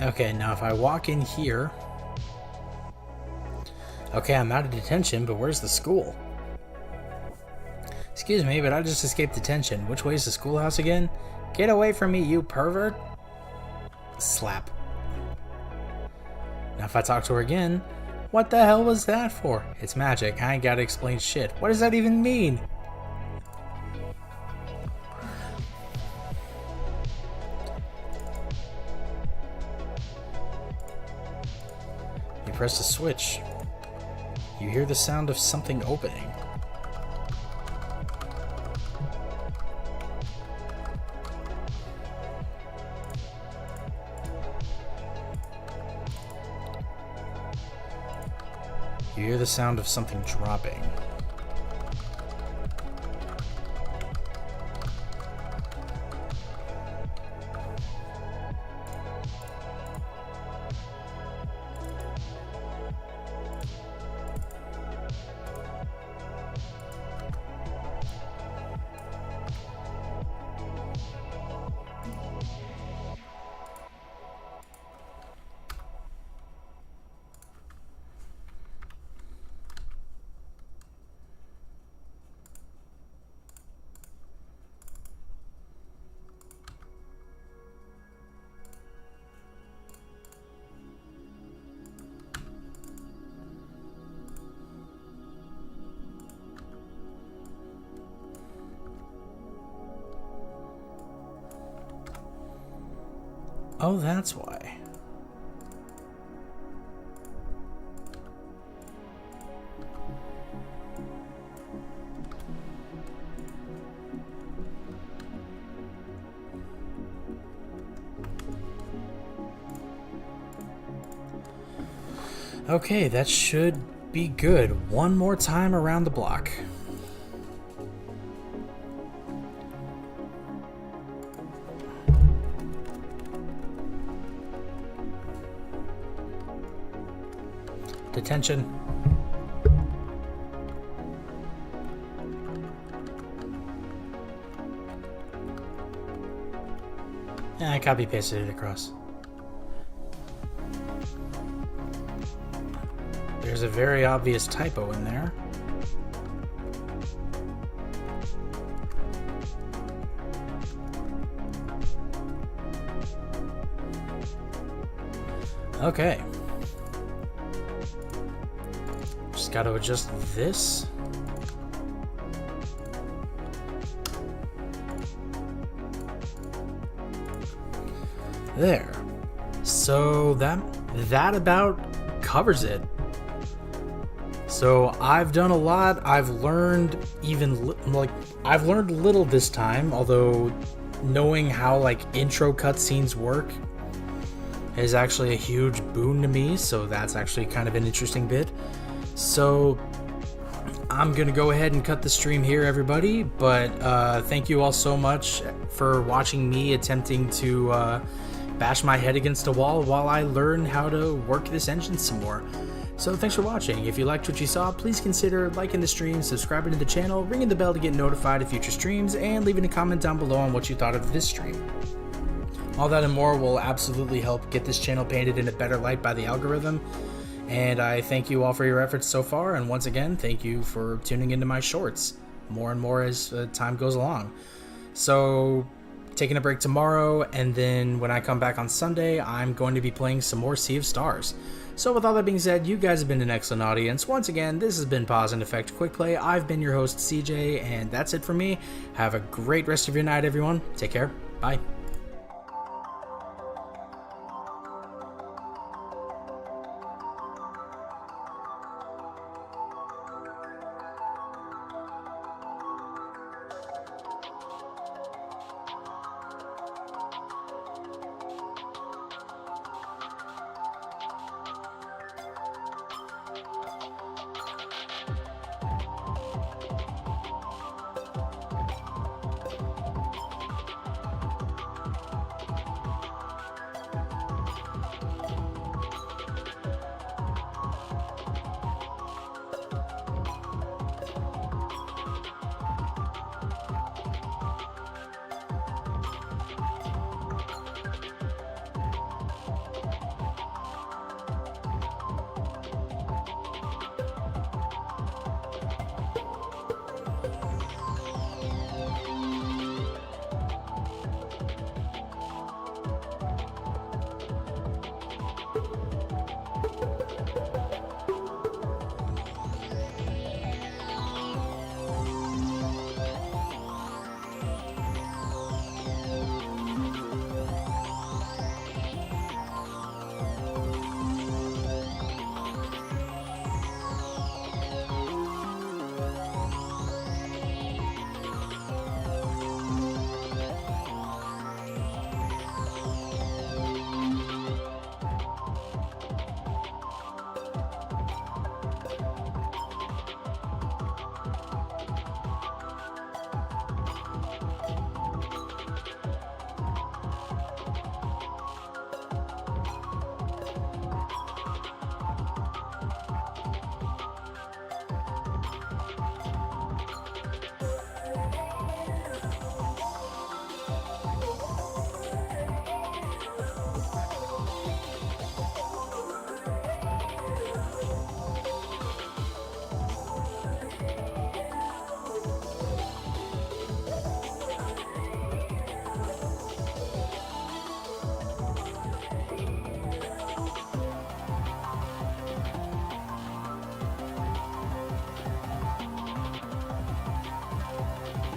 Okay, now if I walk in here... Okay, I'm out of detention, but where's the school? Excuse me, but I just escaped detention. Which way's the schoolhouse again? Get away from me, you pervert! Slap. Now if I talk to her again... What the hell was that for? It's magic. I ain't gotta explain shit. What does that even mean? You press the switch. You hear the sound of something opening. You hear the sound of something dropping. Oh, that's why. Okay, that should be good. One more time around the block. Detention. Yeah, I copy pasted it across. There's a very obvious typo in there. Okay. Just got to adjust this. There. So that about covers it. So I've done a lot. I've learned I've learned little this time, although knowing how like intro cutscenes work is actually a huge boon to me, so that's actually kind of an interesting bit. So I'm gonna go ahead and cut the stream here, everybody, but thank you all so much for watching me attempting to bash my head against a wall while I learn how to work this engine some more. So thanks for watching. If you liked what you saw, please consider liking the stream, subscribing to the channel, ringing the bell to get notified of future streams, and leaving a comment down below on what you thought of this stream. All that and more will absolutely help get this channel painted in a better light by the algorithm, and I thank you all for your efforts so far, and once again, thank you for tuning into my shorts more and more as time goes along. So, taking a break tomorrow, and then when I come back on Sunday, I'm going to be playing some more Sea of Stars. So with all that being said, you guys have been an excellent audience. Once again, this has been Pause and Effect Quick Play. I've been your host, CJ, and that's it for me. Have a great rest of your night, everyone. Take care. Bye.